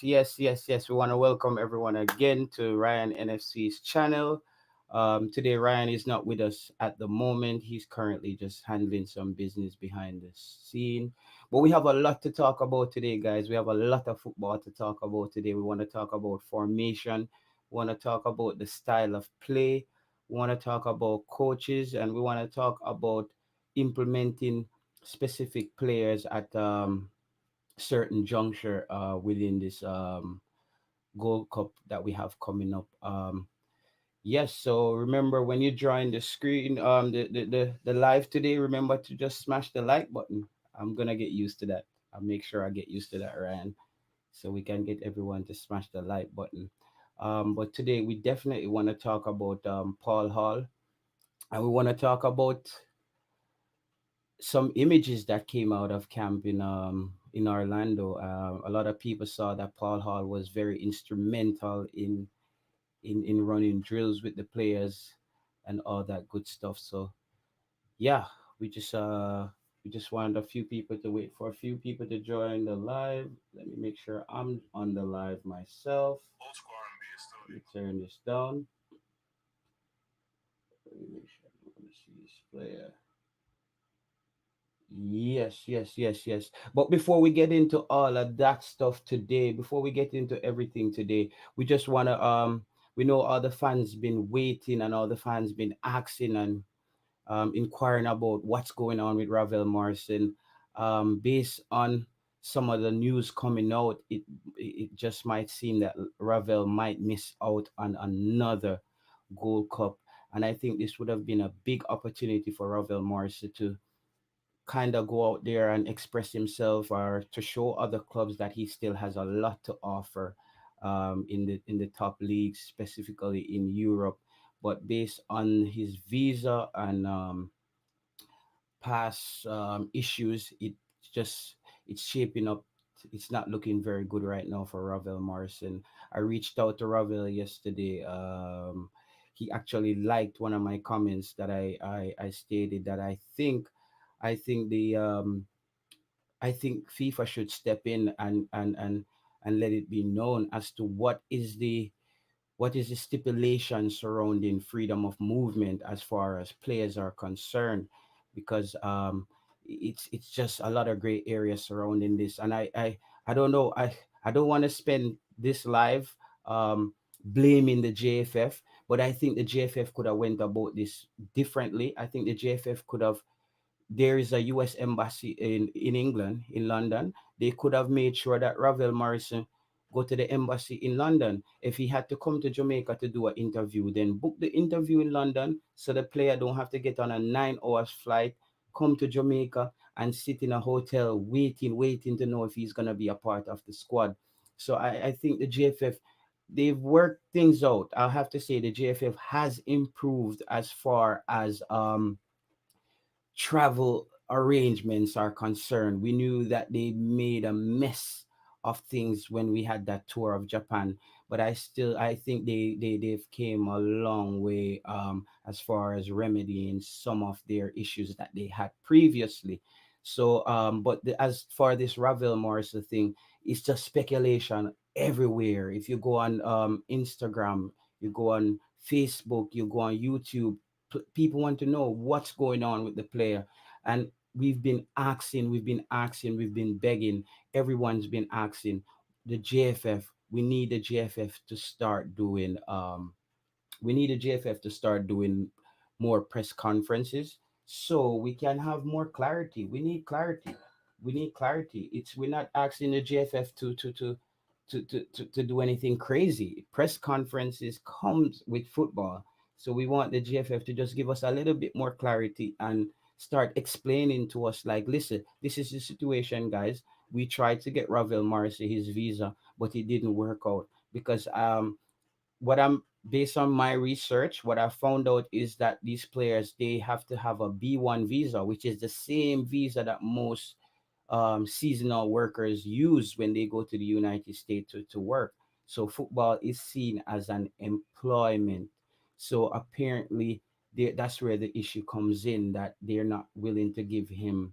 Yes. We want to welcome everyone again to Ryan NFC's channel. Today, Ryan is not with us at the moment. He's currently just handling some business behind the scene. But we have a lot to talk about today, guys. We have a lot of football to talk about today. We want to talk about formation. We want to talk about the style of play. We want to talk about coaches, and we want to talk about implementing specific players at certain juncture within this Gold Cup that we have coming up. Yes, so remember when you join the screen, the live today, remember to just smash the like button. I'm gonna get used to that. I'll make sure I get used to that, Ryan, so we can get everyone to smash the like button. But today we definitely want to talk about Paul Hall, and we want to talk about some images that came out of camp in Orlando. A lot of people saw that Paul Hall was very instrumental in running drills with the players and all that good stuff. So yeah, we just uh we just wanted a few people to wait for a few people to join the live. Let me make sure I'm on the live myself. Let me turn this down. Let me make sure I'm gonna see this player. Yes. But before we get into all of that stuff today, before we get into everything today, we just wanna we know all the fans been waiting and all the fans been asking and inquiring about what's going on with Ravel Morrison. Based on some of the news coming out, it just might seem that Ravel might miss out on another Gold Cup. And I think this would have been a big opportunity for Ravel Morrison to kind of go out there and express himself or to show other clubs that he still has a lot to offer in the top leagues, specifically in Europe. But based on his visa and past issues, just it's shaping up. It's not looking very good right now for Ravel Morrison. I reached out to Ravel yesterday. He actually liked one of my comments that I stated that I think the I think FIFA should step in and let it be known as to what is the stipulation surrounding freedom of movement as far as players are concerned, because it's just a lot of gray areas surrounding this, and I don't know, I don't want to spend this live blaming the JFF, but I think the JFF could have went about this differently. I think the JFF could have, there is a US embassy in England, in London. They could have made sure that Ravel Morrison go to the embassy in London. If he had to come to Jamaica to do an interview, then book the interview in London so the player don't have to get on a 9 hours flight, come to Jamaica and sit in a hotel waiting to know if he's gonna be a part of the squad. So I think the JFF, they've worked things out. I'll have to say the JFF has improved as far as travel arrangements are concerned. We knew that they made a mess of things when we had that tour of Japan, but I think they've came a long way as far as remedying some of their issues that they had previously. So but as for this Ravel Morrison thing, it's just speculation everywhere. If you go on Instagram, you go on Facebook, you go on YouTube, people want to know what's going on with the player. And we've been begging, everyone's been asking the JFF, we need the JFF to start doing we need the JFF to start doing more press conferences so we can have more clarity. We need clarity. It's We're not asking the JFF to do anything crazy. Press conferences comes with football. So we want the GFF to just give us a little bit more clarity and start explaining to us, like, listen, this is the situation, guys. We tried to get Ravel Morrissey his visa, but it didn't work out because what I'm based on my research, what I found out is that these players, they have to have a B1 visa, which is the same visa that most seasonal workers use when they go to the United States to work. So football is seen as an employment. So apparently, that's where the issue comes in, that they're not willing to give him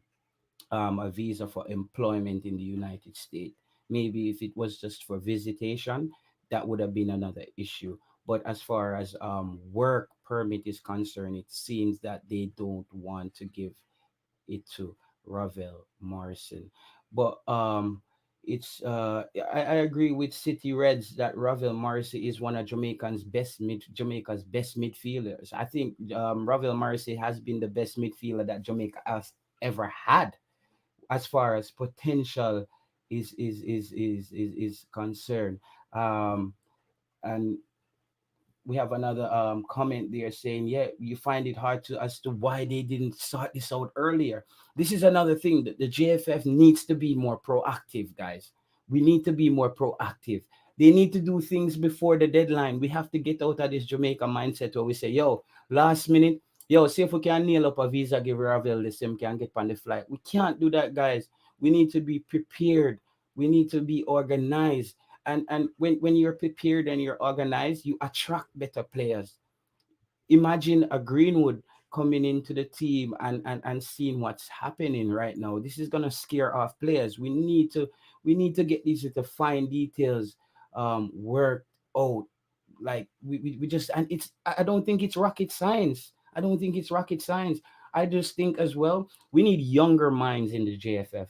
a visa for employment in the United States. Maybe if it was just for visitation, that would have been another issue. But as far as work permit is concerned, it seems that they don't want to give it to Ravel Morrison. But it's I agree with City Reds that Ravel Morrison is one of Jamaica's best midfielders. I think Ravel Morrison has been the best midfielder that Jamaica has ever had as far as potential is concerned. Um, and we have another comment there saying, yeah, you find it hard to as to why they didn't sort this out earlier. This is another thing that the JFF needs to be more proactive, guys. We need to be more proactive. They need to do things before the deadline. We have to get out of this Jamaica mindset where we say, yo, last minute, yo, see if we can nail up a visa, give Ravel the same can get on the flight. We can't do that, guys. We need to be prepared. We need to be organized, and when you're prepared and you're organized, you attract better players. Imagine a Greenwood coming into the team and seeing what's happening right now. This is gonna scare off players. We need to get these the fine details worked out. Like we just, and it's, I don't think it's rocket science. I don't think it's rocket science. I just think as well we need younger minds in the JFF.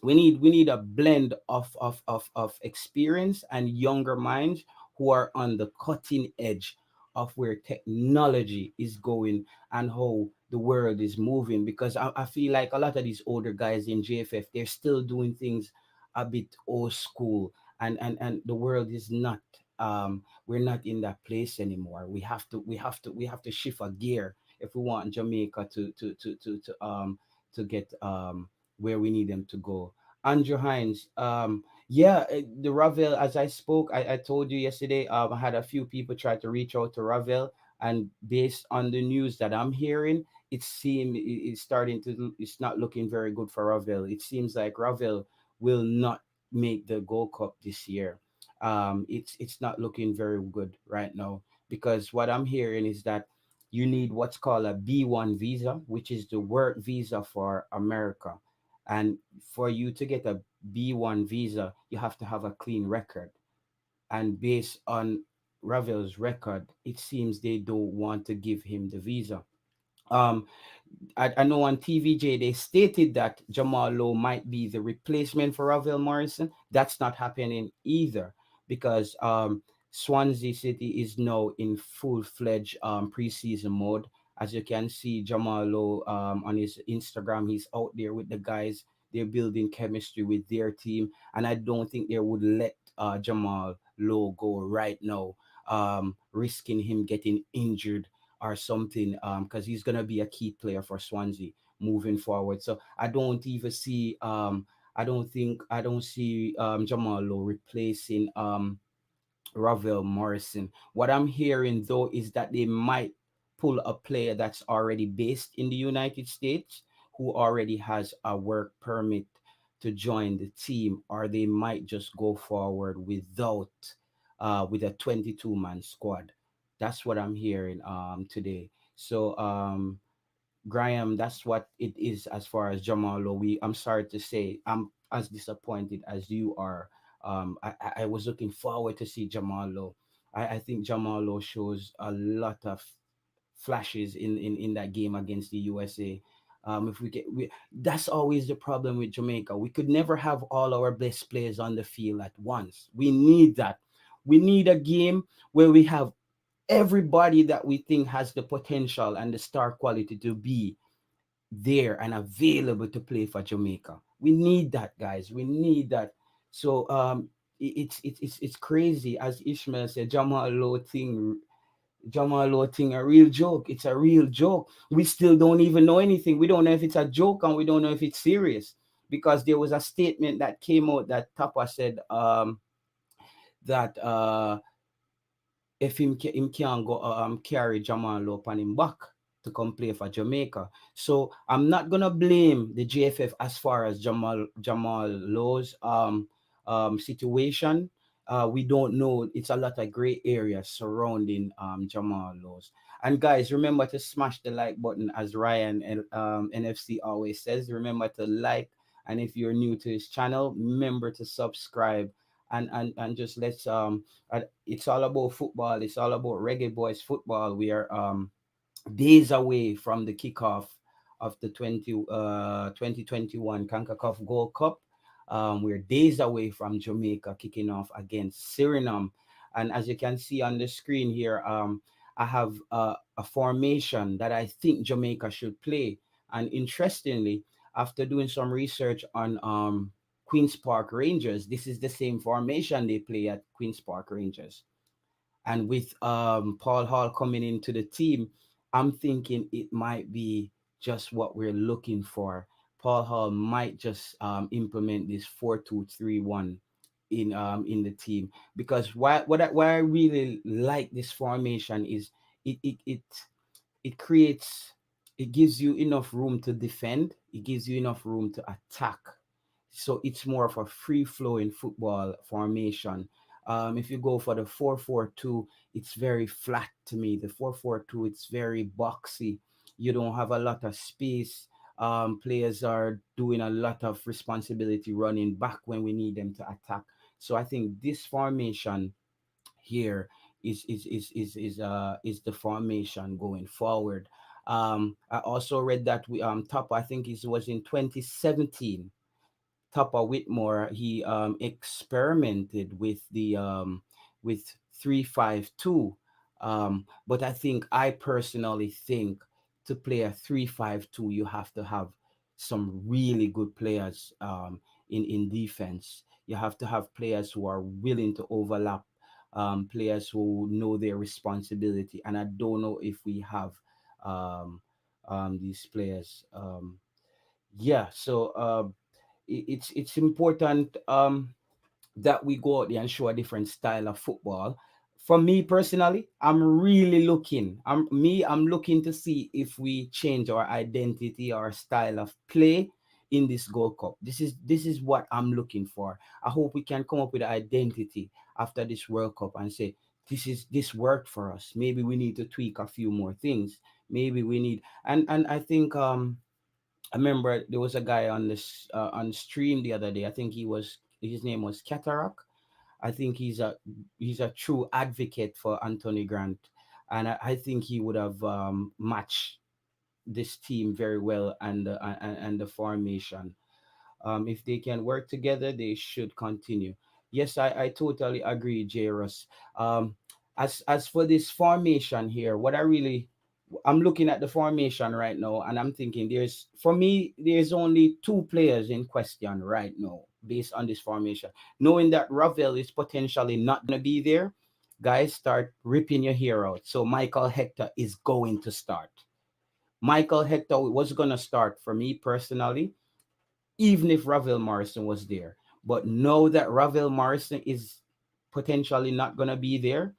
We need a blend of experience and younger minds who are on the cutting edge of where technology is going and how the world is moving, because I feel like a lot of these older guys in JFF, they're still doing things a bit old school, and the world is not, we're not in that place anymore. We have to shift a gear if we want Jamaica to get where we need them to go. Andrew Hines, yeah, the Ravel, as I spoke, I told you yesterday, I had a few people try to reach out to Ravel, and based on the news that I'm hearing, it's starting to, it's not looking very good for Ravel. It seems like Ravel will not make the Gold Cup this year. It's not looking very good right now, because what I'm hearing is that you need what's called a B1 visa, which is the work visa for America. And for you to get a B1 visa, you have to have a clean record. And based on Ravel's record, it seems they don't want to give him the visa. Um, I know on TVJ they stated that Jamal Lowe might be the replacement for Ravel Morrison. That's not happening either, because Swansea City is now in full-fledged preseason mode. As you can see, Jamal Lowe on his Instagram, he's out there with the guys. They're building chemistry with their team, and I don't think they would let Jamal Lowe go right now, risking him getting injured or something, because he's gonna be a key player for Swansea moving forward. So I don't even see I don't see Jamal Lowe replacing Ravel Morrison. What I'm hearing though is that they might pull a player that's already based in the United States, who already has a work permit to join the team, or they might just go forward without with a 22-man squad. That's what I'm hearing today. So Graham, that's what it is as far as Jamal Lowe. I'm sorry to say, I'm as disappointed as you are. I was looking forward to see Jamal Lowe. I think Jamal Lowe shows a lot of flashes in that game against the USA. If we get, that's always the problem with Jamaica. We could never have all our best players on the field at once. We need that. We need a game where we have everybody that we think has the potential and the star quality to be there and available to play for Jamaica. We need that, guys. We need that. So it's crazy, as Ishmael said. Jamal Lowe thing, a real joke. It's a real joke. We still don't even know anything. We don't know if it's a joke, and we don't know if it's serious, because there was a statement that came out that Tappa said that if him can't go carry Jamal Lowe on him back to come play for Jamaica. So I'm not gonna blame the JFF as far as Jamal Lowe's situation. We don't know. It's a lot of gray areas surrounding Jamal Lowe's. And guys, remember to smash the like button, as Ryan NFC always says. Remember to like And if you're new to his channel, remember to subscribe. And just it's all about football. It's all about Reggae Boyz football. We are days away from the kickoff of the 2021 CONCACAF Gold Cup. We're days away from Jamaica kicking off against Suriname. And as you can see on the screen here, I have a formation that I think Jamaica should play. And interestingly, after doing some research on Queen's Park Rangers, this is the same formation they play at Queen's Park Rangers. And with Paul Hall coming into the team, I'm thinking it might be just what we're looking for. Paul Hall might just implement this 4-2-3-1 in the team, because why I really like this formation is it it it it creates, it gives you enough room to defend, it gives you enough room to attack. So it's more of a free flowing football formation. If you go for the 4-4-2, it's very flat to me. The 4-4-2, it's very boxy. You don't have a lot of space. Players are doing a lot of responsibility running back when we need them to attack. So I think this formation here is the formation going forward. I also read that we top, I think it was in 2017, Tappa Whitmore, he experimented with 3-5-2. But I personally think to play a 3-5-2, you have to have some really good players in defense. You have to have players who are willing to overlap, players who know their responsibility. And I don't know if we have um, these players. Yeah, so it's important that we go out there and show a different style of football. For me personally, I'm looking to see if we change our identity, our style of play in this Gold Cup. This is what I'm looking for. I hope we can come up with an identity after this World Cup and say this worked for us. Maybe we need to tweak a few more things. Maybe we need, and I think I remember there was a guy on this on stream the other day. I think his name was Cataract. I think he's a true advocate for Anthony Grant, and I think he would have matched this team very well, and the formation. If they can work together, they should continue. Yes, I totally agree, J. Russ. As for this formation here, I'm looking at the formation right now, and I'm thinking there's only two players in question right now based on this formation. Knowing that Ravel is potentially not gonna be there, guys, start ripping your hair out. So Michael Hector is going to start. Michael Hector was gonna start for me personally, even if Ravel Morrison was there. But now that Ravel Morrison is potentially not gonna be there,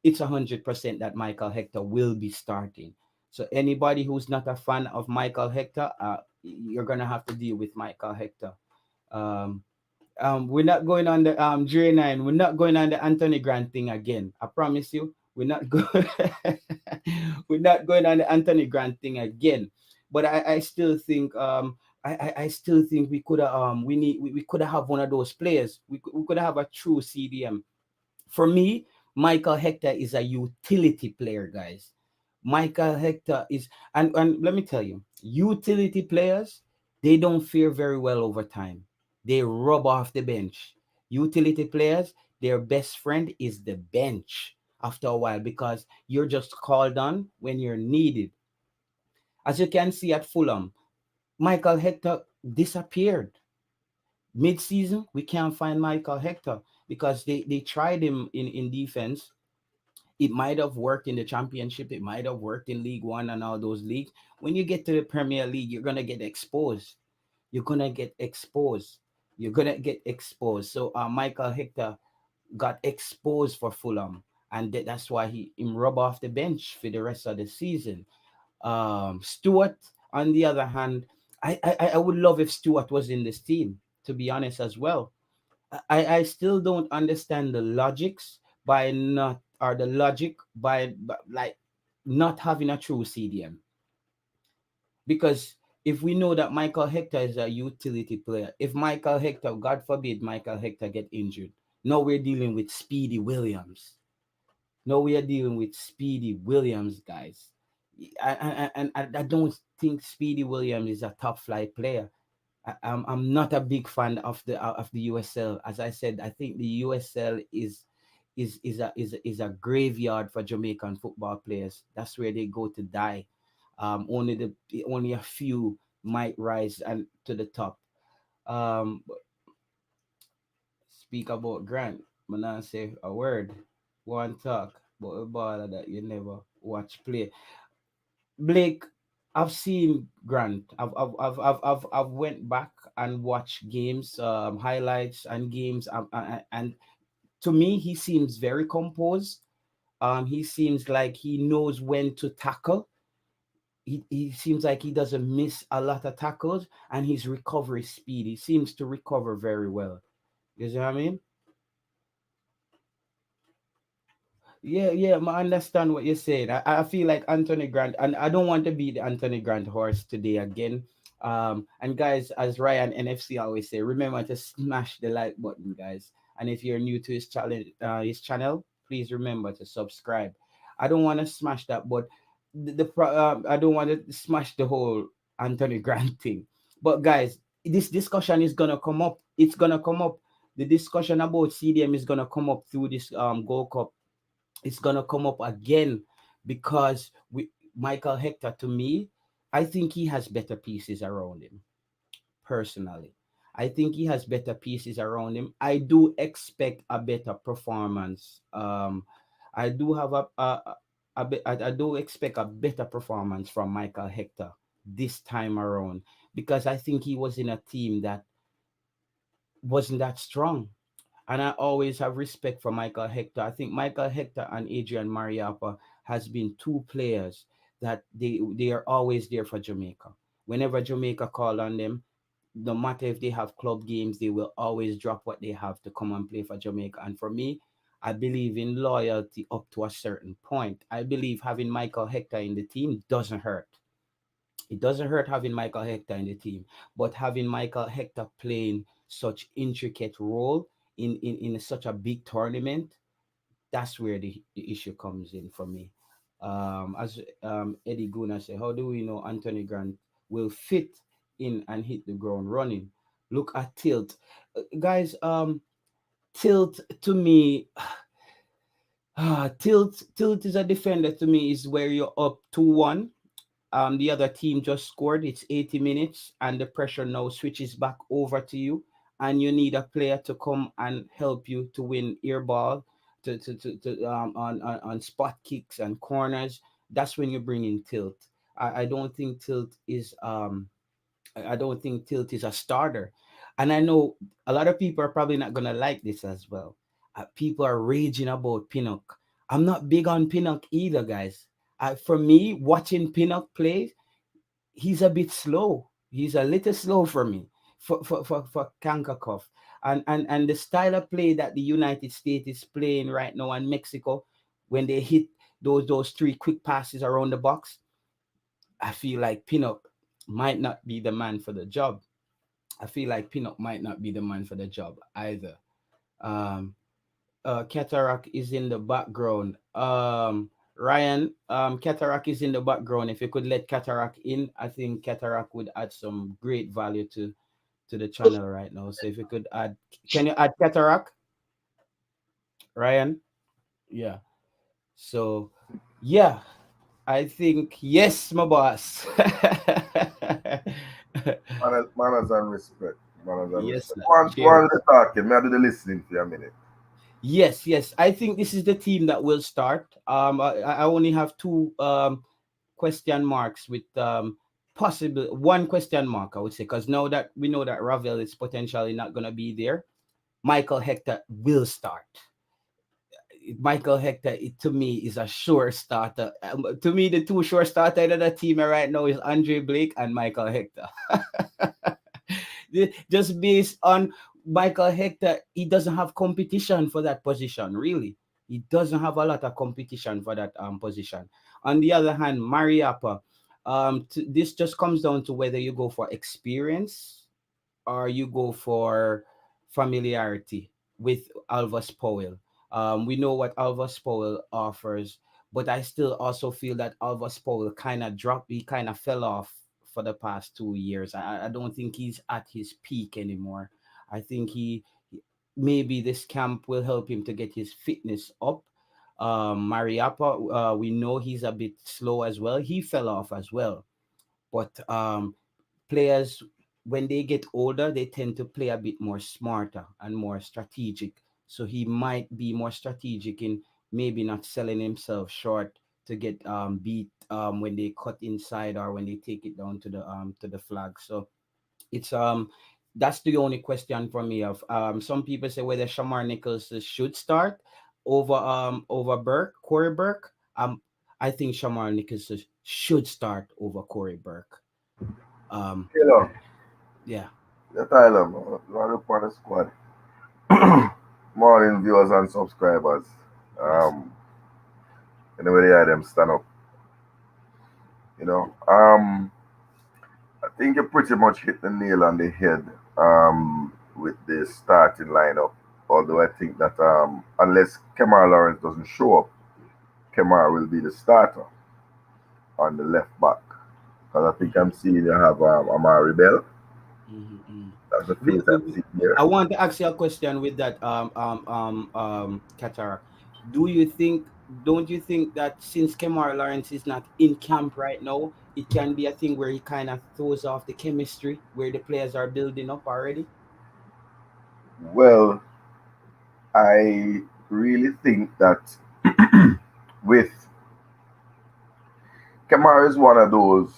it's 100% that Michael Hector will be starting. So anybody who's not a fan of Michael Hector, you're gonna have to deal with Michael Hector. Um, we're not going on the J9. We're not going on the Anthony Grant thing again. I promise you, we're not going. We're not going on the Anthony Grant thing again. But I still think I still think we could have we could have one of those players. We could have a true CDM. For me, Michael Hector is a utility player, guys. Michael Hector is, and let me tell you, utility players, they don't fare very well over time. They rub off the bench. Utility players, their best friend is the bench after a while, because you're just called on when you're needed. As you can see at Fulham, Michael Hector disappeared. Mid-season, we can't find Michael Hector because they tried him in defense. It might have worked in the championship, it might have worked in League One and all those leagues. When you get to the Premier League, you're gonna get exposed. You're gonna get exposed. You're gonna get exposed. So Michael Hector got exposed for Fulham, and that's why him rub off the bench for the rest of the season. Stewart, on the other hand, I would love if Stewart was in this team, to be honest as well. I still don't understand the logics by not or the logic by like not having a true CDM, because if we know that Michael Hector is a utility player, if Michael Hector, God forbid, Michael Hector get injured, now we're dealing with Speedy Williams. Now we are dealing with Speedy Williams, guys. I don't think Speedy Williams is a top flight player. I'm not a big fan of the USL. As I said, I think the USL is a graveyard for Jamaican football players. That's where they go to die. Only a few might rise and to the top. But speak about Grant, but not say a word. One talk, but a baller that you never watch play. Blake, I've seen Grant. I've went back and watched games, highlights and games, and to me, he seems very composed. He seems like he knows when to tackle. He seems like he doesn't miss a lot of tackles, and his recovery speed. He seems to recover very well. You see what I mean? Yeah, yeah, I understand what you're saying. I feel like Anthony Grant, and I don't want to be the Anthony Grant horse today again. And guys, as Ryan NFC always say, remember to smash the like button, guys. And if you're new to his channel, please remember to subscribe. I don't want to smash that, but I don't want to smash the whole Anthony Grant thing. But guys, this discussion is gonna come up. It's gonna come up. The discussion about CDM is gonna come up through this Gold Cup. It's gonna come up again because we Michael Hector, to me, I think he has better pieces around him. Personally, I think he has better pieces around him. I do expect a better performance. I do have I do expect a better performance from Michael Hector this time around because I think he was in a team that wasn't that strong. And I always have respect for Michael Hector. I think Michael Hector and Adrian Mariappa has been two players that they are always there for Jamaica. Whenever Jamaica call on them, no matter if they have club games, they will always drop what they have to come and play for Jamaica. And for me, I believe in loyalty up to a certain point. I believe having Michael Hector in the team doesn't hurt. It doesn't hurt having Michael Hector in the team, but having Michael Hector playing such intricate role in such a big tournament, that's where the issue comes in for me. As Eddie Guna said, how do we know Anthony Grant will fit in and hit the ground running? Look at Tilt. Guys, Tilt to me, Tilt is a defender to me is where you're up 2-1. The other team just scored. It's 80 minutes, and the pressure now switches back over to you, and you need a player to come and help you to win air ball, on spot kicks and corners. That's when you bring in Tilt. I don't think Tilt is I don't think Tilt is a starter, and I know a lot of people are probably not gonna like this as well. People are raging about Pinnock. I'm not big on Pinnock either, guys. For me, watching Pinnock play, he's a bit slow. He's a little slow for me, for Kankakov. And the style of play that the United States is playing right now and Mexico, when they hit those three quick passes around the box, I feel like Pinnock might not be the man for the job. I feel like Pinnock might not be the man for the job either. Um, Cataract is in the background. Ryan, Cataract is in the background. If you could let Cataract in, I think Cataract would add some great value to the channel right now. So if you could add, can you add Cataract, Ryan? Yeah. So yeah, I think yes, my boss. Manners and respect. Manners and Yes, respect. sir. One the talking. May I do the listening for a minute? Yes, yes. I think this is the team that will start. I only have two question marks with possible one question mark, I would say, because now that we know that Ravel is potentially not gonna be there, Michael Hector will start. Michael Hector, to me, is a sure starter. To me, the two sure starters of the team right now is Andre Blake and Michael Hector. Just based on Michael Hector, he doesn't have competition for that position, really. He doesn't have a lot of competition for that position. On the other hand, Mariappa. This just comes down to whether you go for experience or you go for familiarity with Alvis Powell. We know what Alvis Powell offers, but I still also feel that Alvis Powell kind of dropped, he kind of fell off for the past 2 years. I don't think he's at his peak anymore. I think maybe this camp will help him to get his fitness up. Mariappa, we know he's a bit slow as well. He fell off as well. But players, when they get older, they tend to play a bit more smarter and more strategic. So he might be more strategic in maybe not selling himself short to get beat when they cut inside or when they take it down to the flag. So it's that's the only question for me. Of some people say whether Shamar Nichols should start over Burke, Corey Burke. I think Shamar Nichols should start over Corey Burke. Taylor, Yeah. the Tyler, man. You want to look for the squad. Morning viewers and subscribers. Yes. Anyway, they them stand up. You know, I think you pretty much hit the nail on the head with the starting lineup. Although I think that unless Kemar Lawrence doesn't show up, Kemar will be the starter on the left back. Because I think I'm seeing you have Amari Bell. Mm-hmm. That's the face I'm seeing here. I want to ask you a question with that Qatar. Do you think don't you think that since Kemar Lawrence is not in camp right now, it can be a thing where he kind of throws off the chemistry where the players are building up already? Well, I really think that with Kemar is one of those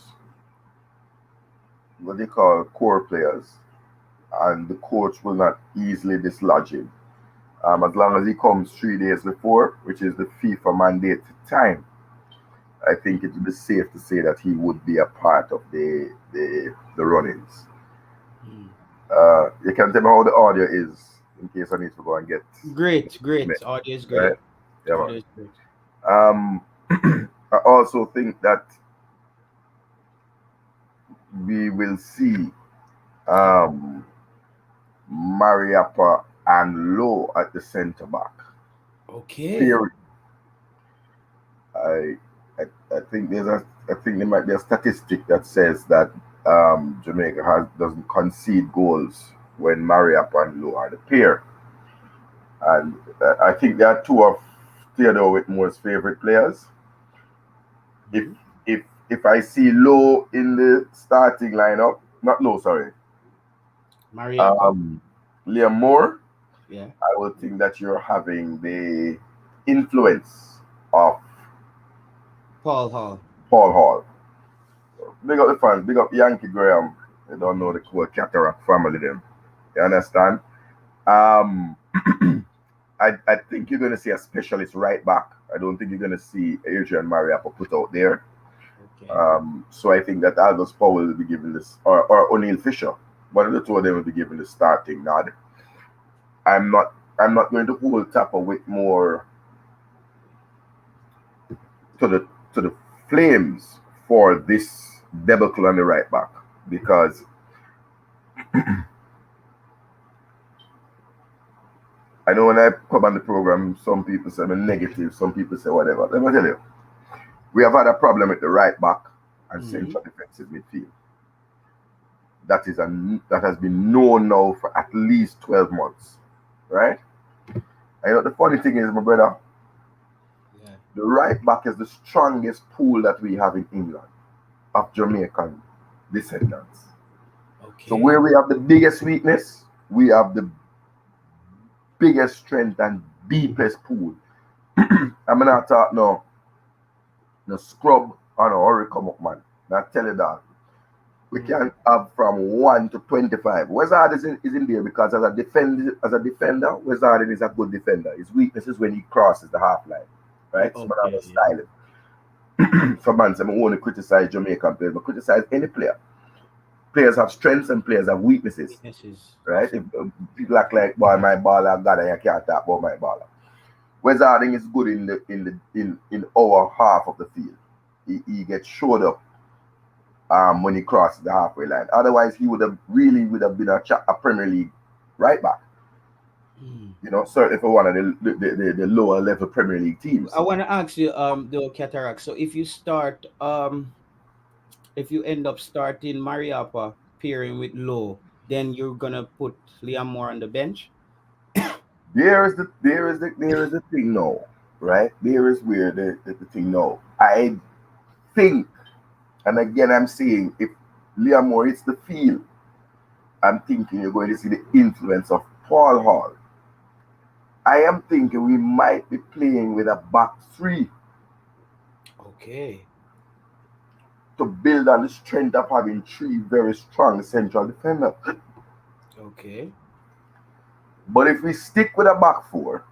what they call core players, and the coach will not easily dislodge him. As long as he comes 3 days before, which is the FIFA mandated time, I think it would be safe to say that he would be a part of the run-ins. Mm. You can tell me how the audio is in case I need to go and get Great, it, great. Audio is right? great. Yeah, Audio man. is great. Um, I also think that we will see um, Mariappa and Lowe at the centre back. Okay. Period. I, I think I think there might be a statistic that says that Jamaica doesn't concede goals when Mariappa and Lowe are the pair, and I think they are two of Theodore Whitmore's favorite players. If Hmm. if if I see Lowe in the starting lineup, not Lowe, sorry, Mariappa. um, Liam Moore, Yeah. I would think that you're having the influence of Paul Hall. Paul Hall. Big up the fans, big up Yankee Graham. They don't know the cool Cataract family them. You understand? Um, I think you're gonna see a specialist right back. I don't think you're gonna see Adrian Mariappa put out there. Okay. So I think that Aldous Powell will be given this, or O'Neill Fisher. One of the two of them will be given the starting nod. I'm not I'm not going to hold Tappa with more to the flames for this debacle on the right back because I know when I come on the program, some people say I'm negative, some people say whatever. Let me tell you, we have had a problem with the right back and Hmm. central defensive midfield. That has been known now for at least 12 months, right? And you know the funny thing is, my brother, Yeah. the right back is the strongest pool that we have in England of Jamaican descendants. So Okay. where we have the biggest weakness, we have the biggest strength and deepest pool. I'm not talk no scrub or no hurry come up man. I tell you that. We Mm. can have from 1 to 25. Wizard is in there because as a defender, Wizard is a good defender. His weakness is when he crosses the half line. Right? So I Okay. don't Yeah. style it. Some man say I only criticize Jamaican players, but criticize any player. Players have strengths and players have weaknesses. Weaknesses. Right? If Awesome. people act like boy my baller God and you can't talk about my baller. Wizarding is good in our half of the field. He gets showed up when he crossed the halfway line. Otherwise, he would have been a Premier League right back. Certainly for one of the lower level Premier League teams. I want to ask you, though, Cataract. So if you end up starting Mariapa pairing with Low, then you're gonna put Liam Moore on the bench. There is the thing now, right? There is where the thing now. I think, and again, I'm saying if Liam Moore hits the field, I'm thinking you're going to see the influence of Paul Hall. I am thinking we might be playing with a back three Okay. to build on the strength of having three very strong central defenders. Okay. But if we stick with a back four,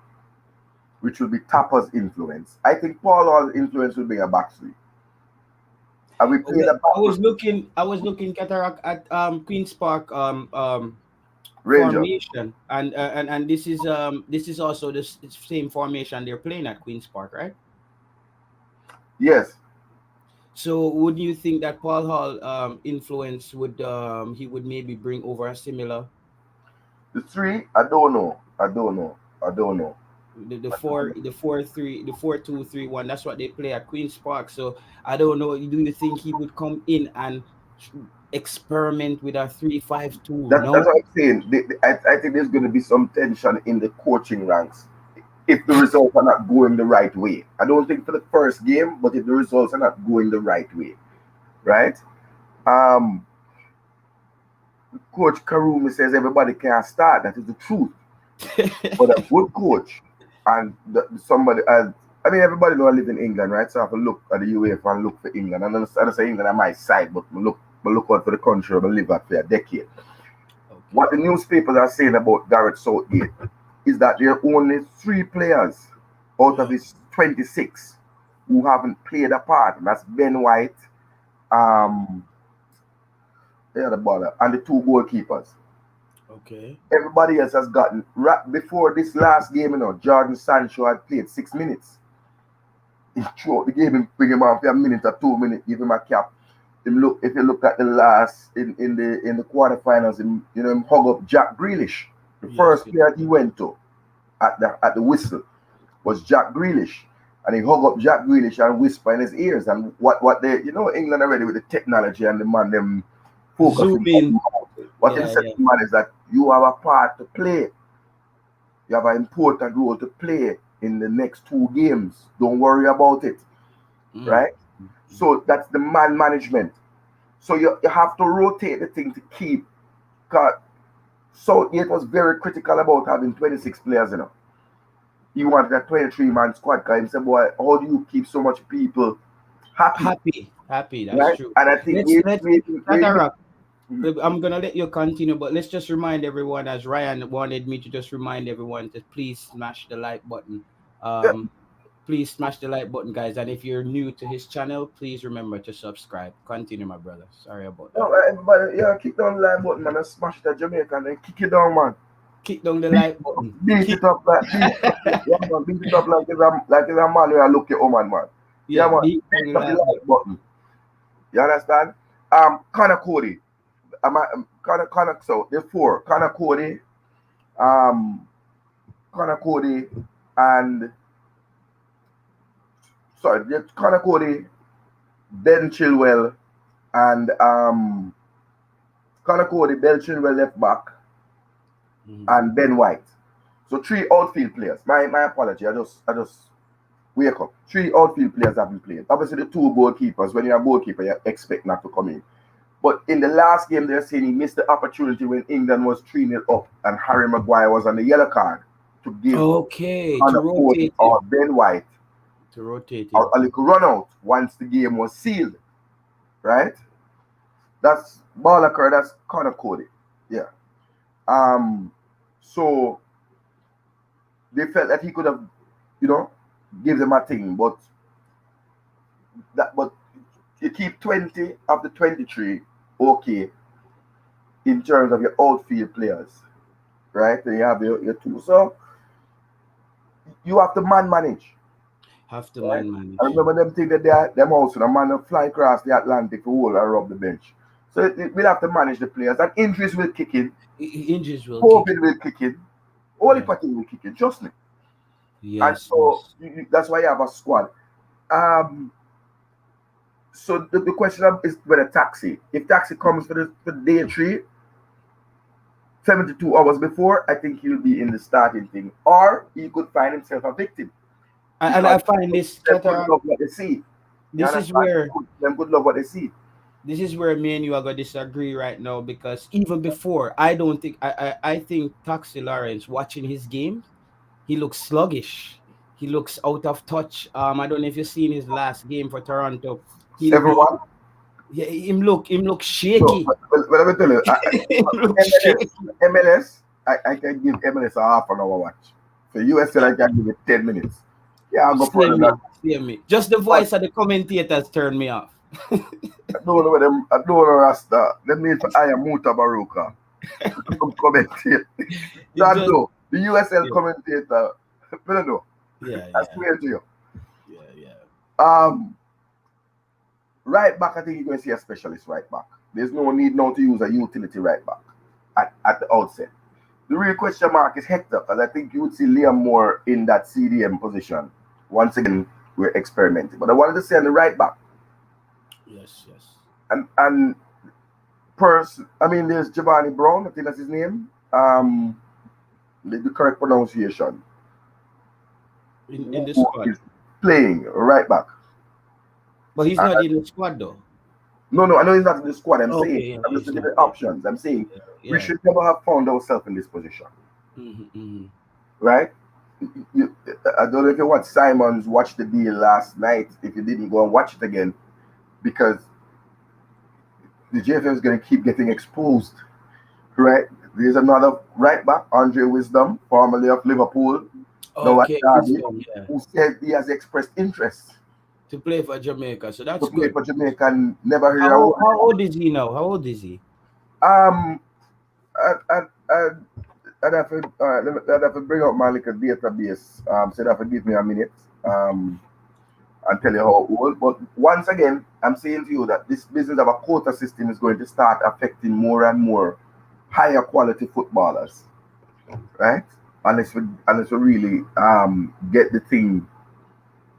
which will be Tappa's influence, I think Paul Hall's influence will be a back three. And we play Well, the back I was looking Cataract at Queens Park Ranger. formation, and this is also the same formation they're playing at Queens Park, right? Yes. So would you think that Paul Hall influence would he would maybe bring over a similar The three, I don't know. I don't know. I don't know. the I don't four know. the 4-3 the 4-2-3-1, that's what they play at Queen's Park. So I don't know, do you think he would come in and experiment with a 3-5-2? That's No. what I'm saying. I think there's going to be some tension in the coaching ranks if the results are not going the right way. I don't think for the first game, but if the results are not going the right way, right? Um, Coach Karumi says everybody can start. That is the truth. But a good coach and somebody, I mean, everybody know I live in England, right? So I have to look at the UEFA and look for England. And I say England on my side, but look out for the country I live at for a decade. Okay. What the newspapers are saying about Gareth Southgate is that there are only 3 players out of his 26 who haven't played a part. And that's Ben White, um, the other baller, and the 2 goalkeepers. Okay. Everybody else has gotten right before this last game. Jordan Sancho had played 6 minutes. Throughout the game, he bring him on for a minute or 2 minutes, give him a cap. If you look at the last in the quarterfinals, him hug up Jack Grealish. The first player he went to at the whistle was Jack Grealish, and he hug up Jack Grealish and whisper in his ears. And what they England already with the technology and the man them focusing Zoom in. what he said to the man is that you have a part to play. You have an important role to play in the next 2 games. Don't worry about it. Right? So that's the man management. So you have to rotate the thing to keep. So it was very critical about having 26 players. He wanted a 23-man squad because he said, boy, how do you keep so much people happy? Happy. That's Right? true. And I think Cataract, I'm gonna let you continue, but let's just remind everyone, as Ryan wanted me to just remind everyone, to please smash the like button. Please smash the like button, guys. And if you're new to his channel, please remember to subscribe. Continue, my brother. Sorry about that. No, everybody, kick down the like button, man, and smash that Jamaica and then kick it down, man. Kick down the like button. Beat it up like it's a man where I look at woman, man. Yeah, man. beat Beat the up the like like button. You understand? Connor Cody. So there's 4. Connor Cody, and there's Connor Cody, Ben Chilwell, and Connor Cody, Ben Chilwell left back, and Ben White. So 3 outfield players. My apology. I just wake up. 3 outfield players haven't played. Obviously the 2 goalkeepers. When you're a goalkeeper, you expect not to come in. But in the last game, they're saying he missed the opportunity when England was 3-0 up and Harry Maguire was on the yellow card to give to rotate or Ben White to rotate or a little run out once the game was sealed. Right? That's Ballaker, that's Connor Cody. Yeah. So they felt that he could have, give them a thing, but you keep 20 of the 23 okay in terms of your outfield players, right? Then you have your 2. So you have to manage. Have to Right? man I manage. remember them think that them also the man will fly across the Atlantic to hold and rub the bench. So we'll have to manage the players. And injuries will kick in, Injuries will kick COVID in. will kick in, all the Yeah. party will kick in, trust me. And Yes. so Yes. that's why you have a squad. Um, so the question is whether taxi. If taxi comes for day three, 72 hours before, I think he'll be in the starting thing. Or he could find himself a victim. And Because I find this them could cataract. love what they see. You This is understand? where Them could love what they see. me and you are gonna disagree right now, because even before, I don't think I think Taxi Lawrence, watching his games, he looks sluggish. He looks out of touch. I don't know if you've seen his last game for Toronto. He 7-1. yeah, him look No, shaky. but let me tell you, Him look MLS, shaky. I can give MLS a half an hour watch. For USL, I can give it 10 minutes. Yeah, I'll go for Steer that. me, steer me. Just the But voice of the commentators turned me off. I don't know Rasta. Let me I am Muta Baruka. Come commentate. It That just though, the USL yeah, commentator, I don't know. yeah, I yeah, swear to you. yeah, yeah. Um, right back, I think you're going to see a specialist right back. There's no need now to use a utility right back at the outset. The real question mark is Hector, because I think you would see Liam more in that CDM position. Once again, we're experimenting. But I wanted to say on the right back, Yes, yes. and I mean, there's Giovanni Brown, I think that's his name. The correct pronunciation. In the Who squad, is playing right back. but he's Uh, not in the squad though. no, I know he's not in the squad. Okay, yeah, I'm just he's giving not. the Yeah, options. I'm saying we yeah. should never have found ourselves in this position, Mm-hmm. right? I don't know if you watched Simon's Watch the Deal last night. If you didn't, go and watch it again, because the JFM is going to keep getting exposed, right? There's another right back, Andre Wisdom, formerly of Liverpool, now at Okay, Derby, wisdom. Yeah, who said he has expressed interest to play for Jamaica, so to that's play good. for Jamaica and never hear a How word. how old is he now? How old is he? Um, I, I, I, I'd have to bring out my little database. So that give me a minute. And tell you how old. But once again, I'm saying to you that this business of a quota system is going to start affecting more and more higher quality footballers, right? Unless we really get the thing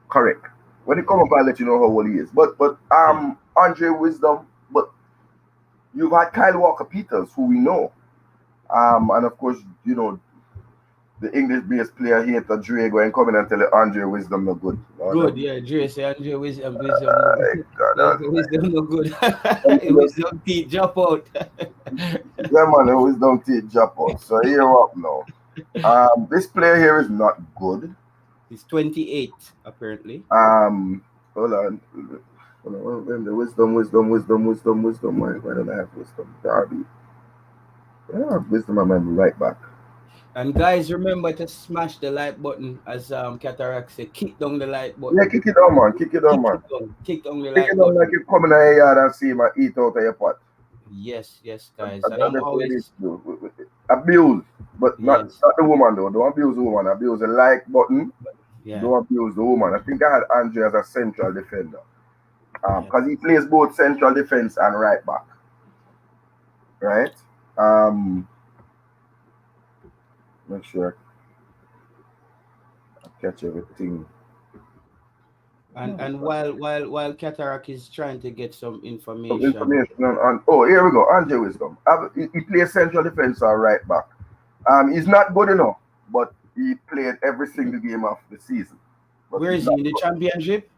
correct. When it come up, I'll let you know how old he is. But Yeah. Andre Wisdom, but you've had Kyle Walker Peters, who we know. And of course, the English-based player here at Dre going come in and tell you Andre Wisdom no good. No, no. Good, yeah. Dre say Andre wisdom no good. God, Yes, wisdom no good. no. Wisdom teeth drop out. Yeah, man, always don't take drop out. So here up now. This player here is not good. He's 28 apparently. Um, hold on. Hold on. The wisdom. Why don't I have wisdom? Derby. I don't have wisdom. I'm right back. And guys, remember to smash the like button, as Cataract said. Kick down the like Yeah, button. kick it on, man. Kick it on, Kick man. it down. Kick down the Kick like it on like button. you coming in the yard and see my eat out of your pot. Yes, yes, guys. And I'm That's what it is always to do. Abuse, but yes, not the woman though. Don't abuse the woman. Abuse the like button. yeah, Don't abuse the woman. I think I had Andre as a central defender. yeah. Because he plays both central defense and right back, right? Um, Make sure I catch everything. And while Cataract is trying to get some Some information. information oh, here we go. Andre Wisdom. He plays central defense or right back. He's not good enough, but he played every single game of the season. But Where he's is he not in the good. championship?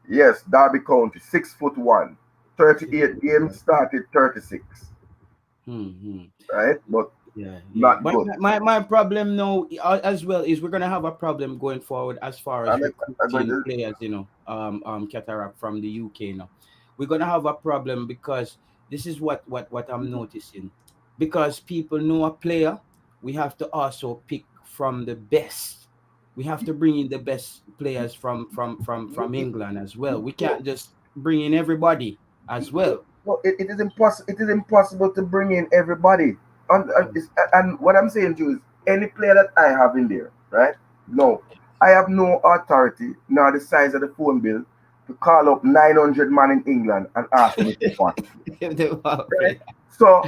Yes, Derby County, 6'1", 38 games, 6'1". started 36, Hmm. right? But Yeah, yeah. not But good. my problem now, as well, is we're gonna have a problem going forward as far as I'm going recruiting to, players. Cataract from the UK now. We're gonna have a problem, because this is what I'm noticing. Because people know a player, we have to also pick from the best. We have to bring in the best players from England as well. We can't just bring in everybody as well. no, it is impossible. It is impossible to bring in everybody. And what I'm saying to you is any player that I have in there, right? No, I have no authority nor the size of the phone bill to call up 900 man in England and ask them if they want to play. If they want to Right? play. So,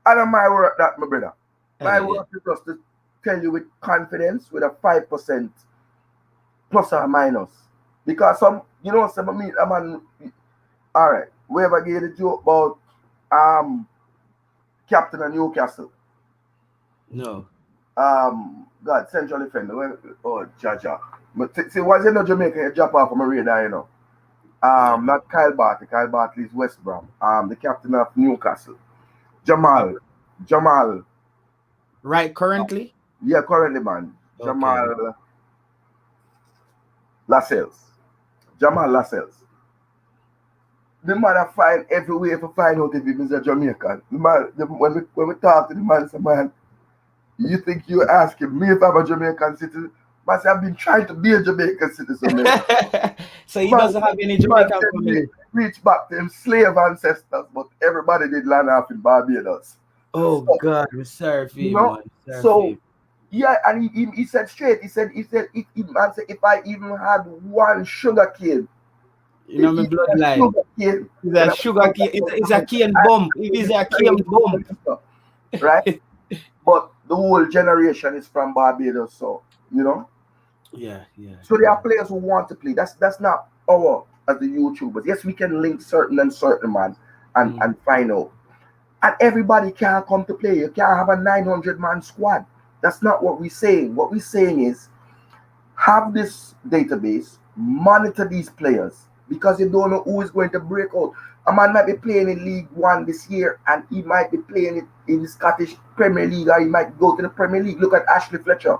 I don't my work that, my brother. My Yeah. work is just to tell you with confidence, with a 5% plus or minus. Because some of me, a man, all right, we ever gave the joke about captain of Newcastle, No. God, central defender, oh, Jaja. But see, was in Jamaica, he drop off from a radar, Yeah. Not Kyle Bartley. Kyle Bartley is West Brom. The captain of Newcastle, Uh, Jamal. right currently? Yeah, currently, man. Okay. Jamal Lascelles. Jamal Lascelles. The man I find every way to find out if he is a Jamaican. When we talk to the man, say, man, you think you asking me if I'm a Jamaican citizen? Man, say, I've been trying to be a Jamaican citizen, man. So he Man, doesn't have any man Jamaican said me family. reach back to him slave ancestors, but everybody did land off in Barbados. Oh So, God, we serve you him, know, man. Serve so him. yeah, and he said straight, man said, if I even had one sugar cane, You if know my even a bloodline. sugar cane, He's then a I would sugar come cane. back to It's a Jamaica. cane I bump. It would is be a cane playing bump. Jamaica, right? But the whole generation is from Barbados, so Yeah, yeah, So there yeah. are players who want to play. That's not our as the YouTubers. Yes, we can link certain and certain man Mm. and find out. And everybody can't come to play. You can't have a 900 man squad. That's not what we're saying. What we're saying is have this database, monitor these players because you don't know who is going to break out. A man might be playing in League One this year and he might be playing it in the Scottish Premier League or he might go to the Premier League. Look at Ashley Fletcher,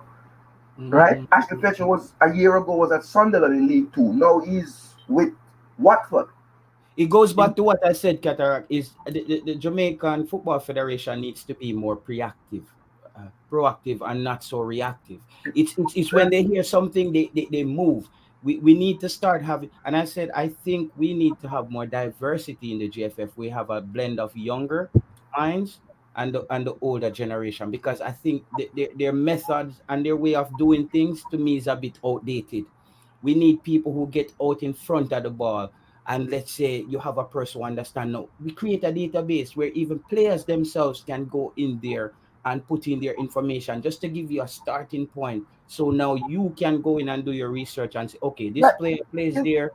right? Mm-hmm. Ashley Fletcher was a year ago was at Sunderland in League Two. Now he's with Watford. It goes back to what I said, Cataract, is the Jamaican Football Federation needs to be more proactive and not so reactive. It's when they hear something, they move. We need to start having, and I said, I think we need to have more diversity in the GFF. We have a blend of younger minds and the older generation because I think their methods and their way of doing things to me is a bit outdated. We need people who get out in front of the ball, and let's say you have a person who understand. Now we create a database where even players themselves can go in there and put in their information just to give you a starting point, so now you can go in and do your research and say, okay, this Like, player plays it's there.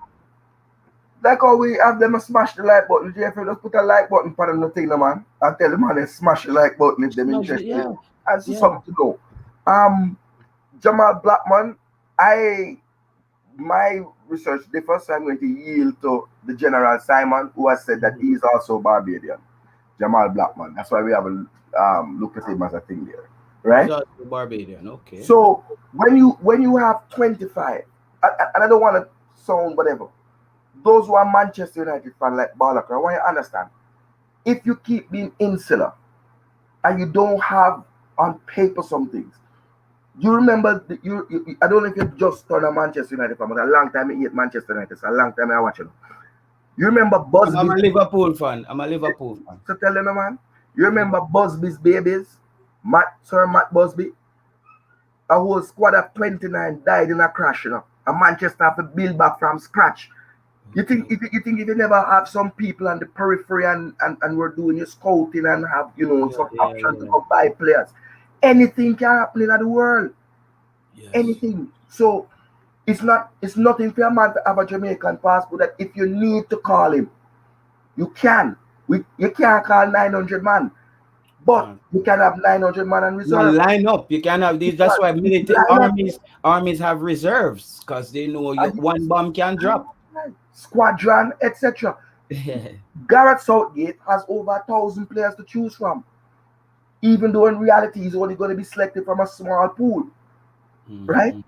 like how we have them smash the like button. JFL just put a like button for the thing, man, and tell them man they smash the like button if them Smash it, interested. yeah, And so yeah. something to know. Jamal Blackman, my research differs, so I'm going to yield to the General Simon, who has said that Mhm. he is also Barbadian. Jamal Blackman. That's why we have a look at him as a thing there, He's right? also Barbadian. Okay. So when you have 25, and I don't want to sound whatever, those who are Manchester United fan like Barlock, I want you to understand. If you keep being insular and you don't have on paper some things, you remember I don't know if you just turned a Manchester United fan, but a long time I hate Manchester United. So a long time I watch it. You remember I'm Busby's a Liverpool fan. I'm a Liverpool fan. to tell them, man. You Mhm. remember Busby's babies? Matt Busby, a whole squad of 29 died in a crash, And Manchester have to build back from scratch. You think Okay. if you never have some people on the periphery and we're doing your scouting and have Yeah, some yeah, options to yeah. go buy players, anything can happen in the world. Yes. Anything. So it's nothing for a man to have a Jamaican passport that if you need to call him, you can. You can't call 900 man, but Can't. you can have 900 man and You can reserve. line up. You can have You these. That's why can military line up armies have reserves because they know you and one bomb can drop. squadron, etc. Gareth Southgate has over 1,000 players to choose from, even though in reality he's only going to be selected from a small pool, right? Mhm.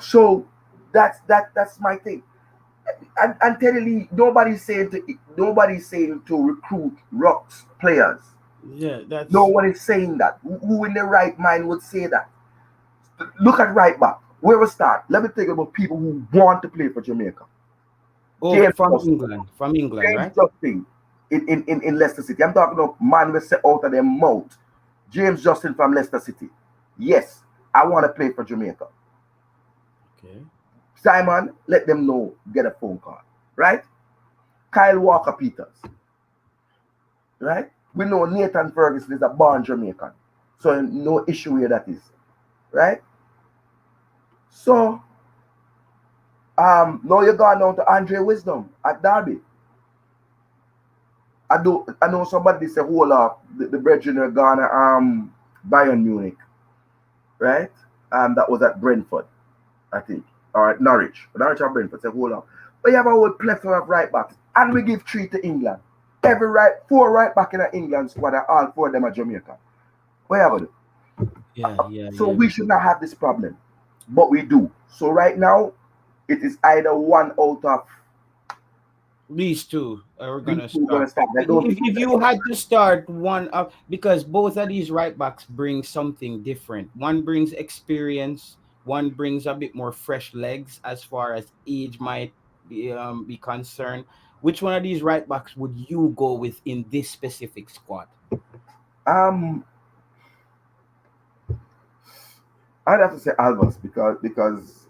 So that's my thing. And Teddy Lee, nobody's saying to recruit rocks players. Yeah, No that's one is saying that. Who in their right mind would say that? Look at right back. Where we start? Let me think about people who want to play for Jamaica. oh James from Justin. England. From England, James right? Justin in Leicester City. I'm talking about man we say out of their mouth. James Justin from Leicester City. Yes, I want to play for Jamaica. Okay. Simon, let them know, get a phone call, right? Kyle Walker Peters, right? We know Nathan Ferguson is a born Jamaican, so no issue where that is, right? So, now you're going down to Andre Wisdom at Derby. I know somebody say, hold up, the brethren are gonna Bayern Munich, right? That was at Brentford, I think, or at Norwich. Norwich or Brentford, say, hold up. But you have a whole plethora of right backs, and we give 3 to England. Four right back in the England squad, and all 4 of them are Jamaica. What you have to do? So Yeah. we should not have this problem, but we do. So right now, it is either one out of These two are these gonna two going to start. start. I don't think If you had to start one up, because both of these right backs bring something different. One brings experience. One brings a bit more fresh legs as far as age might be concerned. Which one of these right backs would you go with in this specific squad? um I'd have to say Alves because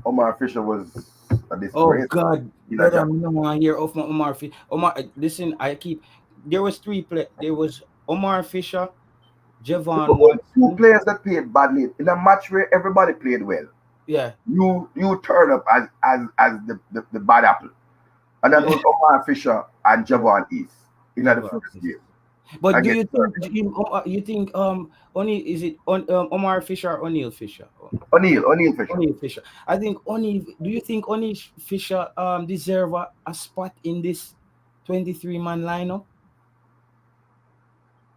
Omar Fisher was a Oh disgrace God, in a brother, job. I don't want to hear of my Omar Fisher. Omar, listen, I keep. There was three play. There was Omar Fisher, There Javon were only 2 Watson. players that played badly in a match where everybody played well. Yeah, You turn up as the bad apple, and that yeah, was Omar Fisher and Javon East in the Javon. first game But do against you think Serbia. you think O'Neal is it on Omar Fisher or O'Neal Fisher? O'Neal Fisher. O'Neal Fisher. I think O'Neal. Do you think O'Neal Fisher deserve a spot in this 23-man lineup?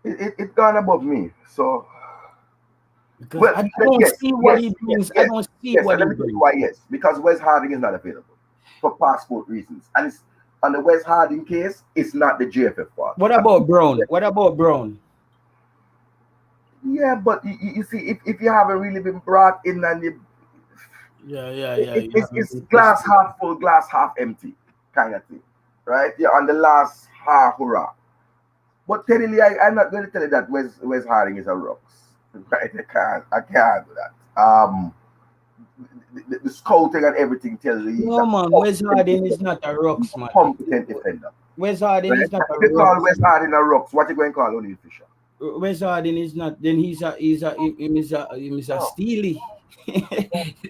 It gone above me. So Because well, I don't yes, see what yes, he yes, brings. I yes, don't see yes. what And he let me tell you brings. why. Yes, because Wes Harding is not available for passport reasons, and it's on the Wes Harding case. It's not the JFF part. What about Brown? What about Brown? Yeah, but you see, if you haven't really been brought in, and Yeah. You haven't it's been glass tested. half full, glass half empty kind of thing, right? You're on the last half hurrah. But technically, I'm not going to tell you that Wes Harding is a rocks, right? I can't do that. The scouting and everything tells you he's No a man, Wes competent Harden is defender. not a He's rocks a man. competent defender. Wes Harden Right? is not a If you call rocks. Wes Harding a rocks, what you going to call O'Neal Fisher? Wes Harden is not. Then him is a No. Steely.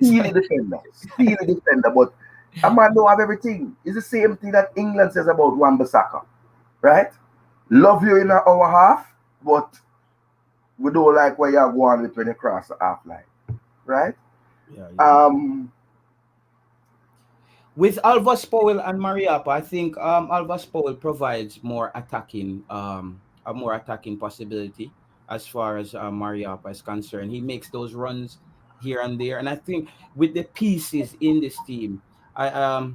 Steely defender, but a man don't have everything. It's the same thing that England says about Wan-Bissaka, right? Love you in an hour half, but we don't like what you're going with when you cross the half line, right? Yeah. Um, With Alvas Powell and Mariapa, I think Alvas Powell provides more attacking a more attacking possibility as far as Mariapa is concerned. He makes those runs here and there, and I think with the pieces in this team, I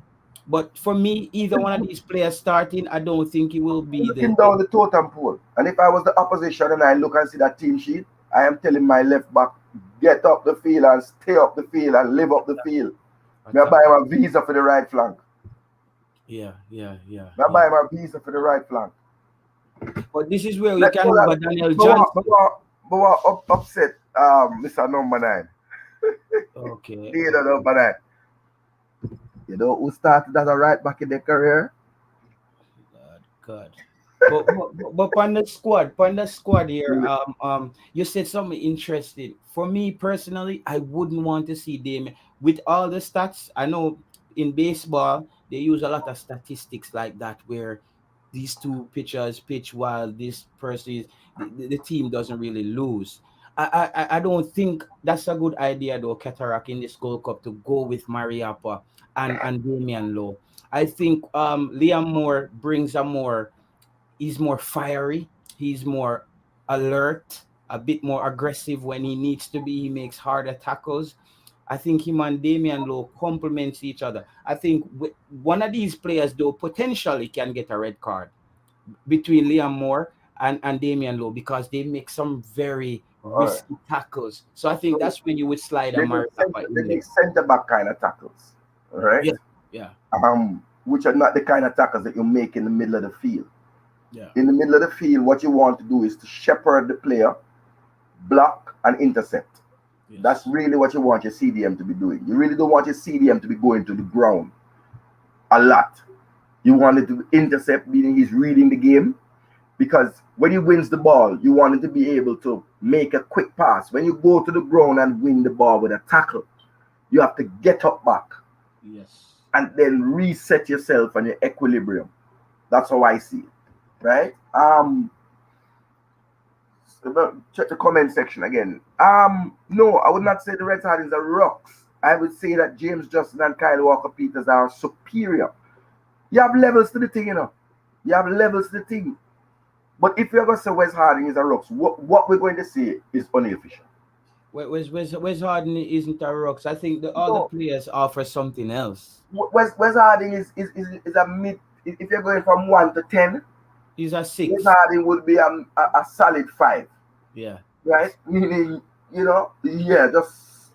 but for me, either one of these players starting, I don't think it will be looking the down the totem pole, and if I was the opposition and I look and see that team sheet, I am telling my left back, get up the field and stay up the field and live up the field. Me attack. buy him a visa for the right flank. Me Yeah. buy him a visa for the right flank. But this is where you Let's can go have that. a Daniel But what, but Johnson. what, but what upset Mr. Number 9. Okay. Leader number 9. You know who started as a right back in their career? God. But on the squad here, you said something interesting. For me personally, I wouldn't want to see them with all the stats. I know in baseball they use a lot of statistics like that where these two pitchers pitch while this person is the team doesn't really lose. I don't think that's a good idea though, Cataract in this Gold Cup to go with Mariapa and Damian Lowe. I think Liam Moore brings a more he's more fiery, he's more alert, a bit more aggressive when he needs to be. He makes harder tackles. I think him and Damian Lowe complements each other. I think one of these players though potentially can get a red card between Liam Moore and Damian Lowe because they make some very All right. risky tackles. So I think So that's when you would slide a they make Mariapa center, they in there. make center back kind of tackles, all right? Yeah, yeah, Which are not the kind of tackles that you make in the middle of the field. yeah. In the middle of the field, what you want to do is to shepherd the player, block, and intercept. Yes. That's really what you want your CDM to be doing. You really don't want your CDM to be going to the ground a lot. You want it to intercept, meaning he's reading the game. Because when he wins the ball, you want him to be able to make a quick pass. When you go to the ground and win the ball with a tackle, you have to get up back. Yes. And then reset yourself and your equilibrium. That's how I see it. Right? Check the comment section again. No, I would not say the Red Hardings are rocks. I would say that James Justin and Kyle Walker Peters are superior. You have levels to the thing, you know. You have levels to the thing. But if you're going to say Wes Harding is a rocks, what we're going to say is unofficial. Wes Harding isn't a rocks. I think the other players offer something else. Wes Harding is a mid. If you're going from 1 to 10, he's a 6. Wes Harding would be a solid 5. Yeah. Right? Meaning, you know, just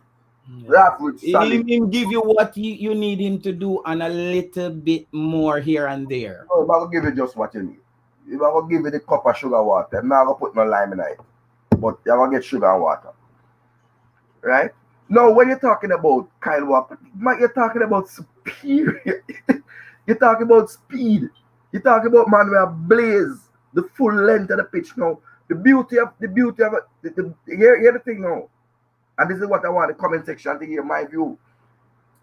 average solid. He'll give you what you need him to do and a little bit more here and there. No, I'm going to give you just what you need. If I'm going to give you the cup of sugar water, I'm not going to put no lime in it. But you're going to get sugar and water. Right? Now, when you're talking about Kyle Walker, you're talking about superior. You're talking about speed. You're talking about man with a blaze, the full length of the pitch now. The beauty of it. Hear the thing now. And this is what I want the comment section to hear my view.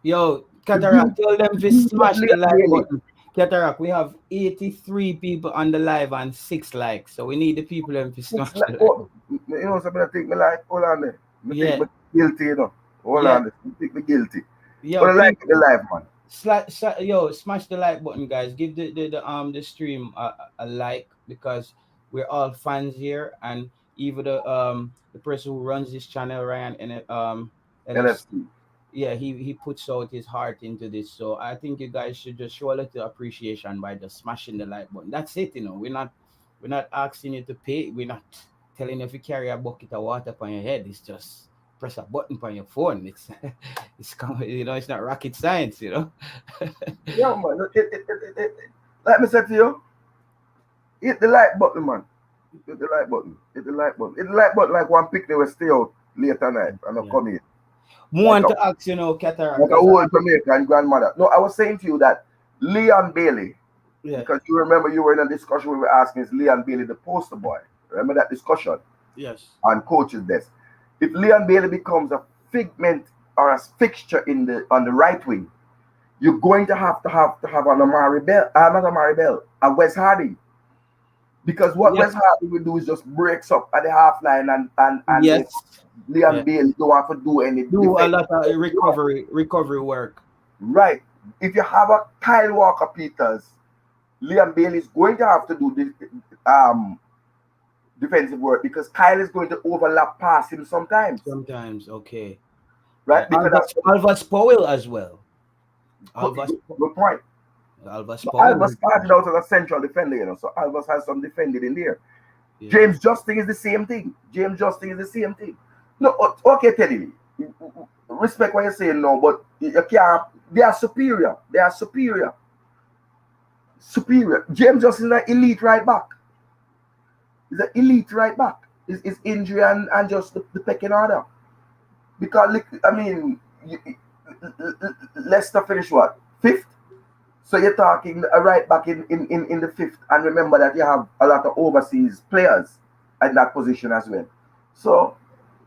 Yo, Cataract, tell them to smash the like button. Cataract, we have 83 people on the live and 6 likes. So we need the people to smash the like button. You know, something I think me like, hold on there. Yeah. Think me guilty, you know. Hold on there. I think me guilty. Yo, but I like the live, man. Yo, smash the like button, guys. Give the stream a like, because we're all fans here, and even the person who runs this channel, Ryan LFC. Yeah, he puts out his heart into this. So I think you guys should just show a little appreciation by just smashing the like button. That's it, you know. We're not asking you to pay. We're not telling you if you carry a bucket of water on your head. It's just press a button on your phone. It's you know, it's not rocket science, you know. Yeah, man. Let me say to you, hit the like button, man. Hit the like button. Hit the like button. Hit the like button like one picnic will stay out later night and not come in. Want to ask, you know, Cataract. Like a old Jamaican grandmother. No, I was saying to you that Leon Bailey, because you remember you were in a discussion we were asking, is Leon Bailey the poster boy? Remember that discussion? Yes. On coach's desk. If Leon Bailey becomes a figment or a fixture on the right wing, you're going to have an Amari Bell, not Amari Bell, a Wes Harding. Because what Wes Harding will do is just breaks up at the half line and yes. Leon Bailey don't have to do any a lot of recovery work. Right. If you have a Kyle Walker Peters, Leon Bailey is going to have to do this defensive work, because Kyle is going to overlap past him sometimes. Okay. Right? Because Alvas Powell as well. Good point. Alvas started out as a central defender, you know, so Alvas has some defending in there. Yeah. James Justin is the same thing. No, okay, Teddy. Respect what you're saying now, but you can't. They are superior. James Justin is an elite right back. He's an elite right back. His injury and just the pecking order. Because, I mean, Leicester finished what? 5th? So you're talking a right back in the 5th. And remember that you have a lot of overseas players at that position as well. So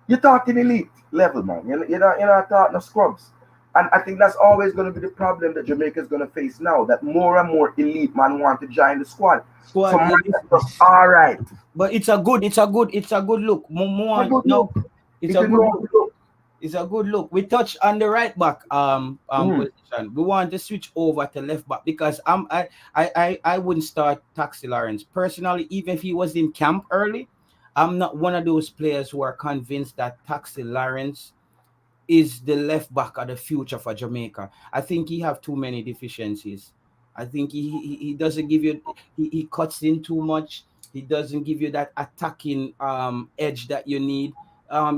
you're talking elite level, man. You're not talking scrubs. And I think that's always going to be the problem that Jamaica is going to face now, that more and more elite man want to join the squad. So all right. But it's a good look. It's a good look. We touched on the right back position. We want to switch over to left back, because I wouldn't start Taxi Lawrence personally, even if he was in camp early. I'm not one of those players who are convinced that Taxi Lawrence is the left back of the future for Jamaica. I think he have too many deficiencies. I think he doesn't give you, he cuts in too much. He doesn't give you that attacking edge that you need.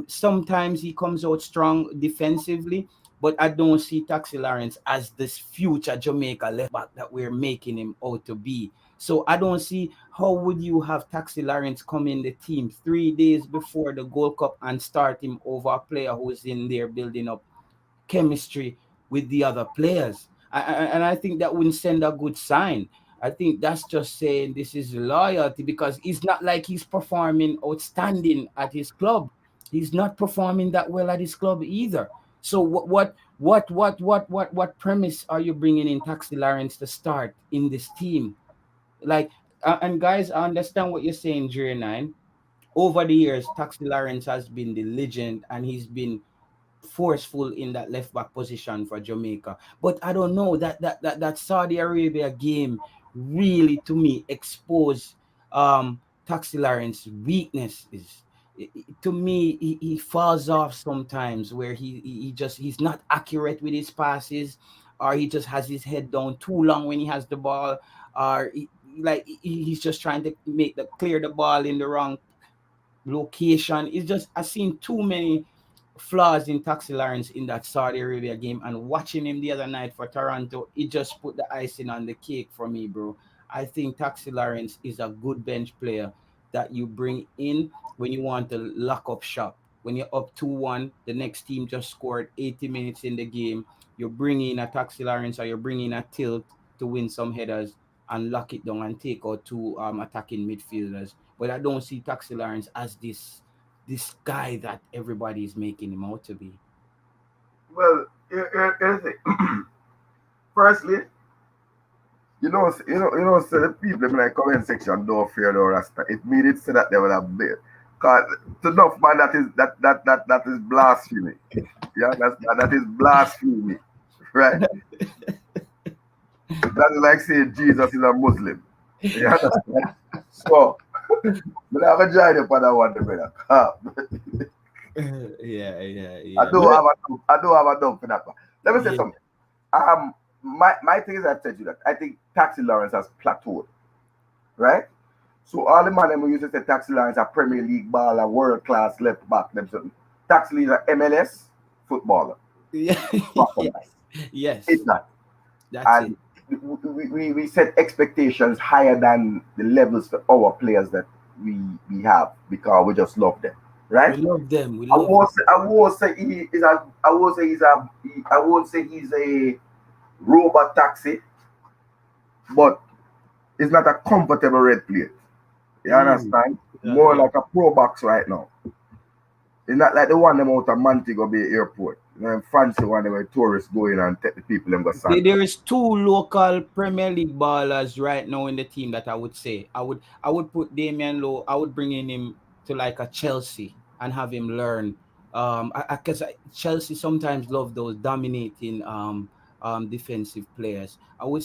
Sometimes he comes out strong defensively, but I don't see Taxi Lawrence as this future Jamaica left back that we're making him out to be. So I don't see how would you have Taxi Lawrence come in the team 3 days before the Gold Cup and start him over a player who's in there building up chemistry with the other players. And I think that wouldn't send a good sign. I think that's just saying this is loyalty, because it's not like he's performing outstanding at his club. He's not performing that well at his club either. So what premise are you bringing in Taxi Lawrence to start in this team? Like, and guys, I understand what you're saying, Jerry Nine. Over the years, Taxi Lawrence has been the legend, and he's been forceful in that left back position for Jamaica. But I don't know that Saudi Arabia game really, to me, exposed Taxi Lawrence's weaknesses. To me, he falls off sometimes, where he's not accurate with his passes, or he just has his head down too long when he has the ball, or he's just trying to clear the ball in the wrong location. It's just, I've seen too many flaws in Taxi Lawrence in that Saudi Arabia game, and watching him the other night for Toronto, it just put the icing on the cake for me, bro. I think Taxi Lawrence is a good bench player that you bring in when you want to lock up shop. When you're up 2-1, the next team just scored 80 minutes in the game. You're bringing a Taxi Lawrence, or you're bringing a Tilt to win some headers and lock it down and take out two attacking midfielders. But I don't see Taxi Lawrence as this guy that everybody is making him out to be. Well, here's the thing. Firstly, so the people in the comment section don't fear no Rasta. If me did say that, they would have been. Cause to enough man, that is blasphemy. Yeah, that is blasphemy, right? That is like saying Jesus is a Muslim. You understand? So, but I have a join up on that one, brother. Yeah. I do have a dump for that one. Let me say something. My thing is, I've said you that I think Taxi Lawrence has plateaued, right? So all the man who used to say Taxi Lawrence a Premier League baller, world class left back, them something. Taxi is a MLS footballer. Yeah. Yes. It's that. That's it. We set expectations higher than the levels for our players that we have, because we just love them, right? We love them. I won't say he's a robot Taxi, but it's not a comfortable red plate. You understand? More like a pro box right now. It's not like the one them out of Montego Bay Airport. Fancy one where tourists go in and take the people and go sign. There is two local Premier League ballers right now in the team that I would say. I would put Damian Lowe. I would bring in him to like a Chelsea and have him learn. Because Chelsea sometimes love those dominating defensive players. I would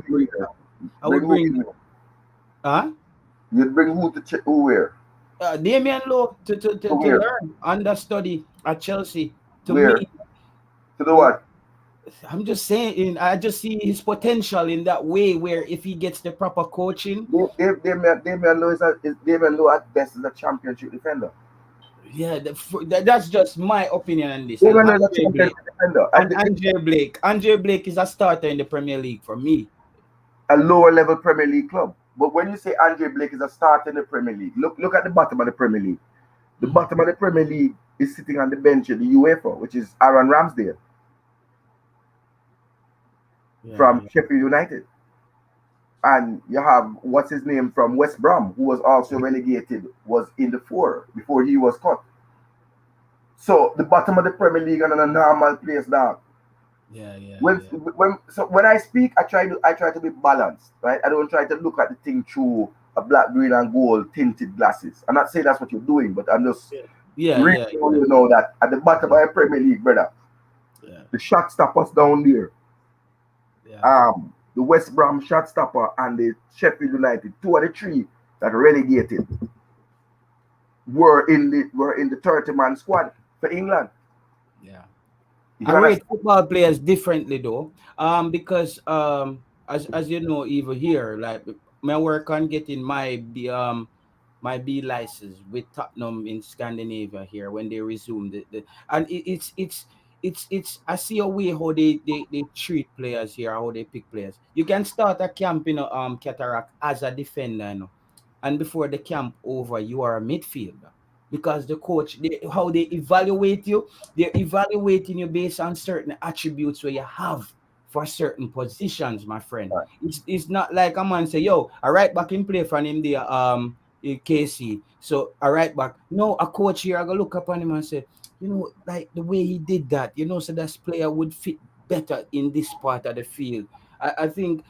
bring. Huh? You'd bring who to check who where? Damian Lowe to learn, understudy at Chelsea. To where? me, to the what? I'm just saying, I just see his potential in that way, where if he gets the proper coaching. Damian Lowe at best is a championship defender. Yeah, that's just my opinion on this. Andre Blake is a starter in the Premier League for me. A lower level Premier League club. But when you say Andre Blake is a starter in the Premier League, look at the bottom of the Premier League. The bottom of the Premier League is sitting on the bench of the UEFA, which is Aaron Ramsdale from Sheffield United. And you have, what's his name, from West Brom, who was also relegated, was in the 4 before he was cut. So the bottom of the Premier League and a normal place now. When I speak, I try to be balanced, right? I don't try to look at the thing through a black, green, and gold tinted glasses. I'm not saying that's what you're doing, but I'm just you know that at the bottom of the Premier League, brother, the shot stoppers down there, the West Brom shot stopper and the Sheffield United, 2 of the 3 that relegated, were in the 30-man squad for England. Yeah. I rate football players differently though, because as you know, even here, like my work on getting my B license with Tottenham in Scandinavia here when they resume and it's it's I see a way how they treat players here, how they pick players. You can start a camp in Cataract as a defender, you know, and before the camp over, you are a midfielder because the coach, how they evaluate you, they're evaluating you based on certain attributes where you have for certain positions, my friend. Right. It's not like a man say, yo, a right back in play for him there, KC. So a right back. No, a coach here, I go look upon him and say, you know, like the way he did that, you know, so that player would fit better in this part of the field. I think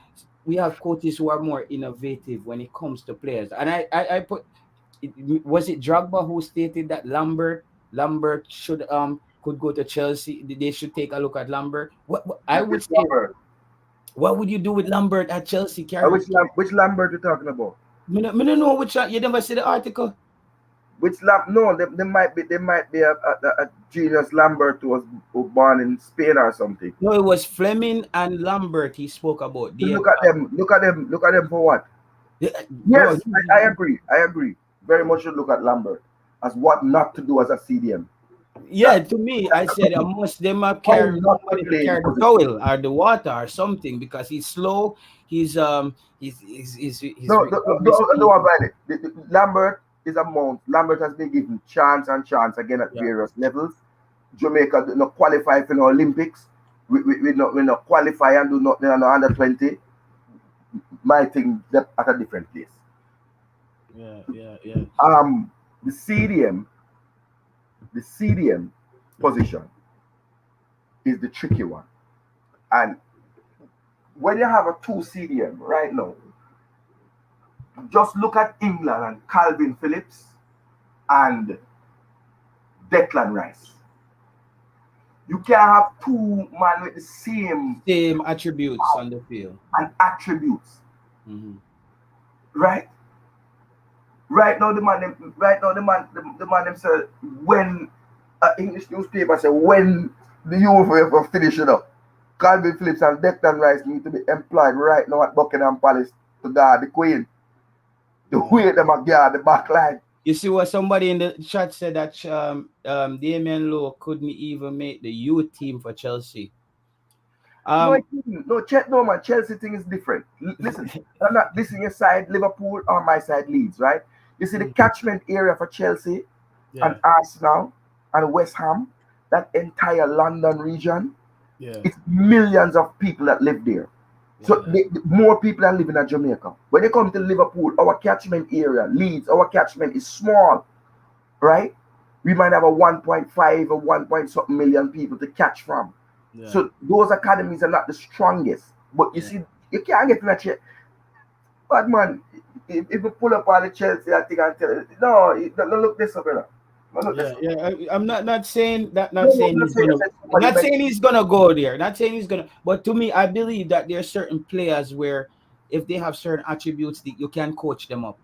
we have coaches who are more innovative when it comes to players. And I put was it Drogba who stated that Lambert should could go to Chelsea. They should take a look at Lambert. What I would Which say, Lambert? what would you do with Lambert at Chelsea? Which Lambert you talking about? Me no know which you never see the article. Which No, there might be a genius Lambert who was born in Spain or something. No, it was Fleming and Lambert he spoke about. Look at them for what? Bro, Yes, I agree. Very much should look at Lambert as what not to do as a CDM. yeah, to me, I said must them up carry the towel or the water or something because he's slow. He's No, about it. Lambert is a mount. Lambert has been given chance and chance again at various levels. Jamaica do not qualify for the Olympics. We not qualify and do not under 20. My thing that at a different place. Yeah. The CDM position is the tricky one. And when you have a 2 CDM right now, just look at England and Calvin Phillips and Declan Rice. You can't have 2 men with the same attributes on the field and attributes. Mm-hmm. Right? Right now, the man them say when English newspaper say when the youth are finishing up, Calvin Phillips and Declan Rice need to be employed right now at Buckingham Palace to guard the Queen. The way them are guard the back line. You see what somebody in the chat said that Damian Lowe couldn't even make the youth team for Chelsea. No, man. Chelsea thing is different. Listen, I'm not listening your side Liverpool or my side Leeds, right? You see the catchment area for Chelsea and Arsenal and West Ham, that entire London region, it's millions of people that live there. So more people are living in Jamaica. When they come to Liverpool, our catchment area, Leeds, our catchment is small, right? We might have a 1.5 or 1 something million people to catch from. Yeah. So those academies are not the strongest. But you see, you can't get in a chair. But man, if you pull up on the Chelsea, I think I'll tell you, no, look this up, brother. I'm not saying that. Not saying he's gonna go there. Not saying he's gonna. But to me, I believe that there are certain players where, if they have certain attributes, you can coach them up.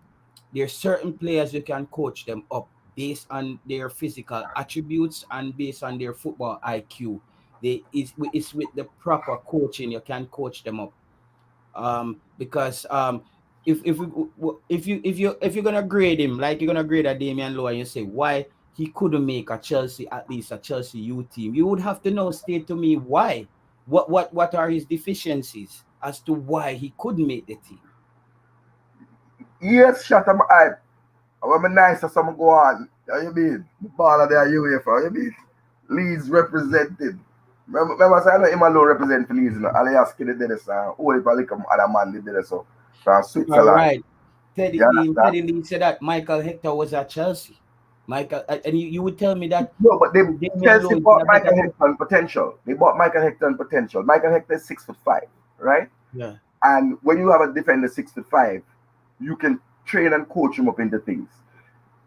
There are certain players you can coach them up based on their physical attributes and based on their football IQ. It's with the proper coaching you can coach them up. Because if you're gonna grade him like you're gonna grade a Damian Lowe and you say why he couldn't make a Chelsea, at least a Chelsea U team, you would have to know, state to me why. What are his deficiencies as to why he couldn't make the team? Yes, shut up. I'm nice as some go on. You mean ball of the UEFA? You mean Leeds represented. Remember, I know him alone represent for Leeds. Alias Kid did this. Only probably come other man did this. So from Switzerland. All right. Teddy Lee said that Michael Hector was at Chelsea. Michael, and you would tell me that. No, but Chelsea bought Michael Hector on potential. They bought Michael Hector on potential. Michael Hector is 6'5", right? Yeah. And when you have a defender 6'5", you can train and coach him up into things.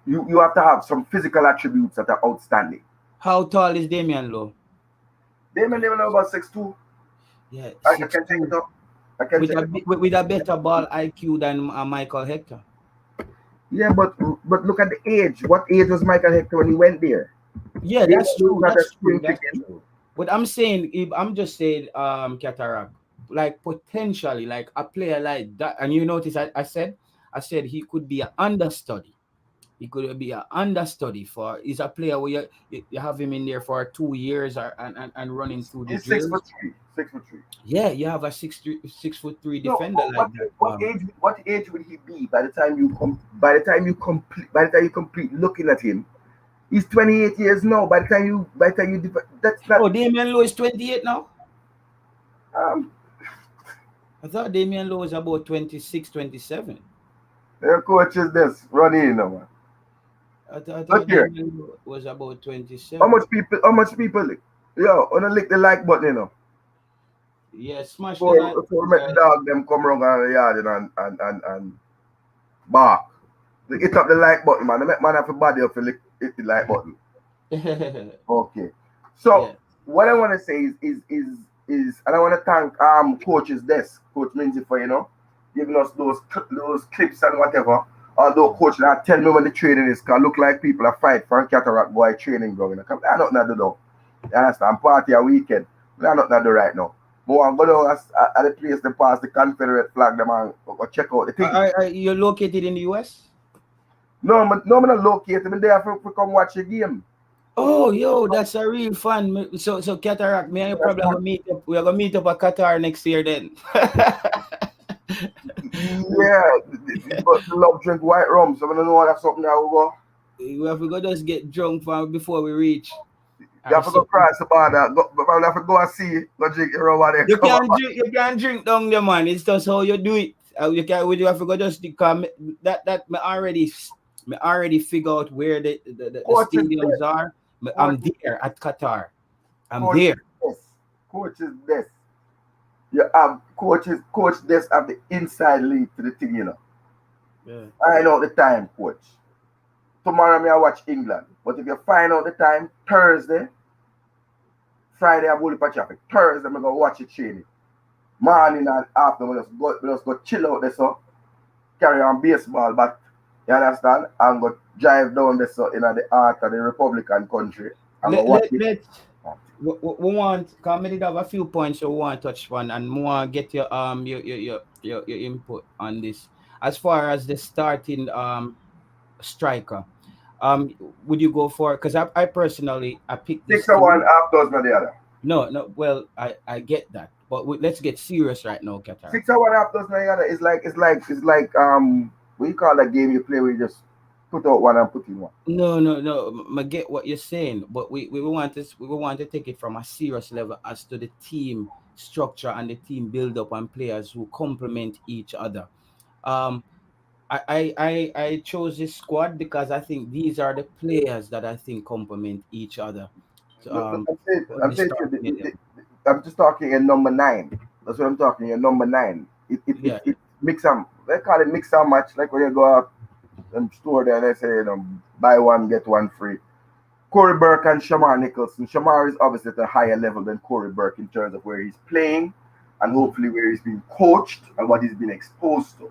You have to have some physical attributes that are outstanding. How tall is Damian Lowe? Damian Lowe about 6'2". Yeah, I can take it up. With a better ball IQ than Michael Hector. Yeah, but look at the age. What age was Michael Hector when he went there? Yeah, that's true. That's true. But I'm just saying, Cataract, like potentially, like a player like that. And you notice I said he could be an understudy. He could be an understudy for. He's a player where you have him in there for 2 years and running through the He's 6 foot drills. 3. 6 foot 3. Yeah, you have a 6'3" No, defender like that. what age would he be by the time you complete looking at him? He's 28 years now. By the time you that's not Oh, Damian Lowe is 28 now. um I thought Damian Lowe was about 26, 27. Their coach is this running, man. I Look thought here. Damian Lowe was about how 27. much people yo wanna lick the like button, Yeah, smash the like before we make the guys. dog them come around the yard and bark. They hit up the like button, man. They make man have a body up to hit the like button. Okay. So Yeah. what I want to say is and I want to thank coach's desk, Coach Minzy, for giving us those clips and whatever. Although coach now tell me when the training is, cause look like people are fight for a cataract boy training ground. Come I nothing to do though. You understand? Party a weekend. I nothing to do right now. But I'm going at the place they pass the Confederate flag them and go check out the thing. You're located in the US? No, I'm not located. I'm there for come watch a game. Oh, yo, that's a real fun. So Cataract, me and you probably gonna meet up. We're gonna meet up at Qatar next year then. Yeah, but the love drink white rum, so I don't know that's something that will go. We have to go just get drunk before we reach. You have to go cross the border, but I have to go and see, go drink your rum there. You can't drink down there, man. It's just how you do it. You have to go just come that me already figure out where the stadiums are. I'm there at Qatar. I'm there. Coach is this. You have coach this have the inside lead to the thing, Yeah. I know the time, coach. Tomorrow me I watch England. But if you find out the time, Thursday, Friday I will for traffic. Thursday I'm gonna watch it training. Morning and afternoon we just go chill out there, so carry on baseball, but you understand? And go drive down there, so in the heart of the Republican country. And go watch it. We want comedy have a few points so we want to touch on, and we want to get your input on this. As far as the starting striker, would you go for, because I personally I picked this 6-1 half dozen the other. No, well, I get that, but let's get serious right now, Qatar. 6-1 half dozen the other is like what you call that game you play where you just put out one and put in one. No. I get what you're saying, but we want to take it from a serious level as to the team structure and the team build up and players who complement each other. I chose this squad because I think these are the players that I think complement each other. I'm just talking in number 9. That's what I'm talking in number 9. It mix them. They call it mix and match, like when you go up and store there and they say buy one get one free. Corey Burke and Shamar Nicholson. Shamar is obviously at a higher level than Corey Burke in terms of where he's playing and hopefully where he's been coached and what he's been exposed to.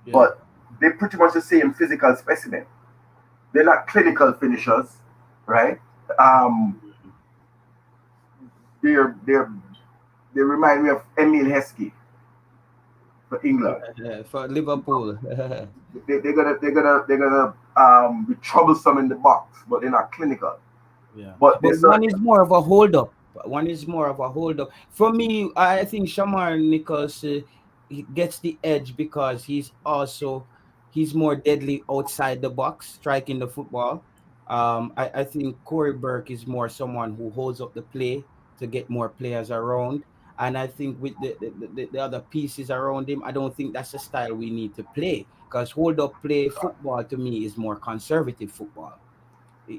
Yeah. But they're pretty much the same physical specimen. They're not clinical finishers, right? They remind me of Emile Heskey for England. For Liverpool. they're gonna be troublesome in the box, but they're not clinical. Yeah. But one is more of a hold up. For me, I think Shamar Nichols he gets the edge because he's more deadly outside the box, striking the football. I think Corey Burke is more someone who holds up the play to get more players around. And I think with the other pieces around him, I don't think that's the style we need to play, because hold up play football to me is more conservative football.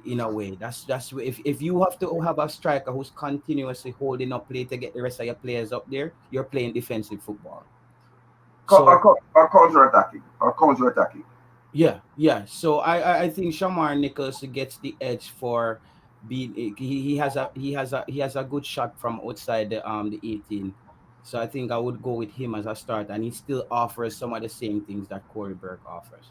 In a way, that's if you have to have a striker who's continuously holding up play to get the rest of your players up there, you're playing defensive football. Or counter-attacking. Yeah. So I think Shamar Nichols gets the edge for being. He has a good shot from outside the 18. So I think I would go with him as a start, and he still offers some of the same things that Corey Burke offers.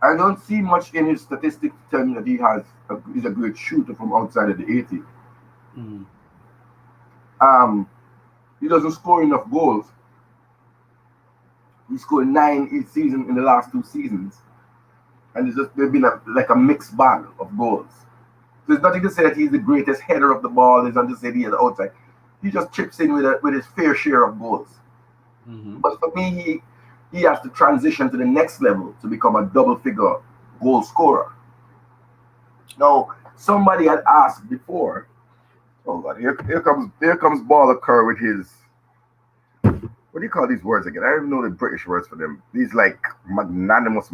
I don't see much in his statistics to tell me that he's a great shooter from outside of the 18. Mm. He doesn't score enough goals. He scored 9 each season in the last 2 seasons, and it's just they've been like a mixed bag of goals. So there's nothing to say that he's the greatest header of the ball. There's nothing to say that he's the outside. He just chips in with his fair share of goals. Mm-hmm. But for me, he has to transition to the next level to become a double-figure goal scorer. Now, somebody had asked before. Oh God, here comes Baller Kerr with his. What do you call these words again? I don't even know the British words for them. These like magnanimous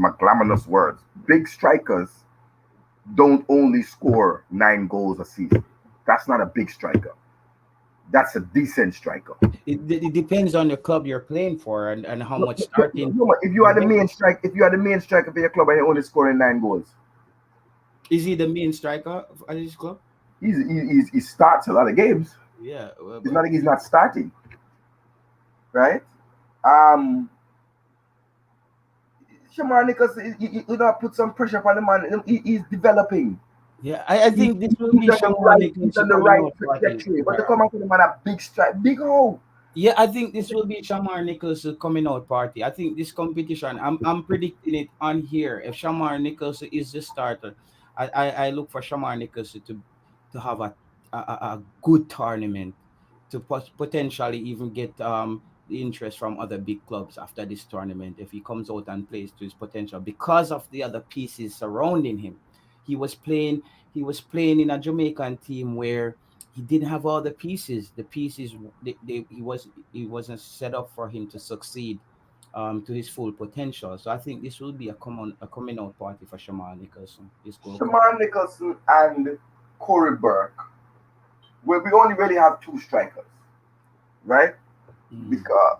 words. Big strikers don't only score 9 goals a season. That's not a big striker. That's a decent striker. It depends on the club you're playing for and how much starting. No, if you are the main striker for your club and you're only scoring 9 goals, is he the main striker at his club? He starts a lot of games. Yeah, well, it's not like he's not starting, right? Shamar Nichols, you gotta put some pressure upon the man. He's developing. Yeah, I think this will be Shamar Nichols. He's on the right trajectory, but to come out to the man a big strike, big hole. Yeah, I think this will be Shamar Nichols' coming out party. I think this competition, I'm predicting it on here. If Shamar Nichols is the starter, I look for Shamar Nichols to have a good tournament, to potentially even get the interest from other big clubs after this tournament if he comes out and plays to his potential because of the other pieces surrounding him. He was playing in a Jamaican team where he didn't have all the pieces. The pieces he wasn't set up for him to succeed to his full potential. So I think this will be a coming out party for Shamar Nicholson. Shamar Nicholson and Corey Burke, where we only really have 2 strikers, right? Because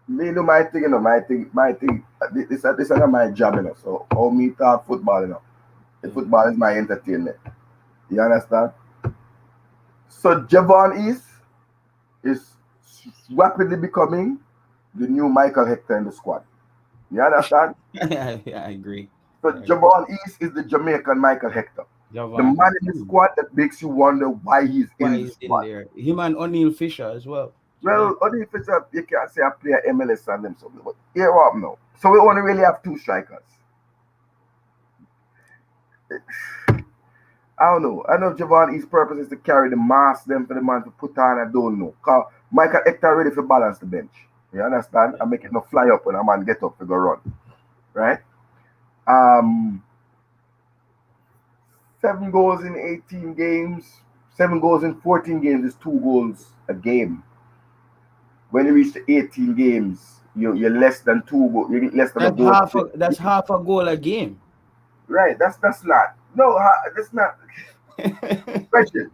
me know my thing, this is not my job, So how me talk football, The football is my entertainment. You understand? So Javon East is rapidly becoming the new Michael Hector in the squad. You understand? Yeah, I agree. So Javon East is the Jamaican Michael Hector. The man in the squad that makes you wonder why he's in the squad. There. Him and O'Neal Fisher as well. Well, O'Neal Fisher, you can't say I play MLS and them something, but here up now. So we only really have 2 strikers. I don't know. I know Javon East's purpose is to carry the mass them for the man to put on. I don't know. Because Michael Hector ready to balance the bench. You understand? And make it not fly up when a man get up to go run. Right? 7 goals in 18 games. 7 goals in 14 games is 2 goals a game. When you reach the 18 games, you're less than 2 goals. You're less than a goal. That's half a goal a game. Right. That's not. No, that's not. Question.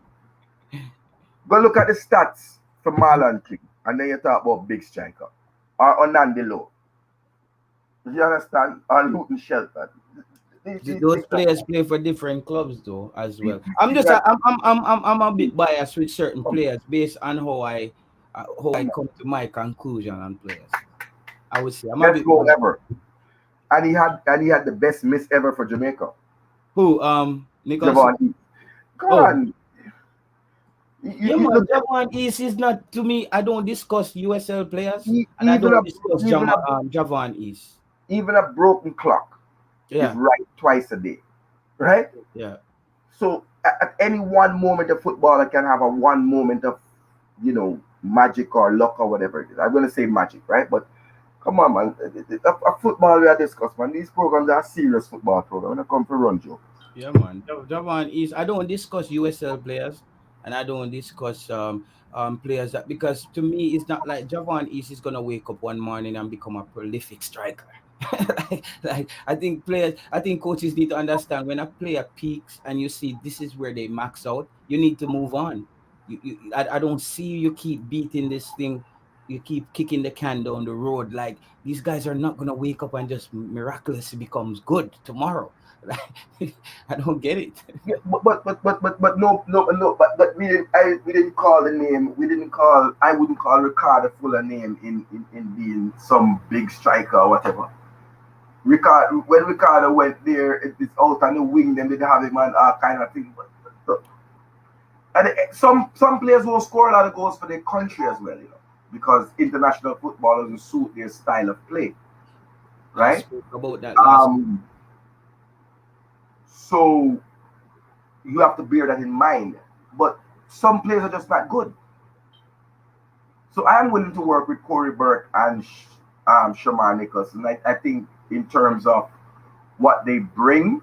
Go look at the stats for Marlon King, and then you talk about big striker or Nandilo. You understand? Or Luton Shelton. Those players play for different clubs though as well. I'm a bit biased with certain players based on how I come to my conclusion on players. I would say I'm a bit goal ever. And he had the best miss ever for Jamaica. Who? Nicholson? Come on. Javon East is not, to me, I don't discuss USL players and I don't discuss Javon East. Even a broken clock is right twice a day. Right? Yeah. So at any one moment of football, I can have a one moment of, magic or luck or whatever it is. I'm going to say magic, right? But come on, man. A football we are discussing, man. These programs are serious football programs. When I come for run joke. Yeah, man. Javon East. I don't discuss USL players, and I don't discuss players that, because to me it's not like Javon East is gonna wake up one morning and become a prolific striker. like I think coaches need to understand when a player peaks and you see this is where they max out, you need to move on. I don't see you keep beating this thing. You keep kicking the can down the road. Like, these guys are not gonna wake up and just miraculously becomes good tomorrow. I don't get it. Yeah, but no. But we didn't call the name. I wouldn't call Ricardo Fuller name in being some big striker or whatever. When Ricardo went there, it's out on the wing. Then they have him and all kind of thing. And some players will score a lot of goals for their country as well, because international football doesn't suit their style of play. I right? spoke about that last. So you have to bear that in mind. But some players are just not good. So I am willing to work with Corey Burke and Shamar Nicholson. I think in terms of what they bring,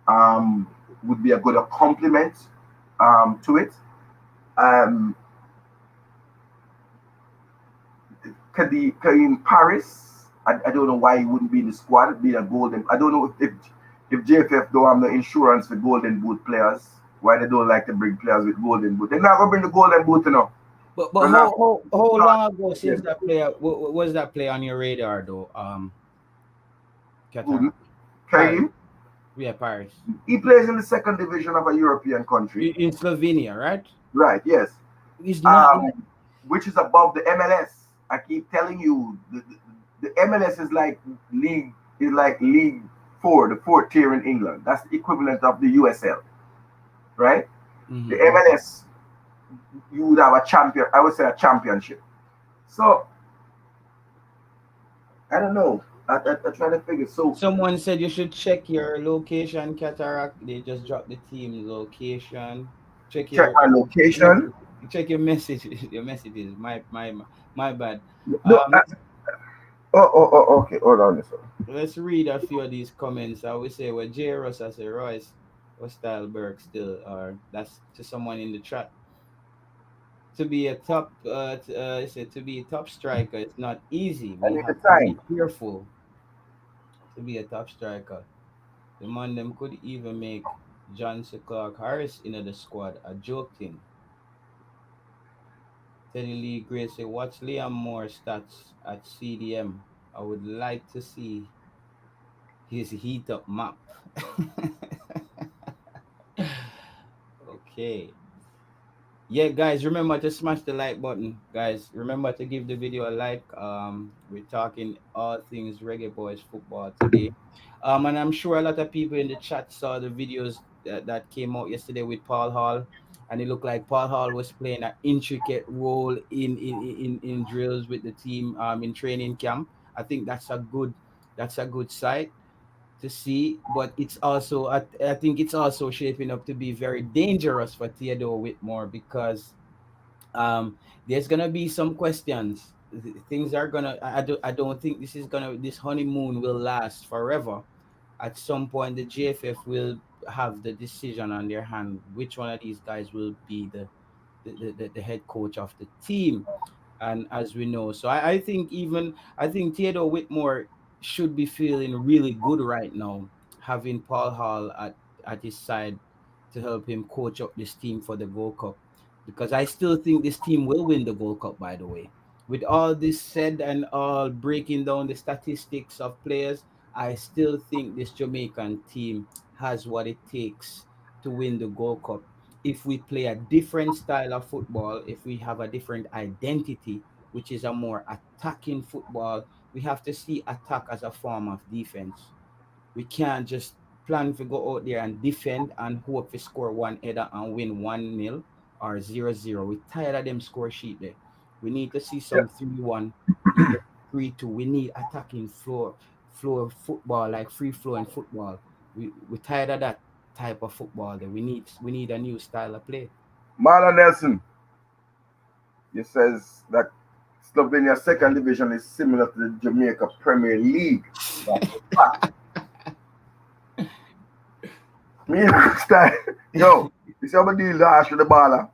would be a good compliment to it. Um, in Paris, I don't know why he wouldn't be in the squad, being a golden. I don't know if JFF don't have the insurance for golden boot players. Why they don't like to bring players with golden boot? They're not gonna bring the golden boot, you know. But They're not- how not- long ago since that player was that player on your radar though? Qatar. Paris. Karim, Yeah, Paris. he plays in the second division of a European country. In Slovenia, right? Right, yes. He's not Which is above the MLS. I keep telling you, the MLS is like League 4, the fourth tier in England. That's the equivalent of the USL, right? Mm-hmm. The MLS, you would have a champion. I would say a championship. So I don't know. I try to figure. So Someone said you should check your location, Cataract. They just dropped the team location. Check my location. Check your message. Your messages. My bad. No, okay. Hold on a second. Let's read a few of these comments. I would say, well, J. Ross as a Royce or Stylberg still, or that's to someone in the chat. To be a top, to be a top striker, it's not easy. We have to be careful to be a top striker. The man them could even make Johnson Clark Harris into the squad a joke thing. Teddy Lee Gray say, watch Liam Moore's stats at CDM. I would like to see his heat up map. Okay. Yeah, guys, remember to smash the like button. Guys, remember to give the video a like. We're talking all things Reggae Boyz football today. And I'm sure a lot of people in the chat saw the videos that came out yesterday with Paul Hall. And it looked like Paul Hall was playing an intricate role in drills with the team in training camp. I think that's a good sight to see, but it's also I think it's also shaping up to be very dangerous for Theodore Whitmore because there's gonna be some questions. Things are gonna I don't think this honeymoon will last forever. At some point the GFF will have the decision on their hand which one of these guys will be the head coach of the team. And as we know, so I think Theodore Whitmore should be feeling really good right now, having Paul Hall at his side to help him coach up this team for the Gold Cup. Because I still think this team will win the Gold Cup, by the way. With all this said and all breaking down the statistics of players, I still think this Jamaican team has what it takes to win the Gold Cup. If we play a different style of football, if we have a different identity, which is a more attacking football, we have to see attack as a form of defense. We can't just plan to go out there and defend and hope to score one header and win 1-0 or 0-0. We're tired of them score sheet there. We need to see some 3-1, 3-2. We need attacking flow of football, like free flowing football. We're tired of that type of football there. We need a new style of play. Marlon Nelson, he says that Slovenia's second division is similar to the Jamaica Premier League. Me understand. Yo, you see how we deal harsh with the baller.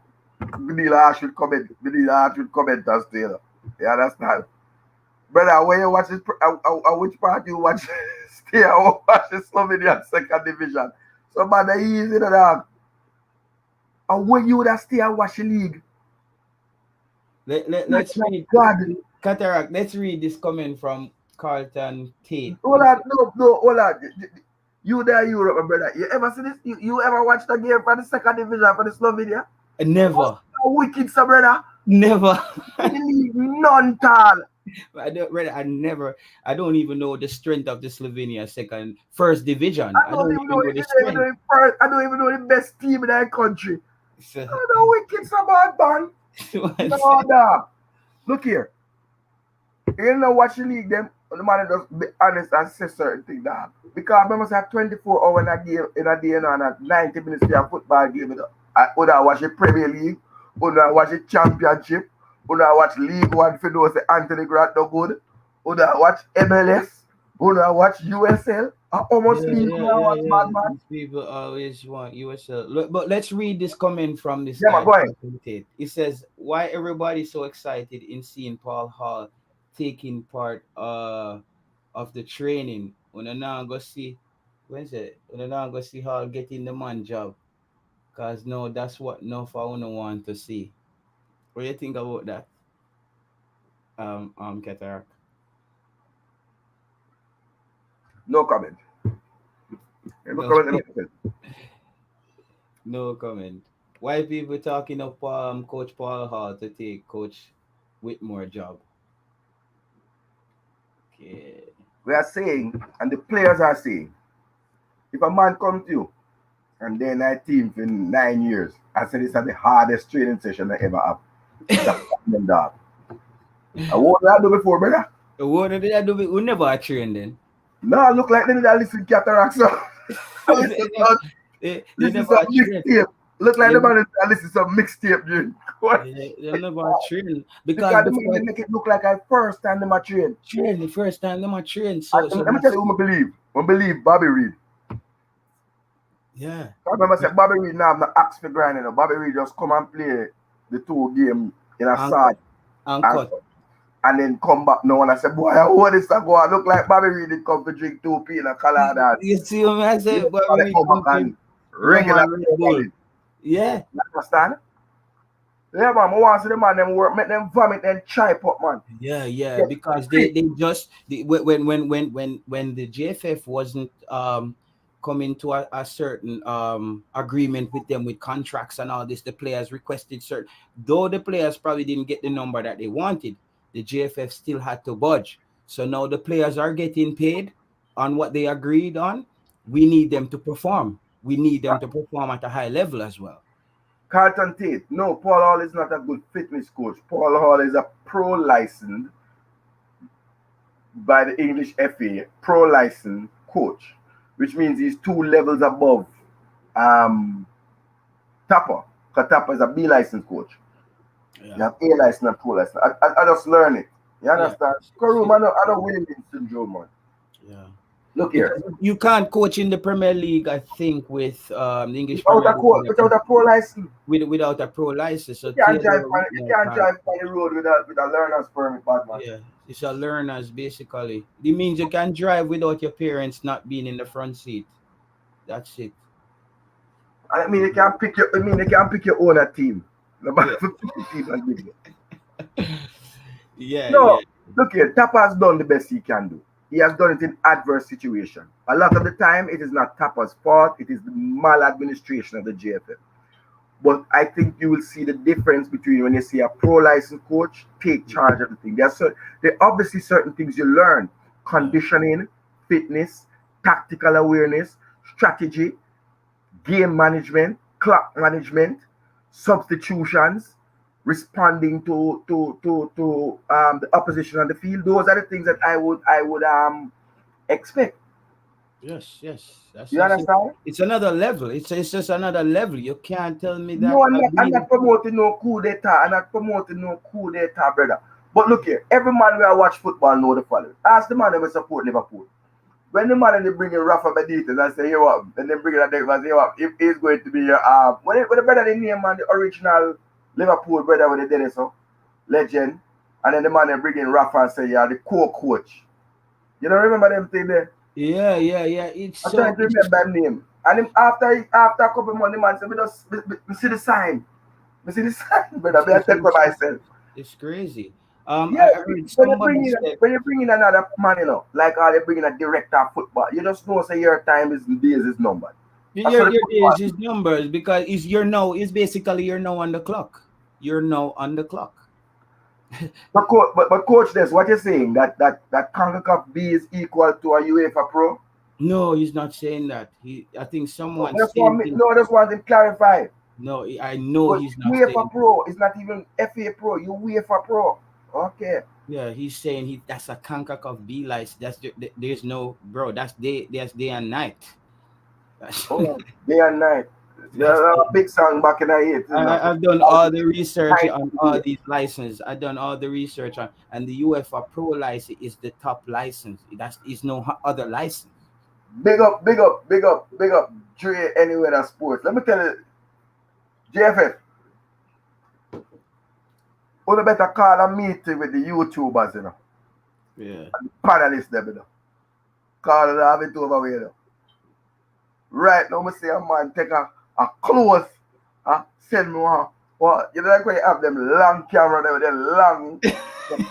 We deal harsh with commenters still. You understand? Brother, when you watch this, which part you watch? Stay and watch the Slovenian second division. So, man, easy to dog. And when you would have stay and watch the league. Let's read. God. Cataract, let's read this comment from Carlton Tate. Hold on, no, hold on. You there, Europe, my brother. You ever see this? You ever watched a game for the second division for the Slovenia? Never. A wicked, sir, brother. Never. None tall. I don't even know the strength of the Slovenia first division. I don't even know the strength. I don't even know the best team in that country. So, I know wicked, sir, man. Look here. You know watch the league them. the man just be honest and say certain things, dog. Because I remember say 24 hours in a day, you know, and at 90 minutes for a football game, you know. I would watch the Premier League, would watch the Championship, would watch League One for those that Anthony Grant no good, would watch MLS, would watch USL. I almost leave watch bad man. These people always want USL. Look, but let's read this comment from this Yeah, guy. go ahead. It says, "Why everybody so excited in seeing Paul Hall taking part of the training? When I now go see, when's it? When I now go see Hall getting the man job, cause no, that's what no for I don't want to see. What do you think about that? Cataract. No comment. No, no comment. Why people talking of Coach Paul Hall to take Coach Whitmore job? Okay. We are saying, and the players are saying, if a man comes to you and then I team for 9 years, I said this is the hardest training session I ever have. It's a problem, dog. What did I do before, brother? What did I do? We never train then. No, look like they need to listen to cataract. So they this is never some train. mixtape. Look like the man is listen to some mixtape, dude. They never train Because they make it look like I first time they train. Train the first time they train. So let me tell you who I believe. I believe Bobby Reed. Yeah. I remember saying Bobby Reed now have no axe for grinding. Bobby Reed just come and play the 2 game in a side and then come back now and I said, boy, how this I go? I look like Bobby Reed did come to drink 2 pina colada. You see what I said? Bobby Reed come back and regular. Yeah. You understand? Yeah, man, I want to see the man them work, make them vomit and chip up, man. Yeah, because they just when the JFF wasn't coming to a certain agreement with them with contracts and all this, the players requested certain, though the players probably didn't get the number that they wanted, the JFF still had to budge. So now the players are getting paid on what they agreed on. We need them to perform. We need them to perform at a high level as well. Carlton Tate. No, Paul Hall is not a good fitness coach. Paul Hall is a pro licensed by the English FA, pro licensed coach, which means he's 2 levels above Tappa. Because Tappa is a B licensed coach. Yeah. You have A license and pro license. I just learn it. You understand? Karoom, I don't win in syndrome, man. Yeah. Look here. You can't coach in the Premier League, I think, with the English without a pro license. Without a pro license. So you can't drive on the road with a learner's permit, bad man. Yeah, it's a learner's basically. It means you can drive without your parents not being in the front seat. That's it. I mean, they can pick your own team. Yeah. No, look here. Tappa has done the best he can do. He has done it in adverse situation. A lot of the time, it is not Tappa's fault. It is the maladministration of the JFF. But I think you will see the difference between when you see a pro licensed coach take charge of the thing. There are obviously certain things you learn: conditioning, fitness, tactical awareness, strategy, game management, clock management, substitutions, responding to the opposition on the field. Those are the things that I would expect. Yes. You understand? It's another level. It's just another level. You can't tell me that. No, I'm not promoting no coup d'etat. I'm not promoting no coup d'etat, brother. But look here, every man who watch football know the following. Ask the man who support Liverpool. When the man and they bring in Rafa Benitez and say, here what, and then bring in a deck and say, here what, if he's going to be your when the brother they name man, the original Liverpool brother when they did it, so legend, and then the man they bring in Rafa and say, yeah, the co-coach. You don't remember them thing there? Yeah. I'm trying to remember that name. And after a couple of months, the man said, we see the sign. We see the sign, brother. I tell for myself. It's crazy. When you bring in another man, you know, like how they bring in a director of football, you just know say your time is numbered. Your days is numbers because it's basically you're now on the clock. You're now on the clock. But coach, this what you're saying that CONCACAF B is equal to a UEFA Pro? No, he's not saying that. I think someone. I just want to clarify. No, I know but he's not UEFA saying Pro is not even FA Pro. You UEFA Pro. Okay. Yeah, he's saying that's a CONCACAF B license. There's no bro. That's day and night. That's, Oh, day and night. that's Yeah, a day. big song back in the 80s, you know. I've done all the research on all 90s. these licenses. I've done all the research on, and the UEFA Pro license is the top license. That's is no other license. Big up, big up, big up, big up. Dre anywhere that sports. Let me tell you, JFF, who better call a meeting with the YouTubers, you know. Yeah. And the panelists, them, you know. Call it, have it over here, you know. Right now, I see a man take a close and send me one. Well, you know, like when you have them long camera there with them long.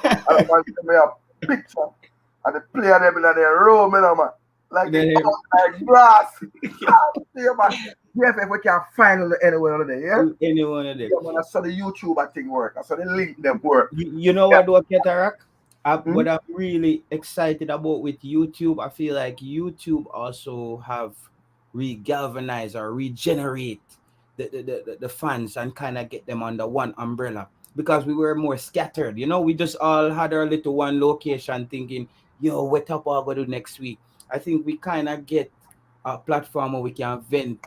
And I want to me a picture and the player them in their room, you know, man. Like Then it's like glass. See, man. Yes, if we can find it anywhere on there, yeah? any one of them. Yeah, man, I saw the YouTube thing work. I saw the link them work. You know Yeah. what, though, Ketarak? Hmm? What I'm really excited about with YouTube, I feel like YouTube also have re-galvanize or regenerate the fans and kind of get them under one umbrella, because we were more scattered. You know, we just all had our little one location thinking, yo, what up all gonna do next week? I think we kind of get a platform where we can vent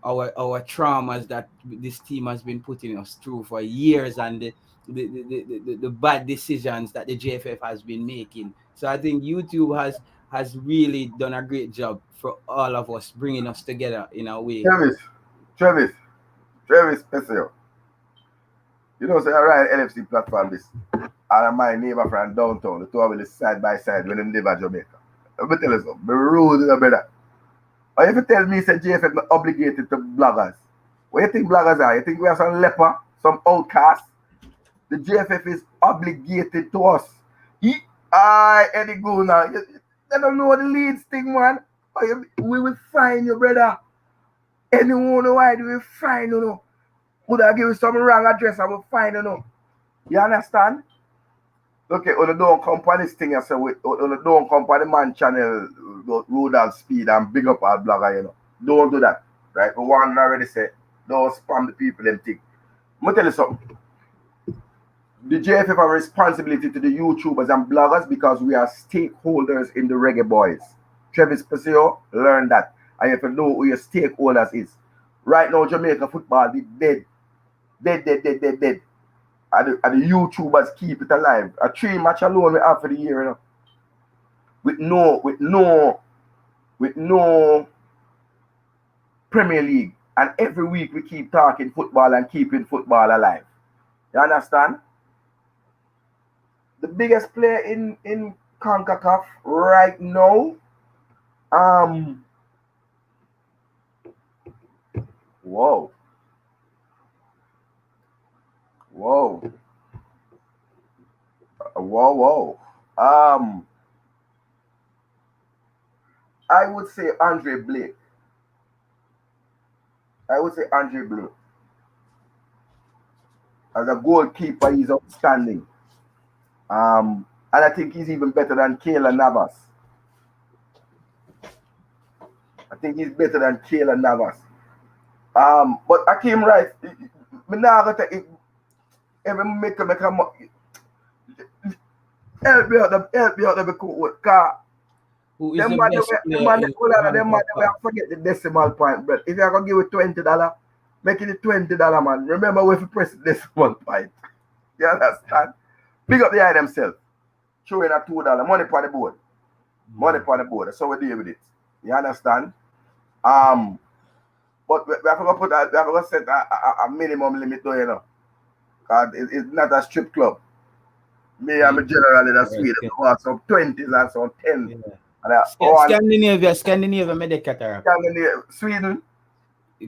our traumas that this team has been putting us through for years, and the bad decisions that the JFF has been making. So I think YouTube has really done a great job for all of us, bringing us together in a way. Travis, Travis Pesio. You know, say Ryan LFC platform this. And my neighbor from downtown, the two of us side by side when they live in Jamaica. Let me tell you something. Me rude, you know, brother. Or if you tell me, say JFF not obligated to bloggers. What you think bloggers are? You think we are some leper, some outcast? The JFF is obligated to us. Eddie go now. They don't know the leads thing, man. We will find you, brother. Anyone know why we will find you, know. Would I give you some wrong address? I will find you, know. You understand? Okay, on the don't come on this thing, I say, on the don't come on the man channel, road and speed and big up our blogger, you know. Don't do that, right? But one already said, don't spam the people them thing. I'm going to tell you something. The JFF have a responsibility to the YouTubers and bloggers because we are stakeholders in the Reggae Boyz. Travis Pesio, learn that. And you have to know who your stakeholders is. Right now, Jamaica football is dead. Dead. And the YouTubers keep it alive. A 3-match alone we have for the year, you know. With no Premier League. And every week we keep talking football and keeping football alive. You understand? The biggest player in CONCACAF right now, whoa. I would say Andre Blake. As a goalkeeper, he's outstanding. And I think he's even better than Kayla Navas. But Akeem right, me now got to every make a help me out because Who is them the man best them player man in I forget the decimal point, but if you're gonna give it $20, make it $20, man. Remember we have to press the decimal point. You understand? Big up the eye themselves. Showing a $2 money for the board. That's how we deal with it. You understand? But we have to set a minimum limit though, you know. Because it's not a strip club. Me, I'm generally in Sweden. Yeah. Some 20s and some 10s. Yeah. And Scandinavia, Medicatarac. Sweden.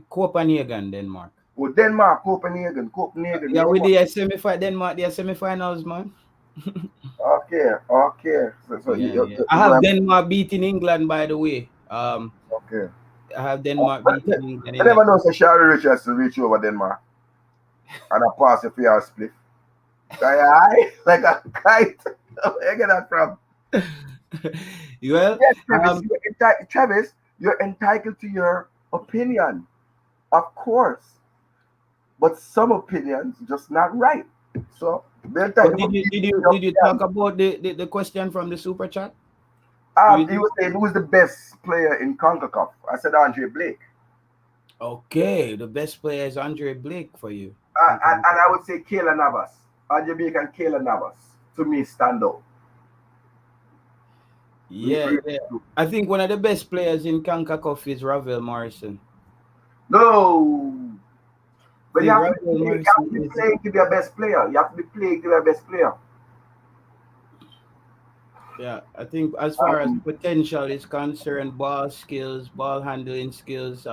Copenhagen, Denmark. Oh, Denmark, Copenhagen. Yeah, with the Denmark, the semi-finals, man. Okay. So yeah. I have Denmark beating England, by the way. Okay. I have Denmark beating England. I never know so Shari Richards to reach over Denmark. And I pass a fair split. Like a kite. Where you get that from? Well, yes, Travis, you're entitled to your opinion, of course. But some opinions just not right. So they'll tell But you. did you talk about the question from the super chat? He was saying who was the best player in CONCACAF. I said Andre Blake. Okay, the best player is Andre Blake for you. And I would say Keylor Navas. Andre Blake and Keylor Navas to me stand out. Yeah, yeah. I think one of the best players in CONCACAF is Ravel Morrison. No. But you have, Ravel you have to be Morrison playing to be a best player. You have to be playing to be a best player. Yeah, I think as far as potential is concerned, ball skills, ball handling skills,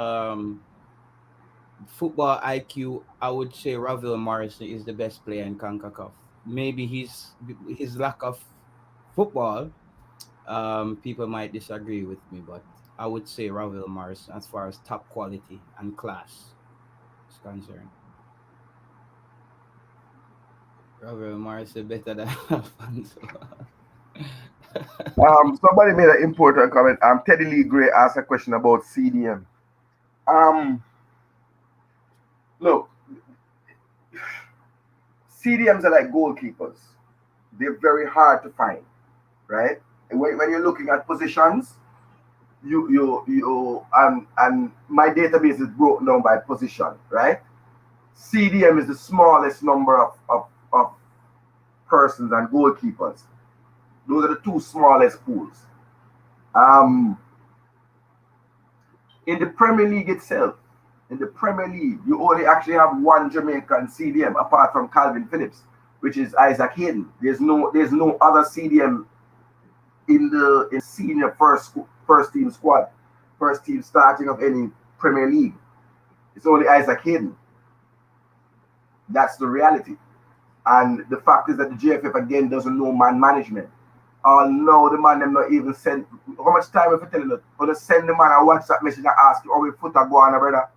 football IQ, I would say Ravel Morrison is the best player in CONCACAF. Maybe his lack of football, people might disagree with me, but I would say Ravel Morrison as far as top quality and class is concerned. Ravel Morrison better than Alfonso. Somebody made an important comment. Teddy Lee Gray asked a question about CDM. Look, CDMs are like goalkeepers. They're very hard to find, right? When you're looking at positions, and my database is broken down by position, right? CDM is the smallest number of persons and goalkeepers. Those are the two smallest pools. In the Premier League itself, you only actually have one Jamaican CDM apart from Calvin Phillips, which is Isaac Hayden. There's no other CDM in senior first team squad, first team starting of any Premier League. It's only Isaac Hayden. That's the reality. And the fact is that the JFF again doesn't know man management. No, the man them not even send. How much time if you telling us? Or just send the man a WhatsApp message and ask you, "Oh, we foot a go on, brother."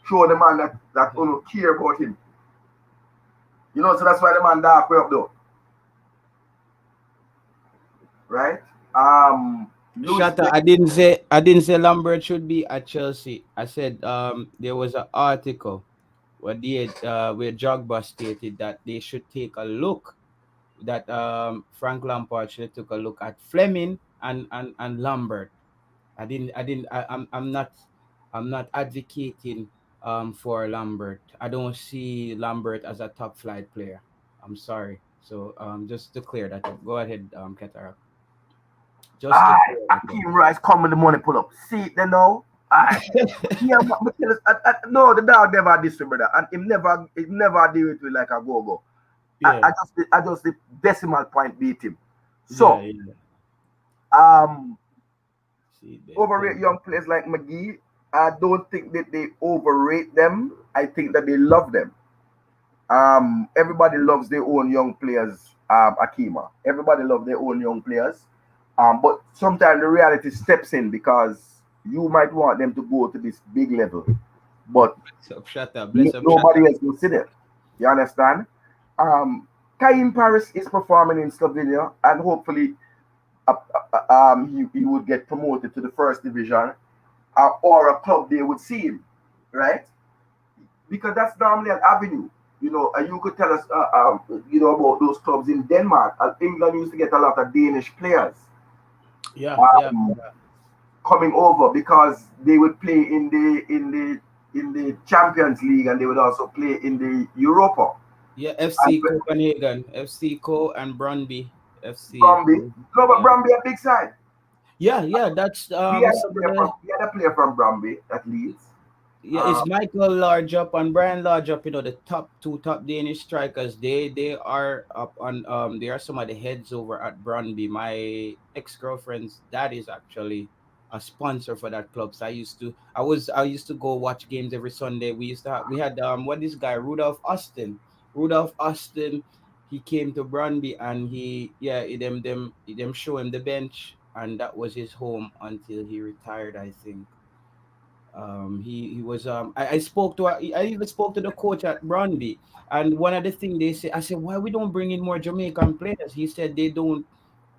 Show the man that don't care about him. You know, so that's why the man dark way up though. Right? Shatta, I didn't say Lambert should be at Chelsea. I said there was an article where where Jogba stated that they should take a look, that Frank Lampard should have took a look at Fleming and Lambert. I'm not advocating for Lambert. I don't see Lambert as a top flight player. I'm sorry. So just to clear that up. Go ahead, Ketarak. Akeem Rice come with the money pull up. See, they know. Yeah, no, the dog never did this, brother, and him never deal with me like a go-go. Yeah. I just the decimal point beat him. So, overrate young players like McGee. I don't think that they overrate them. I think that they love them. Everybody loves their own young players, Akima. Everybody loves their own young players. But sometimes the reality steps in because you might want them to go to this big level, but nobody else will see it. You understand? Kaim Paris is performing in Slovenia, and hopefully he would get promoted to the first division, or a club they would see him, right? Because that's normally an avenue. You know, and you could tell us, about those clubs in Denmark. England used to get a lot of Danish players. Coming over because they would play in the Champions League, and they would also play in the Europa. Yeah, FC Copenhagen, FC Co and Brøndby FC. Brøndby, no, but Brøndby a big side. Yeah, that's we had a player from Brøndby at Leeds. Yeah, it's Michael Laudrup and Brian Laudrup. The two top Danish strikers. They are up on. They are some of the heads over at Brøndby. My ex-girlfriend's dad is actually a sponsor for that club. So I used to go watch games every Sunday. We had this guy Rudolph Austin. He came to Brøndby and them show him the bench, and that was his home until he retired, I think. He was I even spoke to the coach at Brøndby, and one of the things they say, I said, why we don't bring in more Jamaican players? He said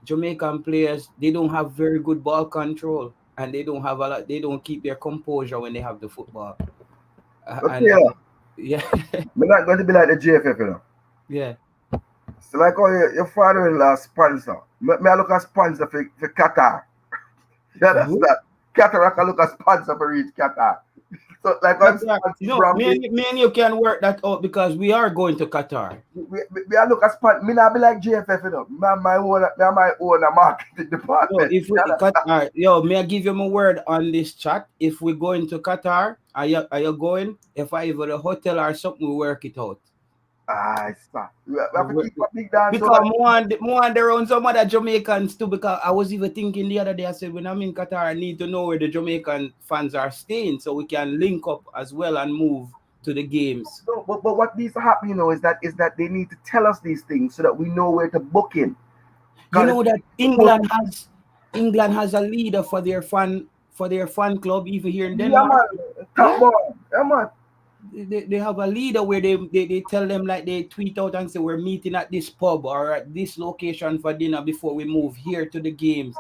Jamaican players, they don't have very good ball control, and they don't keep their composure when they have the football. Yeah. We're not going to be like the JFF, Yeah. So like how your father-in-law sponsor. Me I look at sponsor for Qatar. You For who? understand? Qatar I can look at sponsor for reach Qatar. So like I'm Qatar. sponsor No, Bromley. me and you can work that out because we are going to Qatar. We I look at sponsor. Me not be like JFF, you know. Me have my own marketing Yo, department. if we Qatar, yo, may I give you my word on this chat? If we're going to Qatar, are you going? If I even a hotel or something, we work it out. Ah, stop. We have to We- keep a big dance over Because more around some other Jamaicans too. Because I was even thinking the other day, I said when I'm in Qatar, I need to know where the Jamaican fans are staying so we can link up as well and move to the games. no, but what needs to happen, you know, is that they need to tell us these things so that we know where to book in. You Because know that England has a leader for their fan club even here in yeah, Denmark. man, top Yeah, boy, yeah, man. they have a leader where they tell them like they tweet out and say we're meeting at this pub or at this location for dinner before we move here to the games.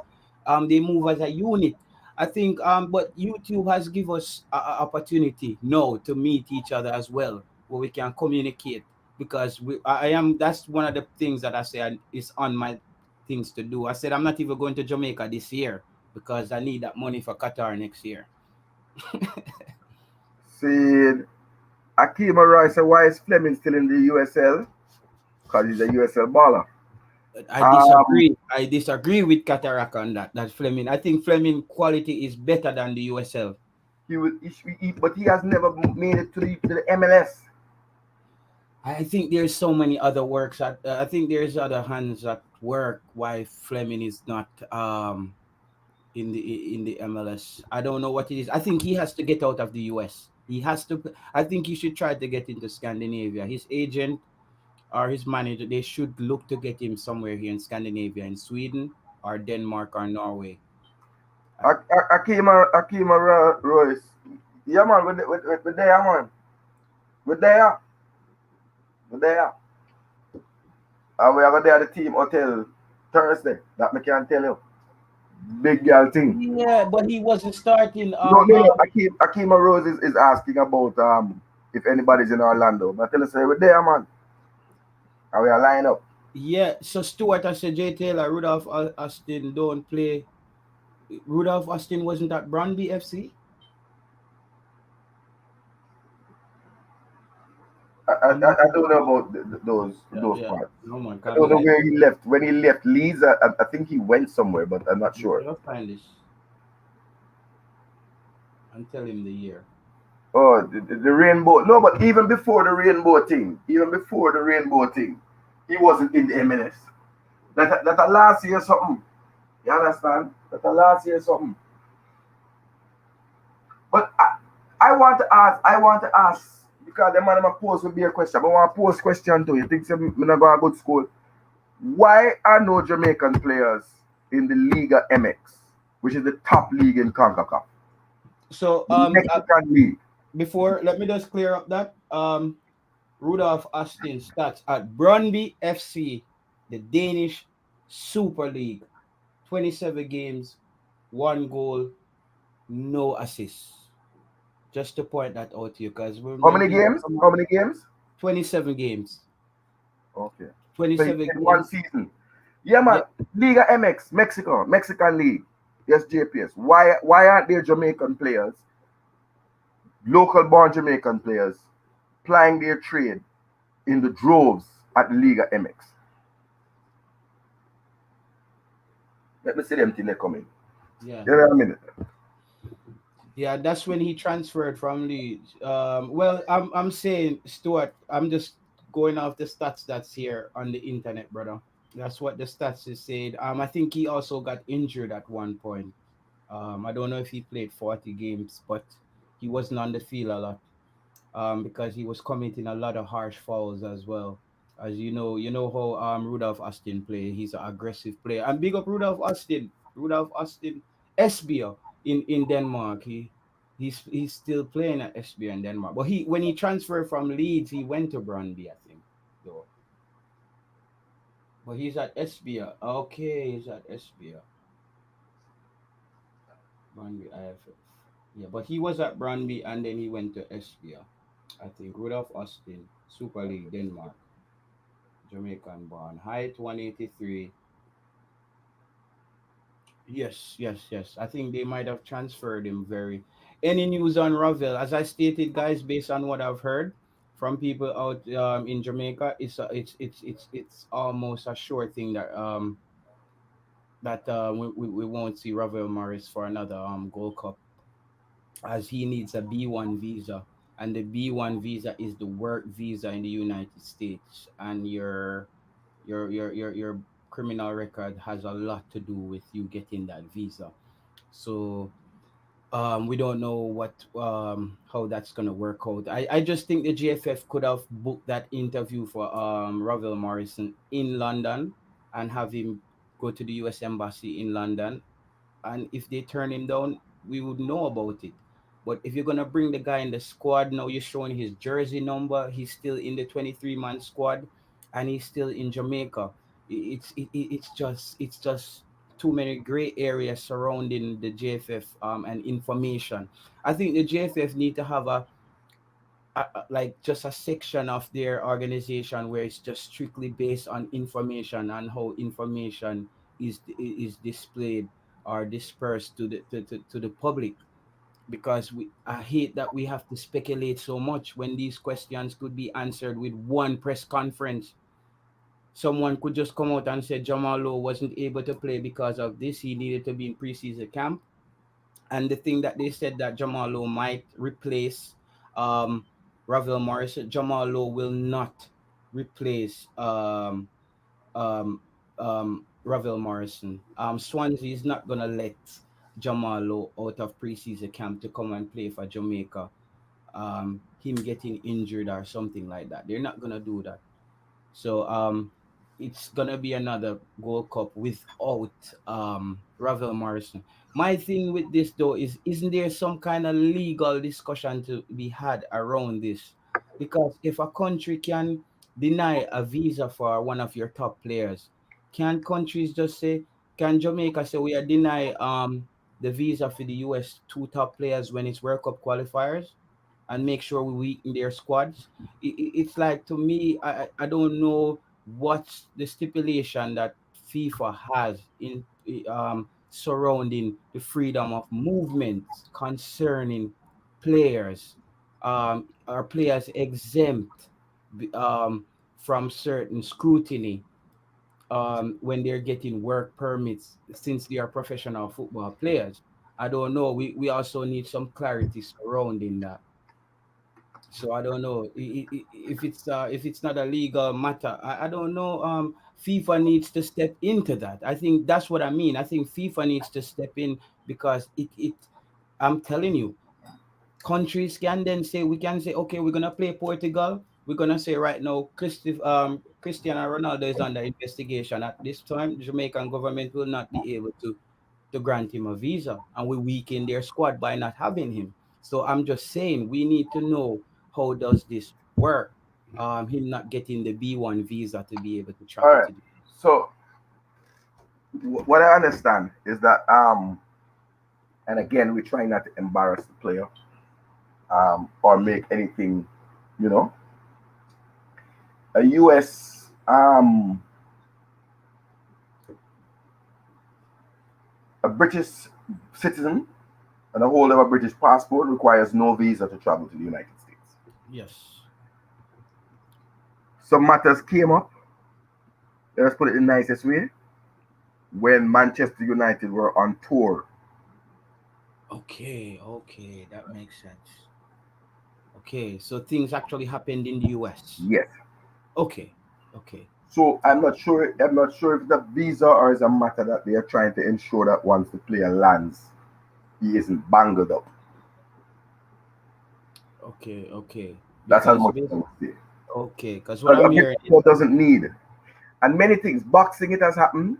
They move as a unit. I think but YouTube has give us a opportunity now to meet each other as well where we can communicate because I am that's one of the things that I say is on my things to do. I said I'm not even going to Jamaica this year because I need that money for Qatar next year. See, Akeem Roy said, why is Fleming still in the USL? Because he's a USL baller. I Um, disagree. I disagree with Cataract on that. That Fleming. I think Fleming quality is better than the USL. but he has never made it to the MLS. I think there's so many other works. I think there's other hands at work. Why Fleming is not in the MLS. I don't know what it is. I think he has to get out of the US. He has to. I think he should try to get into Scandinavia. His agent or his manager, they should look to get him somewhere here in Scandinavia, in Sweden or Denmark or Norway. Akeem Royce. Yeah, man, we're there, man. We're there. We're there. And we are going to the team hotel Thursday. That me can tell you. Big girl thing. Yeah, but he wasn't starting. No, no, no. Akeem Rose is asking about if anybody's in Orlando. But I tell you, say, we're there, man. And we are lined up. Yeah. So Stuart, I said Jay Taylor, Rudolph Austin don't play. Rudolph Austin wasn't at Brøndby FC. I don't know about Yeah, those yeah. parts. No man, I cause don't know where he left. When he left Leeds, I think he went somewhere, but I'm not sure. I'll find this and tell him the year. Oh, the rainbow. No, but even before the rainbow thing, he wasn't in the MLS. That a last year something. You understand? That a last year something. But I want to ask, because the man my post will be a question. But I want to pose question to you. Think say me not go to good school. Why are no Jamaican players in the Liga MX, which is the top league in CONCACAF? So The Mexican league. before let me just clear up that Rudolph Austin stats at Brøndby FC, the Danish Super League, 27 games, 1 goal, no assists. Just to point that out to you, because we're How many making games? How many games? 27 games. Okay. So he 27 played one games. season. Yeah, man. Yeah. Liga MX, Mexico, Mexican League. Yes, JPS. Why aren't there Jamaican players, local born Jamaican players, plying their trade in the droves at the Liga MX? Let me see them till they come in. Yeah. Give me a minute. Yeah, that's when he transferred from Leeds. Well, I'm saying, Stuart, I'm just going off the stats that's here on the internet, brother. That's what the stats is saying. I think he also got injured at one point. I don't know if he played 40 games, but he wasn't on the field a lot. Because he was committing a lot of harsh fouls as well. As you know how Rudolph Austin play. He's an aggressive player. And big up Rudolph Austin, SBO in Denmark. He's still playing at SBO in Denmark. But he when he transferred from Leeds, he went to Brøndby, I think. Though. But he's at SBO. Okay, he's at SBO. Brøndby IFF. Yeah, but he was at Brøndby and then he went to SBO. I think Rudolph Austin, Super League, Denmark. Jamaican born. Height 183. Yes. I think they might have transferred him very. Any news on Ravel? As I stated, guys, based on what I've heard from people out in Jamaica, it's almost a sure thing that we won't see Ravel Morris for another Gold Cup, as he needs a B1 visa, and the B1 visa is the work visa in the United States, and your criminal record has a lot to do with you getting that visa. So we don't know what how that's gonna work out. I just think the GFF could have booked that interview for Ravel Morrison in London and have him go to the US embassy in London, and if they turn him down, we would know about it. But if you're gonna bring the guy in the squad now, you're showing his jersey number. He's still in the 23-man squad, and he's still in Jamaica. It's just too many gray areas surrounding the JFF and information. I think the JFF need to have like just a section of their organization where it's just strictly based on information and how information is displayed or dispersed to the public, because I hate that we have to speculate so much when these questions could be answered with one press conference. Someone could just come out and say Jamal Lowe wasn't able to play because of this, he needed to be in preseason camp. And the thing that they said that Jamal Lowe might replace um Ravel Morrison, Jamal Lowe will not replace Ravel Morrison. Swansea is not gonna let Jamal Lowe out of preseason camp to come and play for Jamaica. Him getting injured or something like that. They're not gonna do that. So it's gonna be another Gold Cup without Ravel Morrison. My thing with this though is, isn't there some kind of legal discussion to be had around this? Because if a country can deny a visa for one of your top players, can countries just say, can Jamaica say we are deny the visa for the US two top players when it's World Cup qualifiers, and make sure we weaken their squads? It's like, to me, I don't know what's the stipulation that FIFA has in surrounding the freedom of movement concerning players. Are players exempt from certain scrutiny when they're getting work permits, since they are professional football players? I don't know. We also need some clarity surrounding that. So I don't know if it's not a legal matter. I don't know. FIFA needs to step into that. I think that's what I mean. I think FIFA needs to step in, because it. I'm telling you, countries can then say, we can say, okay, we're gonna play Portugal. We're gonna say right now, Cristiano Ronaldo is under investigation. At this time, the Jamaican government will not be able to grant him a visa, and we weaken their squad by not having him. So I'm just saying, we need to know, how does this work? Him not getting the B1 visa to be able to All travel right. to the. So what I understand is that and again, we're trying not to embarrass the player or make anything, you know, a US a British citizen and a holder of a British passport requires no visa to travel to the United States. Yes. Some matters came up, let's put it in the nicest way, when Manchester United were on tour. Okay, that makes sense. Okay, so things actually happened in the US. Yes. Okay, okay. So I'm not sure if the visa or is a matter that they are trying to ensure that once the player lands, he isn't bangled up. Okay. That's as Because much as I would say. okay, because what Because I'm a big hearing is, player doesn't need. And many things. Boxing, it has happened.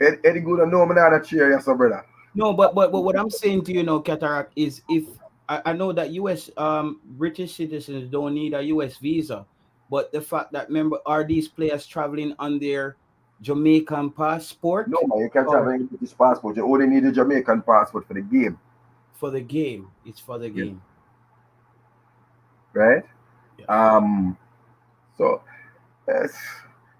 Eddie Good and no man on a chair, yes, sir, brother. no, but what I'm saying to you now, Cataract, is, if I know that US British citizens don't need a US visa, but the fact that, remember, are these players traveling on their Jamaican No passport, man, you can't have or any British passport. You only need a Jamaican passport for the game. for the game? It's for the Yes. game. Right? Yes. Um So it's,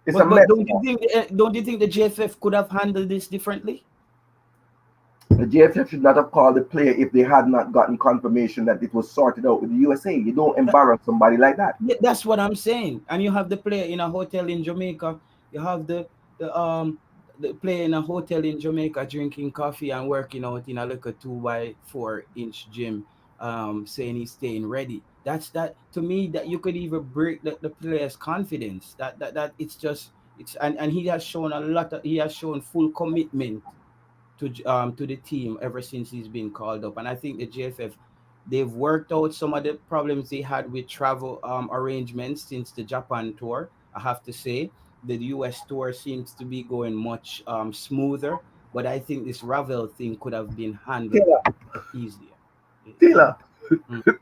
it's a But mess. don't you think the JFF could have handled this differently? The JFF should not have called the player if they had not gotten confirmation that it was sorted out with the USA. You don't embarrass somebody like that. Yeah, that's what I'm saying. And you have the player in a hotel in Jamaica. You have the player in a hotel in Jamaica drinking coffee and working out in a little 2 by 4 inch gym, saying he's staying ready. That to me that you could even break the player's confidence. That it's just it's and he has shown he has shown full commitment to the team ever since he's been called up. And I think the JFF, they've worked out some of the problems they had with travel arrangements since the Japan tour. I have to say the US tour seems to be going much smoother, but I think this Ravel thing could have been handled Taylor, easier. Yeah. Taylor, Mm.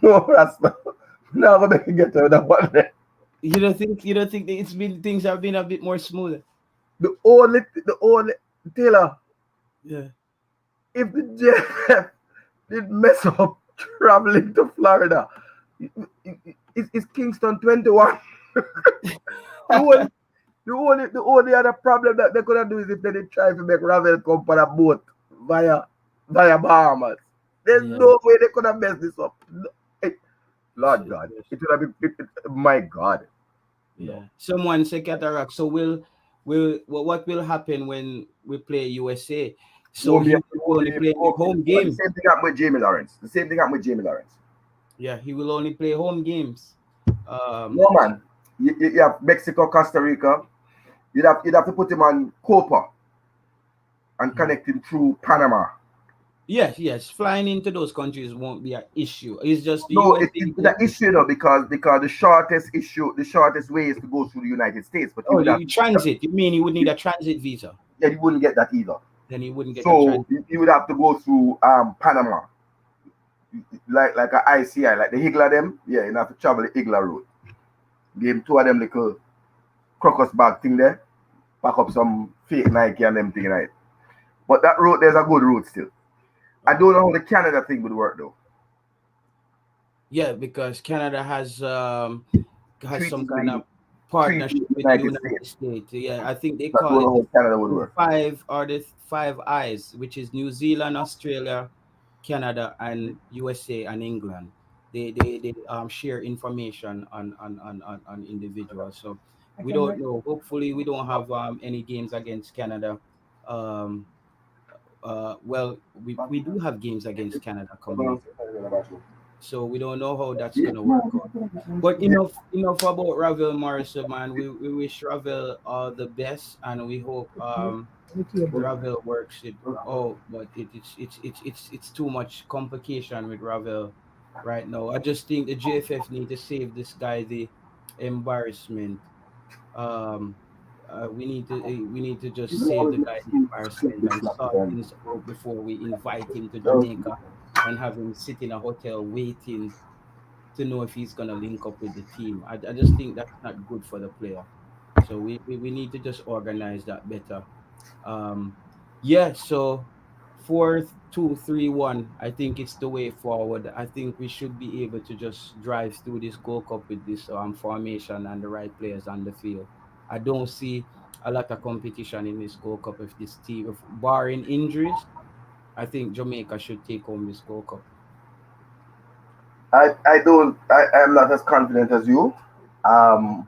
no, Rasta. Now I'm gonna get to that one. You don't think that it's been things have been a bit more smoother? The only Taylor, Yeah. if the JFF did mess up traveling to Florida, it's Kingston 21. The only, the only other problem that they could have do is if they did try to make Ravel come on a boat via via Bahamas. There's Yeah. no way they could have messed this up. Lord Yes, God, yes. it would have been. My God, you Yeah. know. Someone say cataract. So what will happen when we play USA? So Won't be, he it will won't only be, play won't be. home But the game. same thing happened with Jamie Lawrence. The same thing happened with Jamie Lawrence. Yeah, he will only play home games. No So man, you have Mexico, Costa Rica. You'd have to put him on Copa and mhm. connect him through Panama. Yes, yes. Flying into those countries won't be an issue. It's just the No, USA. it's an issue though because the shortest way is to go through the United States, but you Oh, would have you transit. You mean he would need a transit visa? yeah, you wouldn't get that either. Then he wouldn't get the So transit. you would have to go through Panama, like a ICI, like the Higla them. Yeah, you have to travel the Higla route. Give him two of them little crocus bag thing there, pack up some fake Nike and them thing right. But that route, there's a good route still. I don't know Okay. how the Canada thing would work though. Yeah, because Canada has some Treaty kind of treaty partnership with the with the United United States. States. Yeah, I think they I call don't it know how Canada would the work. five or the five eyes, which is New Zealand, Australia, Canada, and USA and England. They share information on individuals. So we don't know. Hopefully, we don't have any games against Canada. Um, we do have games against Canada coming up, so we don't know how that's gonna work out. But Yeah, enough about Ravel Morrison, man. We wish Ravel all the best, and we hope Ravel works it. Oh, but it's too much complication with Ravel right now. I just think the JFF need to save this guy the embarrassment. Um, we need to just save the guy the embarrassment and sort things out before we invite him to Jamaica and have him sit in a hotel waiting to know if he's gonna link up with the team. I just think that's not good for the player. So we need to just organize that better. Um, yeah. So 4-2-3-1. I think it's the way forward. I think we should be able to just drive through this Gold Cup with this formation and the right players on the field. I don't see a lot of competition in this Gold Cup if this team, if barring injuries. I think Jamaica should take home this Gold Cup. I don't I am not as confident as you. Um,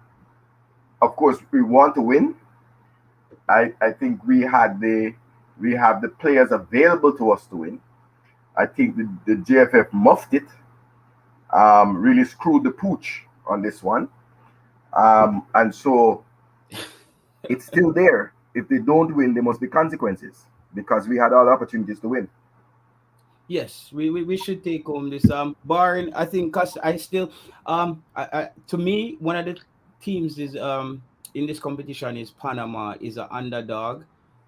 of course, we want to win. I think we have the players available to us to win. I think the JFF muffed it, really screwed the pooch on this one. And so it's still there. If they don't win, there must be consequences because we had all the opportunities to win. Yes, we should take home this barring I think cause I still to me one of the teams is in this competition is Panama is an underdog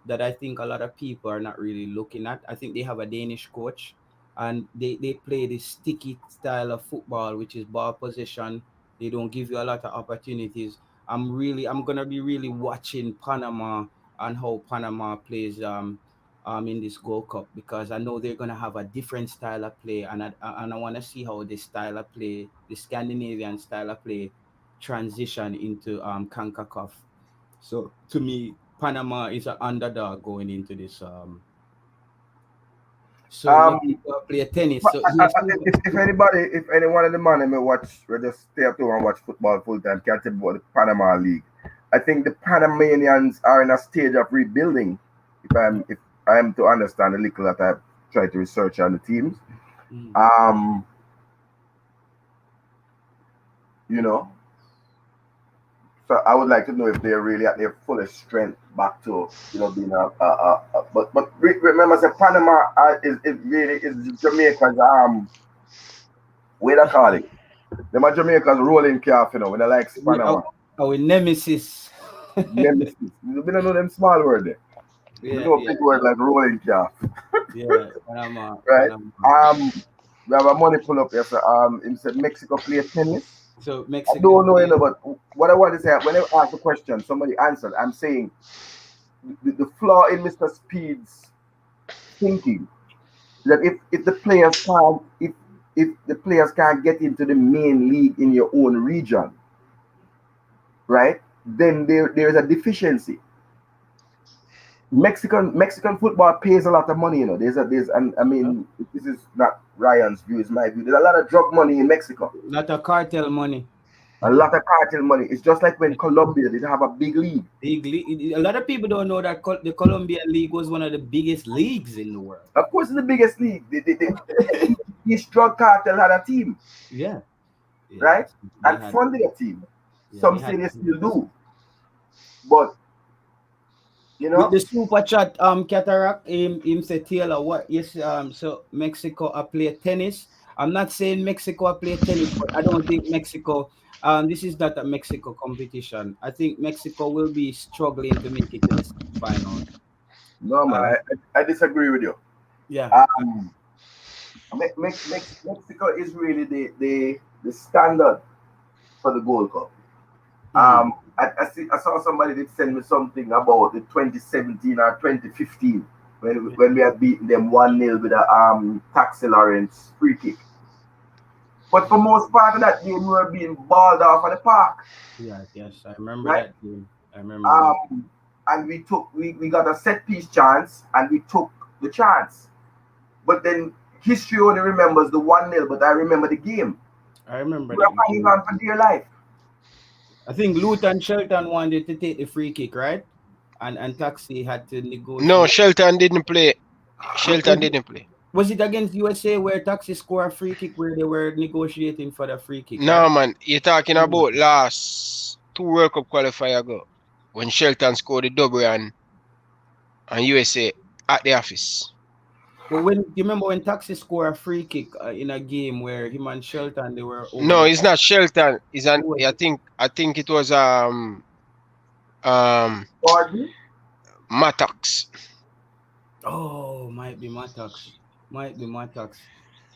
that I think a lot of people are not really looking at. I think they have a Danish coach and they play this sticky style of football which is ball possession. They don't give you a lot of opportunities. I'm gonna be really watching Panama and how Panama plays in this Gold Cup because I know they're gonna have a different style of play, and I want to see how this style of play, the Scandinavian style of play, transition into CONCACAF. So to me, Panama is an underdog going into this. So Um, Mexico play tennis. but So yes, if anybody, if any one of the man may watch, or just stay up to and watch football full time, can't tell about the Panama League. I think the Panamanians are in a stage of rebuilding. If I am to understand a little that I've tried to research on the teams, um, you know, so I would like to know if they're really at their fullest strength back to being but remember, say Panama is really is Jamaica's way to call it. Them are Jamaica's rolling calf, when they like Panama. our nemesis. Nemesis. We don't know them small word there. We know big word like rolling calf. Yeah, Panama. Right. Panama. We have a money pull up here. So he said Mexico play tennis. So Mexico. I don't know, but what I want to say, when I ask a question, somebody answered. I'm saying the flaw in Mr. Speed's thinking that if the players can't if the players can't get into the main league in your own region, right? Then there is a deficiency. Mexican football pays a lot of money, and I mean, this is not Ryan's view, it's my view. There's a lot of drug money in Mexico. A lot of cartel money. A lot of cartel money. It's just like when Colombia did have a big league. A lot of people don't know that the Colombian league was one of the biggest leagues in the world. Of course, it's the biggest league. Each drug cartel had a team. Yeah. Right? And funded a team. Some say they still do. But with the super chat, Cataract, him say Taylor, what? Yes, so Mexico play tennis. I'm not saying Mexico play tennis, but I don't think Mexico. This is not a Mexico competition. I think Mexico will be struggling to make it to the final. No, man, I disagree with you. Yeah. Mexico is really the standard for the Gold Cup. I saw somebody did send me something about the 2017 or 2015 when we had beaten them 1-0 with a Taxi Lawrence free kick. But for most part of that game, we were being balled off at the park. Yes, I remember that game. I remember. And we got a set piece chance, and we took the chance. But then history only remembers the 1-0, but I remember the game. I remember. We were hanging on for dear life. I think Luton Shelton wanted to take the free kick, right? And Taxi had to negotiate. No, Shelton didn't play. Shelton didn't play. Was it against USA where Taxi scored a free kick where they were negotiating for the free kick? No, right? Man. You're talking about last 2 World Cup qualifier ago when Shelton scored the double and USA at the office. But do you remember when Taxi scored a free kick in a game where him and Shelton they were over? No, it's not Shelton. It's I think it was Mattox. Oh, might be Mattox.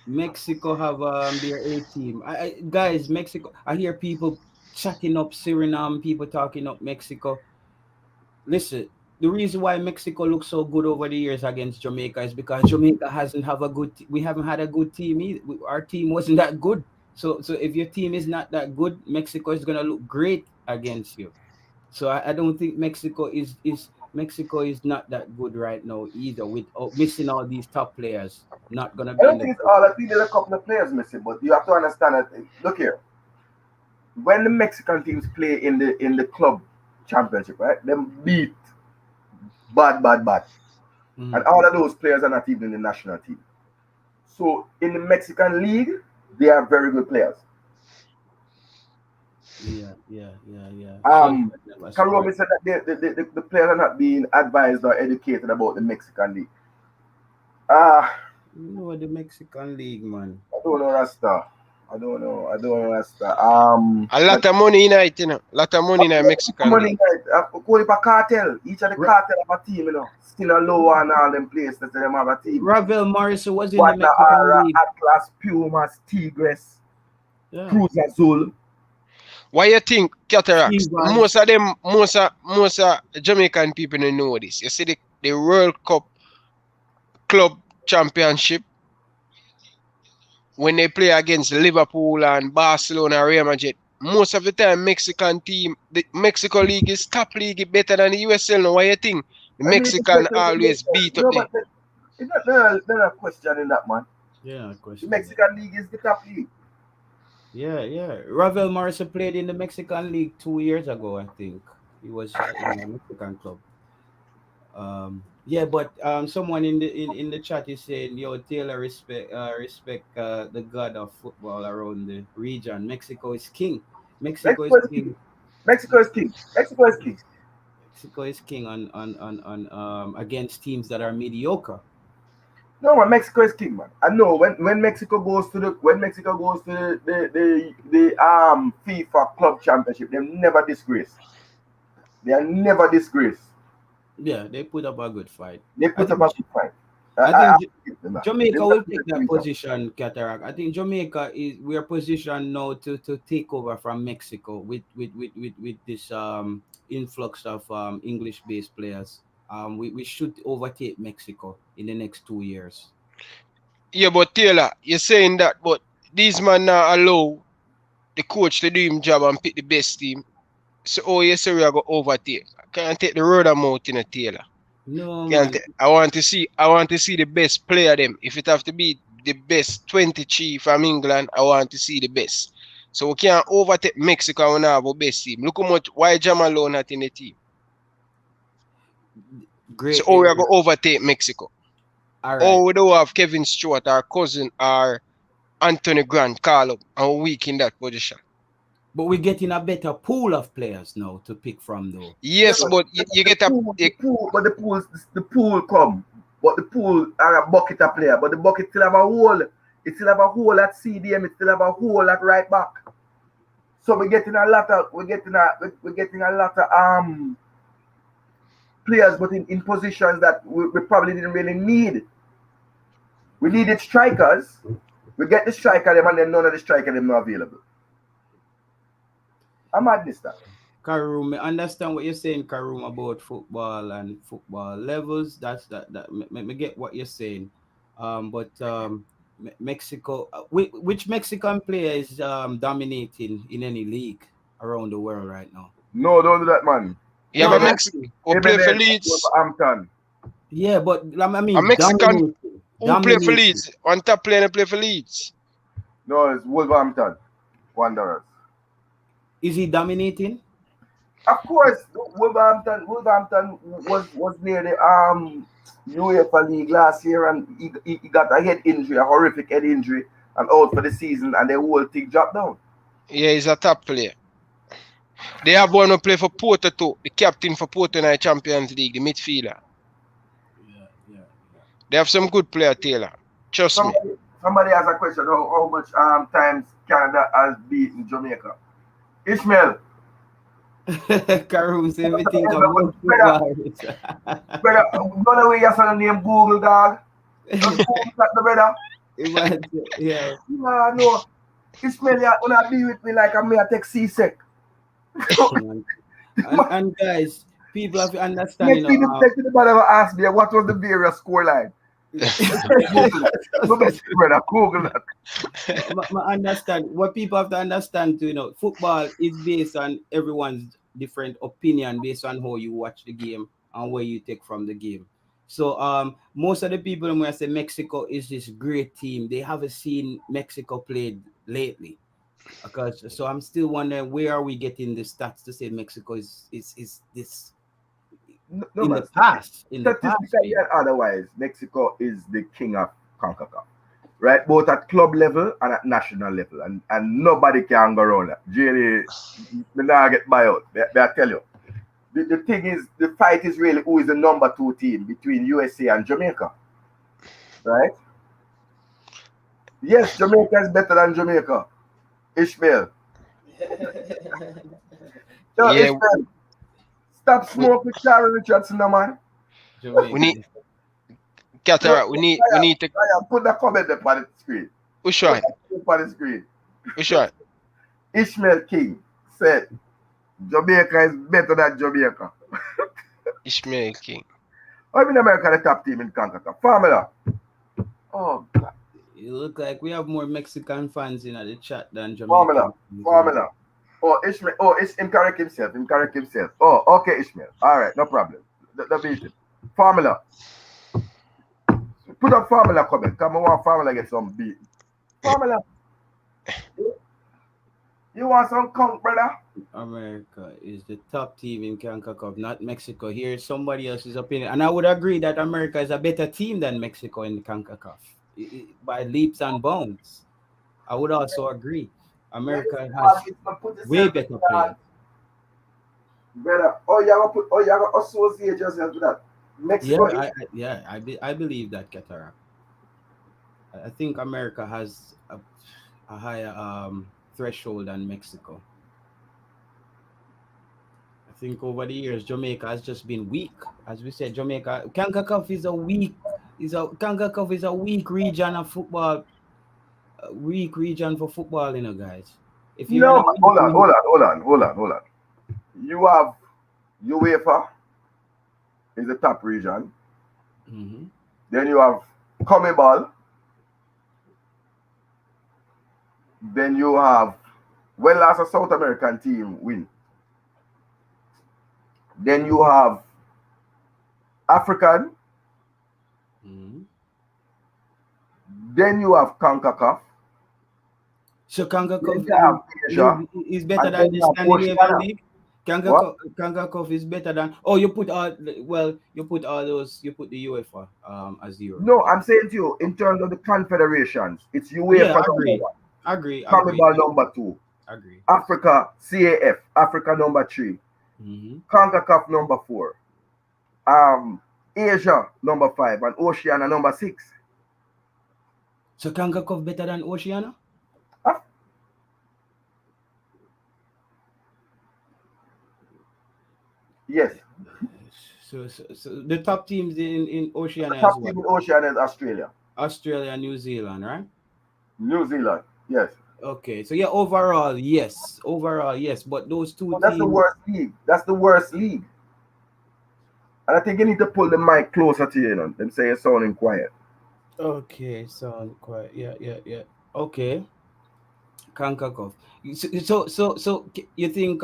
Mexico have their A team. Guys, Mexico. I hear people chatting up Suriname, people talking up Mexico. Listen, the reason why Mexico looks so good over the years against Jamaica is because Jamaica we haven't had a good team either. Our team wasn't that good. So if your team is not that good, Mexico is gonna look great against you. So I don't think Mexico is not that good right now either, with missing all these top players. Not gonna be. I don't think it's all. I think there's a couple of players missing, but you have to understand that. Look here, when the Mexican teams play in the club championship, right? Them beat bad, and all of those players are not even in the national team. So in the Mexican league, they are very good players. Yeah. Karomi said that the players are not being advised or educated about the Mexican league. You know the Mexican league, man. I don't know Rasta. I don't know Rasta. A lot of money in it, A lot of money in Mexican league. Call it a cartel. Each of the cartel have a team, Sinaloa and all them places that them have a team. Ravel Morrison was in the Mexican league. Atlas, Pumas, Tigres, Cruz Azul. Why you think Cataracts? Most of Jamaican people don't know this. You see the World Cup Club Championship when they play against Liverpool and Barcelona, Real Madrid, most of the time Mexican team, the Mexico League is top league better than the USL now. Why you think? The I mean, it's Mexican better than always the beat up no, the but it's not a question in that, man. Yeah, The question. Mexican league is the top league. Yeah. Ravel Morrison played in the Mexican League 2 years ago, I think. He was in a Mexican club. Yeah, but someone in the chat is saying, "Yo, Taylor, respect the god of football around the region. Mexico is king. Mexico is Mexico is king. king. Mexico is king. Mexico is king. Mexico is king on against teams that are mediocre. No man, Mexico is king, man. I know when Mexico goes to the FIFA Club Championship, they never disgrace. They are never disgraced. Yeah, they put up a good fight. They I put up think a good fight. I think Give them that. They Jamaica will never take that disgrace. position, Cataract. I think Jamaica is we are positioned now to take over from Mexico with this influx of English based players. We should overtake Mexico in the next 2 years. Yeah, but Taylor, you're saying that, but these man now allow the coach to do him job and pick the best team. So you say we are going to overtake. I can't take the road out in a Taylor. No Can't man. take, I want to see the best player them. If it have to be the best 23 from England, I want to see the best. So we can't overtake Mexico when we have our best team. Look how much why Jamal not in the team. Great. So we are going to overtake Mexico. All right. Or we don't have Kevin Stewart, our cousin, or Anthony Grant call up and we're weak in that position. But we're getting a better pool of players now to pick from, though. Yes, Yeah, but you get a the pool come, but the pool are a bucket of player, but the bucket still have a hole. It still have a hole at CDM. It still have a hole at right back. So we're getting a lot of players, but in positions that we probably didn't really need. We needed strikers. We get the striker them, and then none of the striker them are available. I'm madness that. Karoom, I understand what you're saying, Karoom, about football and football levels. That me get what you're saying. But Mexico, which Mexican player is dominating in any league around the world right now? No, don't do that, man. yeah, but Mexico who play for Leeds. Wolverhampton. Yeah, but I mean, A Mexican dominating. who play for Leeds. One top player play for Leeds. No, it's Wolverhampton Wanderers. Is he dominating? Of course, Wolverhampton was near the UEFA League last year, and he got a head injury, a horrific head injury, and out for the season, and the whole thing dropped down. Yeah, he's a top player. They have one who play for Porto too, the captain for Porto in the Champions League, the midfielder. Yeah. They have some good player, Taylor. Trust me. Somebody has a question: how much times Canada has beaten Jamaica? Ishmael. Karoom, say everything about football. Brother, go away your son name Google, dog. Just Google that, the brother. Yeah. No. Ishmael, you wanna be with me like I'm here take C-Sec. and guys, people have to understand, Next thing the brother ask me what was the various scoreline. Google that. I understand what people have to understand too. Football is based on everyone's different opinion based on how you watch the game and what you take from the game. So most of the people when I say Mexico is this great team, they haven't seen Mexico played lately. So I'm still wondering where are we getting the stats to say Mexico is this in the past. Statistically and otherwise, Mexico is the king of CONCACAF. Right? Both at club level and at national level. And nobody can go around that. Really, they not get by out. I tell you. The thing is, the fight is really who is the number 2 team between USA and Jamaica. Right? Yes, Jamaica is better than Jamaica. Ishmael. No, Yeah. Ishmael. Stop smoking with Charlie Richardson, man. We need Cataract. We need to put the comment up on the screen. Which one? On the screen. Which one? Ishmael King said Jamaica is better than Jamaica. Ishmael King. I'm in America, the top team in CONCACAF. Formula. Oh God. It look like we have more Mexican fans in the chat than Jamaican. Formula. Oh, Ishmael. Oh, it's him correct himself. Him correct himself. Oh, okay, Ishmael. All right, no problem. The beat it. Formula. Put up formula comment. Come on, formula get some beat. Formula. You want some conk, brother? America is the top team in CONCACAF, not Mexico. Here's somebody else's opinion, and I would agree that America is a better team than Mexico in CONCACAF by leaps and bounds. I would also agree. Yeah, this America one has is to put way yourself in better that, players. brother. Oh, you gonna put. Oh, you gonna associate yourself with that. Yeah, Mexico is I believe that, Cataract. I think America has a higher threshold than Mexico. I think over the years Jamaica has just been weak. As we said, Jamaica CONCACAF is a weak CONCACAF is a weak region of football, a weak region for football, guys. If you're in no. a But weak hold on, hold on, hold on, hold on, hold on. You have UEFA is the top region. Mhm. Then you have CONMEBOL. Then you have when last a South American team win. Then you have African. Mhm. Then you have CONCACAF. So Then CONCACAF you have Asia, is better and then than the you have Scandinavian Oceania. league. What? CONCACAF is better than. Oh, you put all those, you put the UEFA as Europe. No, Yeah. I'm saying to you, in Okay. terms of the confederations, it's Yeah, UEFA number agree. one, Agree. CONMEBOL number two, Agree. Africa CAF, Africa number three, Hmm. CONCACAF number four, Asia number five, and Oceania number six. So CONCACAF better than Oceania? Ah, yes, So the top teams in the Oceania is top what? team in Oceania is Australia, Australia, New Zealand, right? New Zealand. Yes, Okay. So yeah, overall, yes. Overall, yes. But those two but that's the teams. worst league. That's the worst league. And I think you need to pull the mic closer to you, Them say you're sounding quiet. Okay, sound quiet. Yeah. Okay. CONCACAF. You think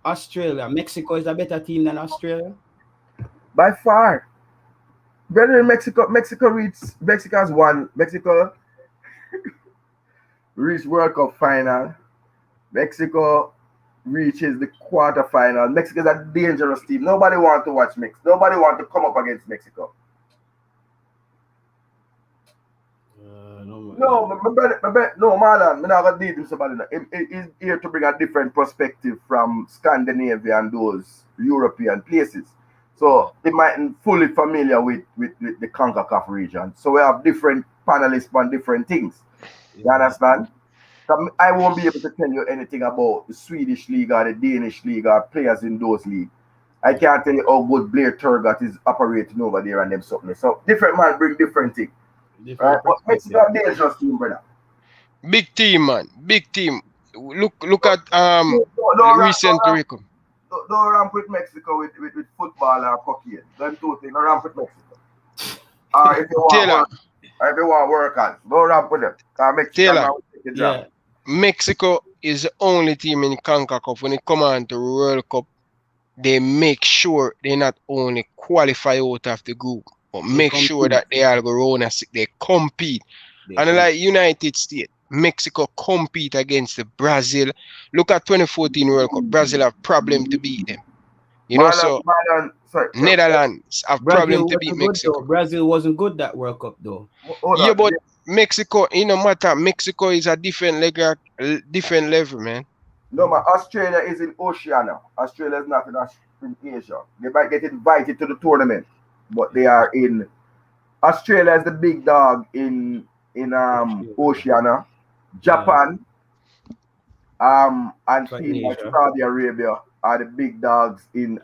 Australia, Mexico is a better team than Australia? By far, better than Mexico. Mexico has won. Mexico reached World Cup final. Mexico reaches the quarterfinal. Mexico is a dangerous team. Nobody want to watch Mexico. Nobody want to come up against Mexico. No, No, no, Marlon, I'm not gonna deal with somebody. He's here to bring a different perspective from Scandinavia and those European places. So they mightn't fully familiar with the CONCACAF region. So we have different panelists on different things. You yeah. understand? I won't be able to tell you anything about the Swedish league or the Danish league or players in those leagues. I can't tell you how good Blair Turgott is operating over there and them something. So different man bring different things. Right? Different But Mexico perspective. are dangerous team, brother. Big team, man. Big team. Look at recent Don't, record. don't ramp with Mexico with football or cocaine. Them two things, don't ramp with Mexico. Or if you want Taylor, work, or if you want work on, don't ramp with them. Because Mexican Taylor. man will take the job. Yeah. Mexico is the only team in CONCACAF when it come on to World Cup. They make sure they not only qualify out of the group, but They make sure compete. that they are going to they compete. They And compete. like United States, Mexico compete against the Brazil. Look at 2014 World Cup. Brazil have problem to beat them. So Sorry. Netherlands have problem Brazil to beat wasn't good though. Mexico. Brazil wasn't good that World Cup though. Hold Yeah, on. but Mexico, matter. Mexico is a different level, man. No, man, Australia is in Oceania. Australia is not in Asia. They might get invited to the tournament, but they are in Australia is the big dog in Oceania. Oceania, Yeah. Japan, and For in team like Asia. Saudi Arabia are the big dogs in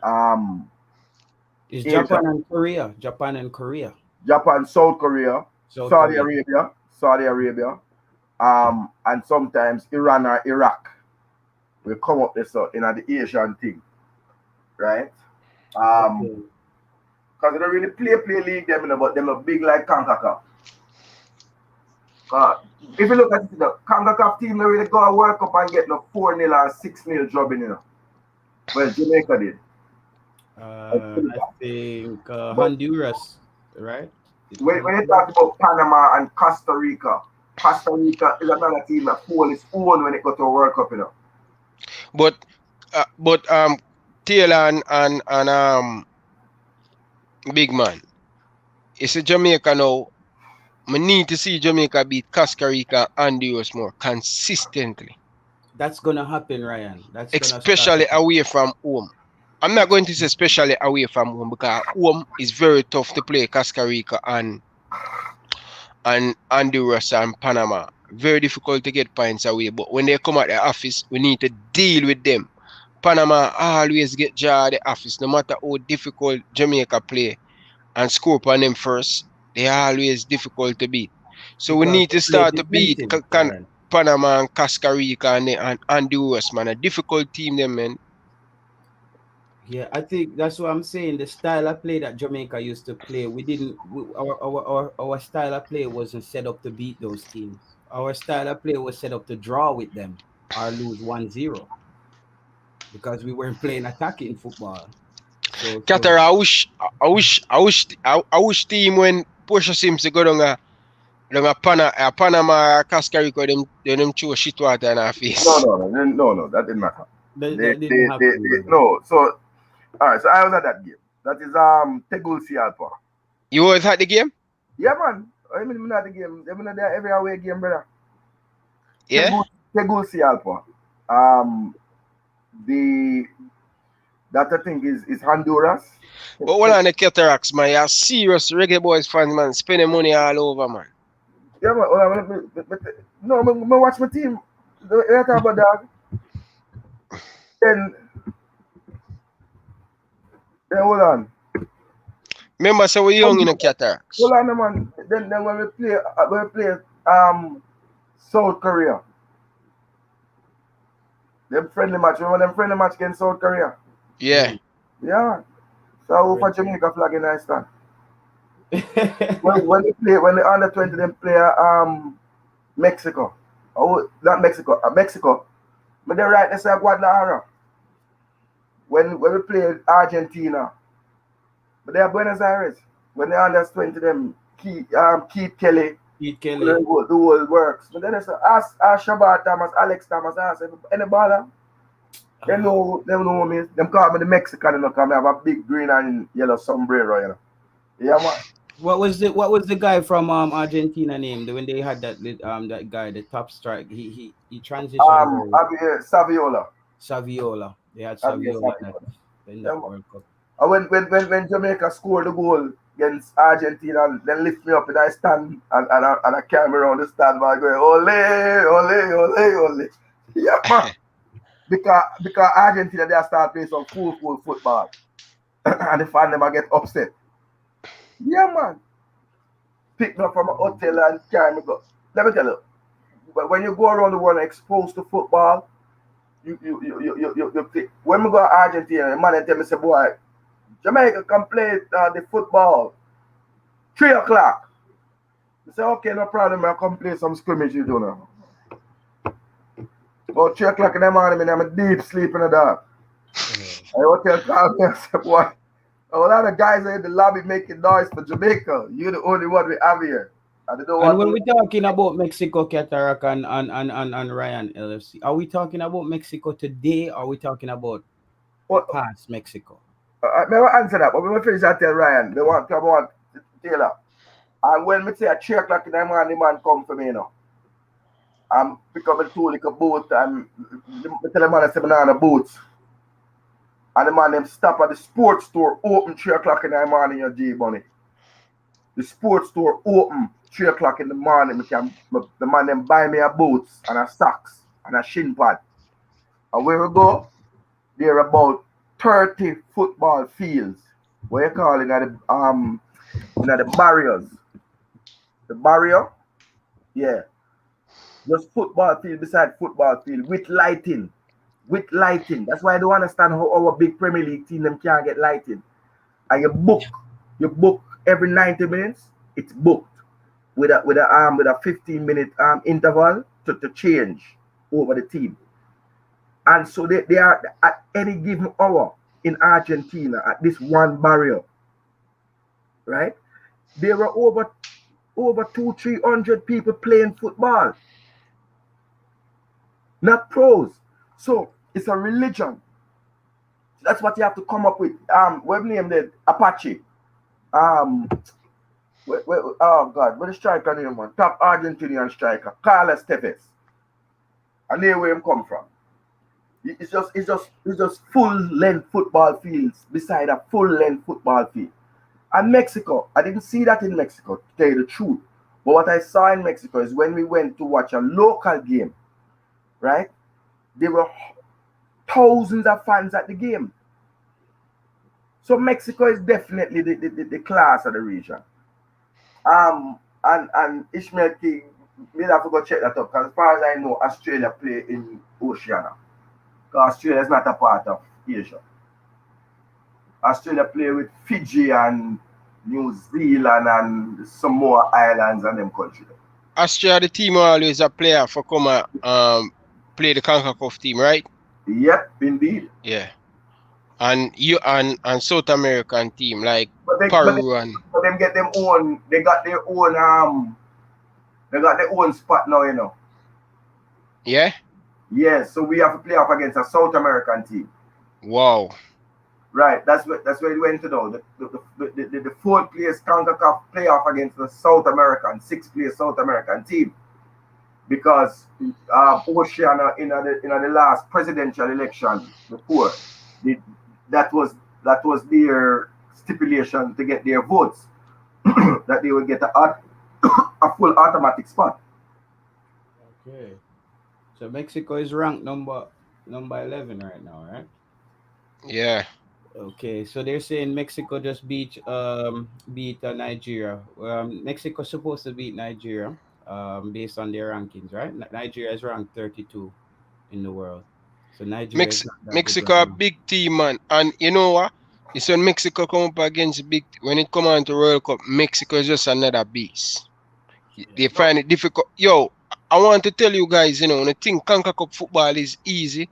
It's Asia. Japan and Korea. Japan and Korea. Japan, South Korea, South Saudi Korea. Arabia, Saudi Arabia, and sometimes Iran or Iraq will come up this in the Asian thing, right? Okay. Because they don't really play league them, but them are big like CONCACAF. If you look at it, the CONCACAF team, they really go to World Cup and get no 4-0 or 6-0 jobbing, you know. Well, Jamaica did. I think But Honduras, right? when you talk about Panama and Costa Rica is another team that hold its own when it got to a World Cup, you know. But Taylor and Big Man, it's a Jamaica now. We need to see Jamaica beat Costa Rica and Honduras more consistently. That's gonna happen, Ryan. That's gonna start. Especially away from home. I'm not going to say especially away from home because home is very tough to play Costa Rica and Honduras and Panama. Very difficult to get points away. But when they come at the office, we need to deal with them. Panama always get jar at the office, no matter how difficult Jamaica play and score upon them first. They are always difficult to beat. So we need to start to beat Panama and Costa Rica and Honduras, man. A difficult team, them, man. Yeah, I think that's what I'm saying. The style of play that Jamaica used to play, our style of play wasn't set up to beat those teams. Our style of play was set up to draw with them or lose 1-0 because we weren't playing attacking football. So Qatar, I wish team when Portia Simpson go down a Panama, Costa Rica, them throw shit water in our face. No, that didn't matter. No, so all right, so I was at that game. That is Tegucigalpa. You was at the game? Yeah, man. I mean, at the game. I'm not there every away game, brother. Yeah. Tegucigalpa. That I think is Honduras. But one on the Cataracts, man, you're serious Reggae Boyz fans, man, spending money all over, man. Yeah, man. No, I watch my team. You talk about that. Then hold on. Remember, so we're young in the Cataracts. Hold on, man. Then when we play South Korea. Them friendly match. Remember them friendly match against South Korea? Yeah. Yeah. So for Jamaica flag in I stand. when the under 20 them play Mexico. Oh, not Mexico. Mexico. But they're right, they say Guadalajara. When we play Argentina. But they are Buenos Aires. When they under 20 them Keith Kelly. The whole works. But then they say ask Shabbat Thomas, Alex Thomas, ask any bother. They know me. Them call me the Mexican, you know, because I have a big green and yellow sombrero, you know. Yeah, man. What was the guy from Argentina named when they had that guy, the top strike? He transitioned. Saviola. They had Saviola in that World Cup. And when Jamaica scored the goal against Argentina, then lift me up and I stand and I carry me around the stand by going, ole, ole, ole, ole. Yeah, man. Because Argentina, they start playing some full football. And the fan them I get upset. Yeah, man. Pick me up from a hotel and carry me go. Let me tell you, when you go around the world exposed to football, you play. When we go to Argentina, the man tell me, say, boy, Jamaica can play the football 3 o'clock. I say, okay, no problem, I'll come play some scrimmage, you do now. About 3 o'clock in the morning, I'm a deep sleep in the dark. I hotel call me and say, boy, a lot of guys are in the lobby making noise for Jamaica. You're the only one we have here. And when we're talking about Mexico, Cataract and Ryan LFC, are we talking about Mexico today, or are we talking about past Mexico? I will answer that, but when we finish, I tell Ryan, they want Taylor. And when we say at 3 o'clock in the morning, the man come for me, you know. I'm pick up a tool like a boat, and I tell the man I say, on a boat. And the man them stop at the sports store open 3 o'clock in the morning, your G Bunny. The sports store open 3 o'clock in the morning. The man them buy me a boots and a socks and a shin pad. And where we go, there are about 30 football fields. What you call it? The barriers. The barrier? Yeah. Just football field beside football field with lighting. With lighting. That's why I don't understand how our big Premier League team them can't get lighting. And you book every 90 minutes, it's booked. with a 15-minute interval to change over the team. And so they are at any given hour in Argentina at this one barrier, right? There were over 200-300 people playing football, not pros. So it's a religion. That's what you have to come up with. What named it? Apache. Oh God, what is striker name, man? Top Argentinian striker, Carlos Tevez. And there where him come from. It's just full-length football fields beside a full-length football field. And Mexico, I didn't see that in Mexico, to tell you the truth. But what I saw in Mexico is when we went to watch a local game, right? There were thousands of fans at the game. So Mexico is definitely the class of the region. And Ishmael King, we'll have to go check that up, because as far as I know, Australia play in Oceania. Because Australia is not a part of Asia. Australia play with Fiji and New Zealand and some more islands and them countries. Australia, the team always a player for come play the CONCACAF team, right? Yep, indeed. Yeah. And you and South American team like Peru and but them get them own. They got their own spot now, you know. Yeah. Yeah, so we have to play off against a South American team. Wow. Right, that's where it went to now. The fourth place CONCACAF playoff against the South American, sixth place South American team, because Oceania in the last presidential election before, that was their stipulation to get their votes, that they would get a full automatic spot. Okay, so Mexico is ranked number 11 right now, right? Yeah. Okay, so they're saying Mexico just beat Nigeria. Mexico's supposed to beat Nigeria based on their rankings, right? Nigeria is ranked 32 in the world. So Nigeria is not that Mexico good a right now. big team, man. And you know what? It's when Mexico come up against when it come on to World Cup, Mexico is just another beast. They find it difficult. Yo, I want to tell you guys, you know, when I think CONCACAF football is easy,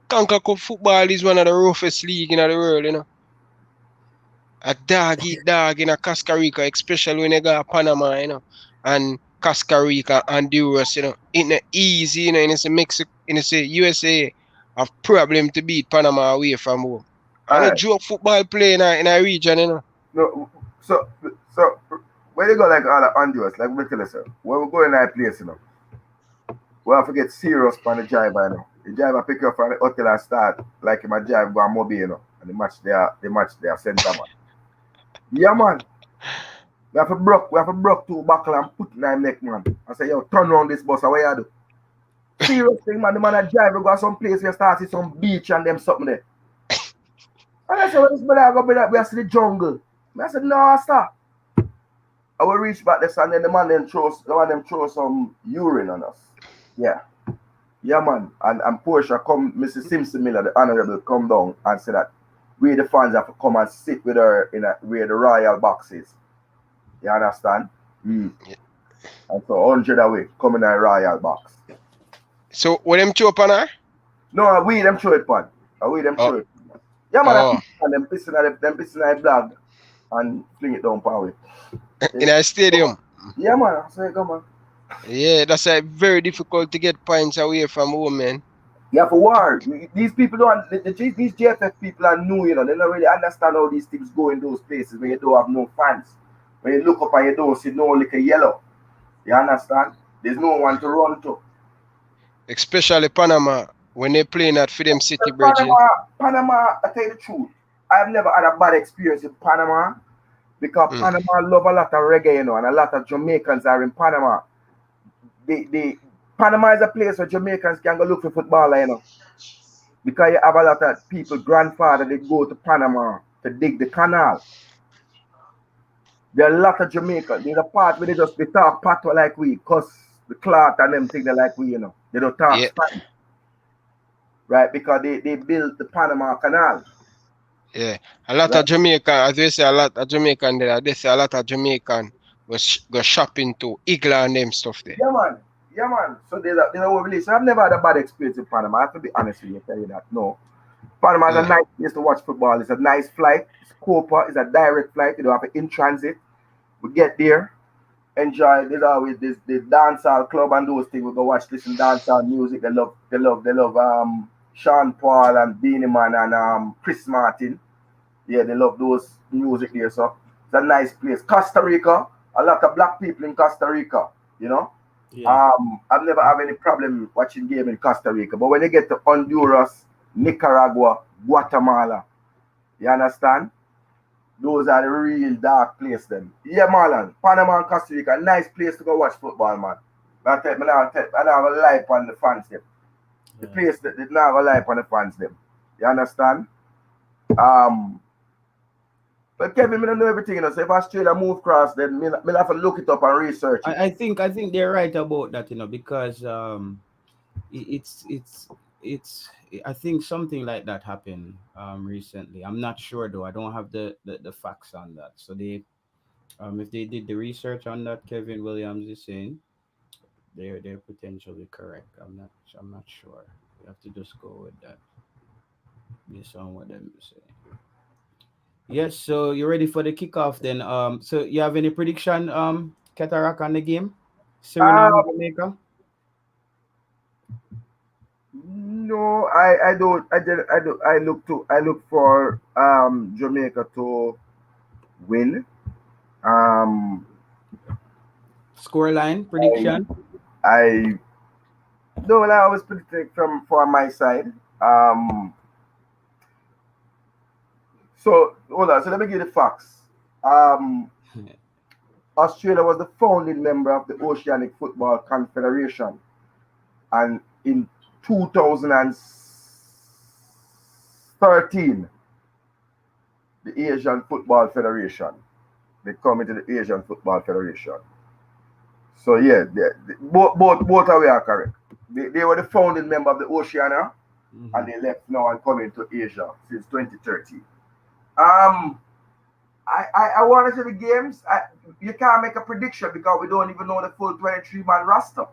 CONCACAF football is one of the roughest league in the world, you know. A dog eat dog in a Costa Rica, especially when they got Panama, you know, and Costa Rica, Honduras, you know. It's not easy, you know, and it's a Mexico, and it's a USA have problem to beat Panama away from home. And a joke football play in a region, you know. No, so when you go like all the Honduras, like we tell you, sir, when we go in that place, you know, we have to get serious on the driver, you know. The driver pick you up from the hotel and start like him a drive go on Mobile, you know, and they match their center man. Yeah, man. We have to broke two buckle and put in our neck, man. I say, yo, turn around this bus, what you do? Serious thing, man. The man that drive, we go some place where start see some beach and them something there. And I said, well, this brother go be that we have to the jungle. I said, no, stop. I will reach back this and then the man them throw some urine on us. Yeah. Yeah, man. And Portia come, Mrs. Simpson Miller, the honorable, come down and say that we the fans have to come and sit with her in where the royal box is. You understand? Yeah. And so 100 away, come in a royal box. So what them throw upon her? No, we them throw it pan. We them throw it. Yeah, man. And them pissing at the blood and fling it down power. In a stadium. Yeah, man. So come on. Yeah, that's very difficult to get points away from home, man. Yeah, for war. These people these JFF people are new, you know. They don't really understand how these things go in those places when you don't have no fans. When you look up and you don't see no like a yellow. You understand? There's no one to run to. Especially Panama, when they playing at for them city Panama, I tell you the truth. I've never had a bad experience in Panama because Panama love a lot of reggae, you know, and a lot of Jamaicans are in Panama. Panama is a place where Jamaicans can go look for football, you know. Because you have a lot of people, grandfather, they go to Panama to dig the canal. There are a lot of Jamaicans. There's a part where they talk patois like we, cause the cloth and them thing they like we, you know. They don't talk Spanish. Right? Because they built the Panama Canal. Yeah. A lot of Jamaican, as they say, a lot of Jamaican there, they say a lot of Jamaican go shopping to Igla and them stuff there. Yeah, man. Yeah, man. So there's a whole release. So I've never had a bad experience in Panama. I have to be honest with you, tell you that. No. Panama is a nice place to watch football. It's a nice flight. It's Copa. It's a direct flight. You don't have to in transit. We get there, enjoy. There's always this dancehall club and those things. We go watch, listen dancehall music. They love Sean Paul and Beanie Man and Chris Martin. Yeah, they love those music there. So it's a nice place. Costa Rica, a lot of black people in Costa Rica, you know. Yeah. I've never had any problem watching game in Costa Rica. But when you get to Honduras, Nicaragua, Guatemala, you understand? Those are the real dark places then. Yeah, Marlon, Panama and Costa Rica, nice place to go watch football, man. I don't have a lie on the fans them. The place that did not have a lie on the fans them. You understand? But Kevin, I don't know everything, you know. So if Australia move across, then I'll have to look it up and research it. I think they're right about that, you know, because it's I think something like that happened recently. I'm not sure though. I don't have the facts on that. So they if they did the research on that, Kevin Williams is saying they're potentially correct. I'm not sure. You have to just go with that based on what them say. Yes, so you're ready for the kickoff then. So you have any prediction, Cataract, on the game? Suriname, Jamaica? No, I don't. I look for Jamaica to win. Scoreline prediction? I don't. I always predict for my side. So hold on. So let me give you the facts. Australia was the founding member of the Oceanic Football Confederation, and in 2013, the Asian Football Federation. They come into the Asian Football Federation. So yeah, both are we are correct. They were the founding member of the Oceania, and they left now and come into Asia since 2013. I want to see the games. You can't make a prediction because we don't even know the full 23-man roster.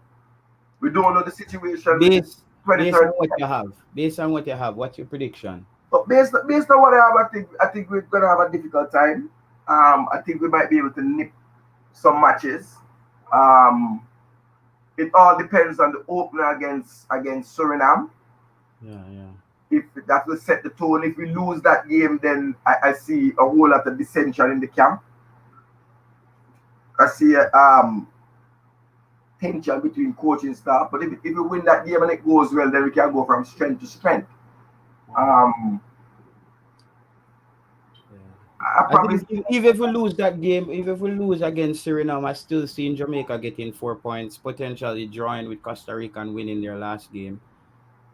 We don't know the situation. Based on what you have. Based on what you have, what's your prediction? But based on what I have, I think we're gonna have a difficult time. I think we might be able to nip some matches. It all depends on the opener against Suriname. Yeah. If that will set the tone. If we lose that game, then I see a whole lot of dissension in the camp. I see tension between coaching staff. But if we win that game and it goes well, then we can go from strength to strength. I think even if we lose that game, even if we lose against Suriname, I still see Jamaica getting 4 points, potentially drawing with Costa Rica and winning their last game.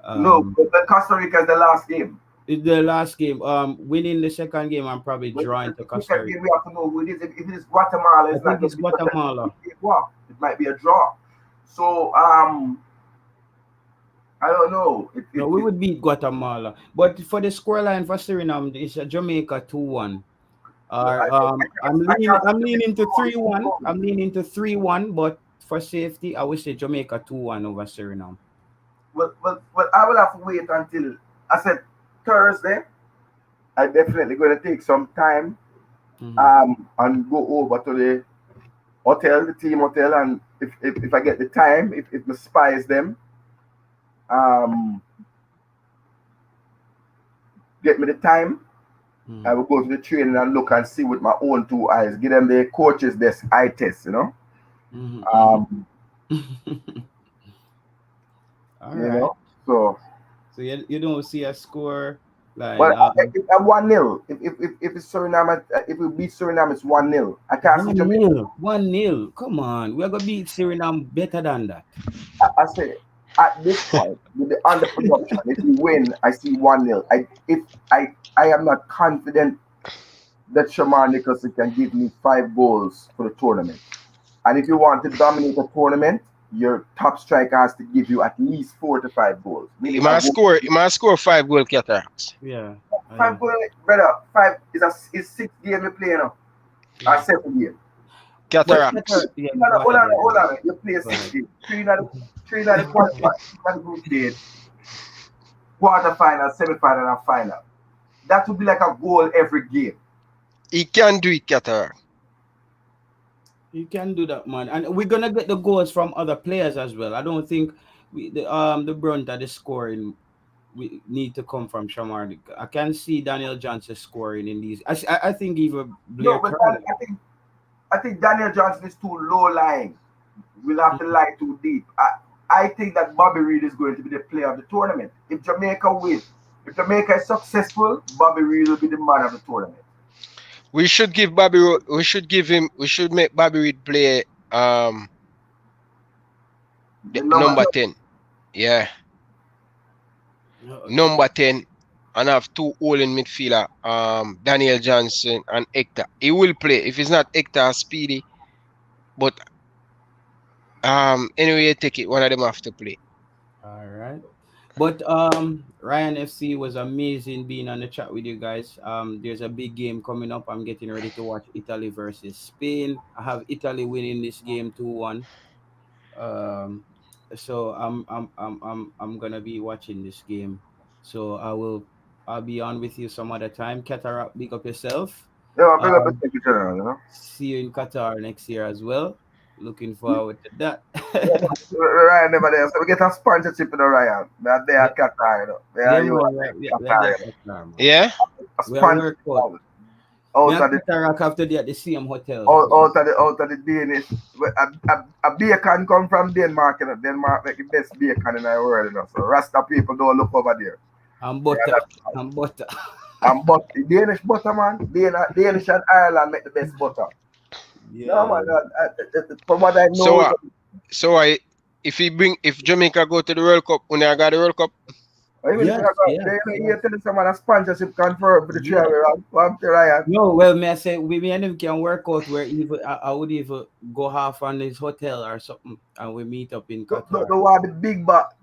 No, but Costa Rica is the last game. The last game, winning the second game and probably drawing to Costa Rica. We have to know who it is. If it is Guatemala, it's Guatemala. It might be a draw. So I don't know. No, we would beat Guatemala. But for the scoreline for Suriname, it's a Jamaica 2-1. I'm leaning to 3-1. I'm leaning to 3-1, but for safety, I would say Jamaica 2-1 over Suriname. Well, I will have to wait until I said Thursday. I definitely going to take some time and go over to the hotel, the team hotel, and if I get the time, if I spies them, get me the time. I will go to the training and look and see with my own two eyes. Give them the coach's desk eye test, you know. All right. Know? So you don't see a score like. But 1-0. If it's Suriname, if we beat Suriname, it's 1-0. I can't see Jamaica. 1-0. Come on, we're gonna beat Suriname better than that. I say at this point with the underproduction, if we win, I see 1-0. I am not confident that Shamar Nicholson can give me 5 goals for the tournament. And if you want to dominate a tournament, your top striker has to give you at least 4 to 5 goals. You must score 5 goal Cataracts. Yeah. 5 goals, brother. 5 is 6 games we play now. Or 7 games. Cataracts. Yeah, No, go no, hold ahead. on, hold on. You play Go ahead. 60. Three that the group stage, quarterfinal, semi-final, and final. That would be like a goal every game. He can do it, Cataract. You can do that, man, and we're gonna get the goals from other players as well. I don't think the brunt of the scoring we need to come from Shamar. I can see Daniel Johnson scoring in these. I think even No, Blair but Curley. I think Daniel Johnson is too low lying. We'll have to lie too deep. I think that Bobby Reid is going to be the player of the tournament. If Jamaica wins, if Jamaica is successful, Bobby Reid will be the man of the tournament. We should give Bobby. We should give him. We should make Bobby Reid play The number 10. Yeah, Okay. number 10, and have two all-in midfielder. Daniel Johnson and Hector. He will play if it's not Hector or Speedy, but anyway, you take it. One of them have to play. All right. But Ryan FC was amazing being on the chat with you guys. There's a big game coming up. I'm getting ready to watch Italy versus Spain. I have Italy winning this game 2-1. Um so I'm gonna be watching this game. So I'll be on with you some other time. Cataract, big up yourself. Yeah, big up the Um secretary, you know. see you in Qatar next year as well. Looking forward to that. Ryan never there. So we get a sponsorship in the Ryan. They are Qatar, you know. They are Yeah, you man, are we are Qatar, there you know. Qatar, man. Yeah. A We are sponsor work out. out Me of and the Cataract have to be at the same hotel. out of the Danish. A bacon come from Denmark, you know. Denmark make the best bacon in the world, you know. So Rasta people don't look over there. And butter. And butter. And but Danish butter, man. Danish and Ireland make the best butter. No, man. From what I know, So if Jamaica go to the World Cup, when I got the World Cup, you tell someone a sponsorship confirmed for the travel. I'm Ryan. No, well, may I say we and him can work out where even I would even go half on his hotel or something, and we meet up in Qatar. The one the big boss,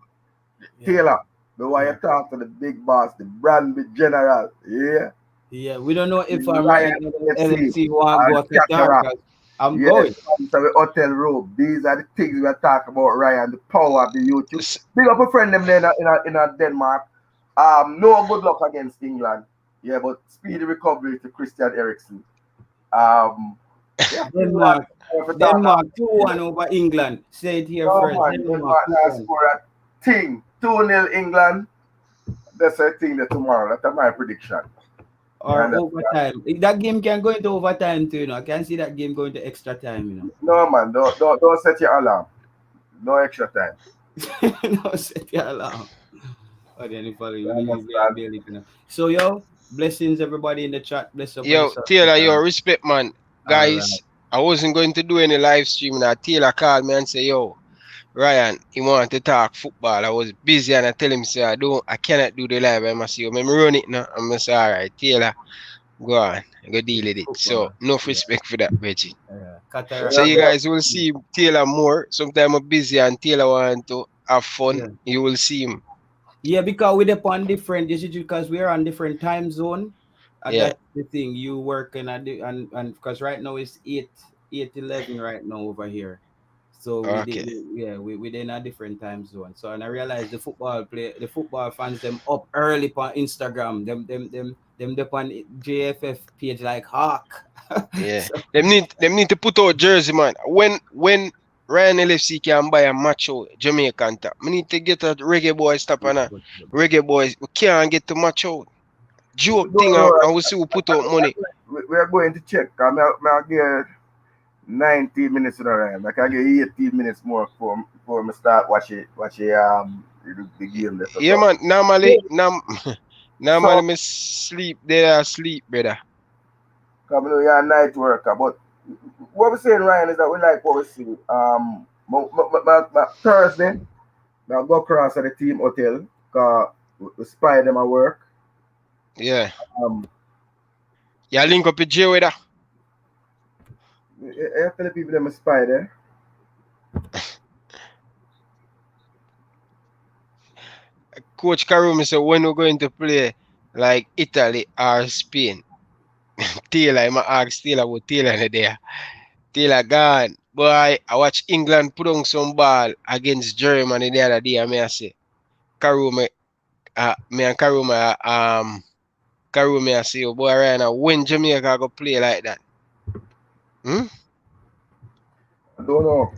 Taylor. The one you talk to the big boss, the brand big general. Yeah. Yeah, we don't know if I'm Ryan LFC want to go to Qatar. 'Cause I'm going. So the hotel room. These are the things we're talking about, Ryan. The power of the YouTube. Big up a friend them there in Denmark. No good luck against England. Yeah, but speedy recovery to Christian Eriksen. Denmark 2-1 over England. Say it here first. Denmark score a thing. 2-0 England. That's a thing that tomorrow. That's my prediction. Or overtime. That game can go into overtime too, you know. I can see that game going to extra time, you know. No, man. Don't set your alarm. No extra time. No, set your alarm. Oh, then you follow you. So, yo, blessings everybody in the chat. Bless up. yo, Taylor, yo, respect, man. Guys, I wasn't going to do any live stream. Now, Taylor called me and said, yo, Ryan, he wanted to talk football. I was busy and I tell him, say, I cannot do the live. I must say, I'm run it now. I'm say, all right, Taylor, go on, go deal with it. So, enough respect for that, Reggie. So, you guys will see Taylor more. Sometimes I'm busy and Taylor want to have fun. Yeah. You will see him. Yeah, because we're upon different, because we're on different time zone. That's the thing. You work and because right now it's 8:11 right now over here. So we're in a different time zone. So and I realized the football fans them up early on Instagram. Them on JFF page like hawk. Yeah. So, them need to put out jersey, man. When Ryan LFC can buy a macho Jamaican top, we need to get a Reggae Boyz top and a Reggae Boyz. We can't get to macho. Joke thing and we see who put out money. We are going to check. I'm get 90 minutes in a round. I can get 18 minutes more before I start watching the game. Yeah, man. Normally me sleep. They are asleep, brother. Come on, you're a night worker. But what we're saying, Ryan, is that we like what we see. Thursday, I'll go across at the team hotel because we spy them at work. Yeah. Yeah, link up with Jay with that. I tell the people them a spy there. Coach Karum said when we're going to play like Italy or Spain. Taylor, I'm ask Taylor about Taylor there. Taylor gone. Boy, I watch England put on some ball against Germany the other day, and I say, Karuma, me and Karuma, I say, oh boy, right now, when Jamaica go play like that? Hmm? I don't know.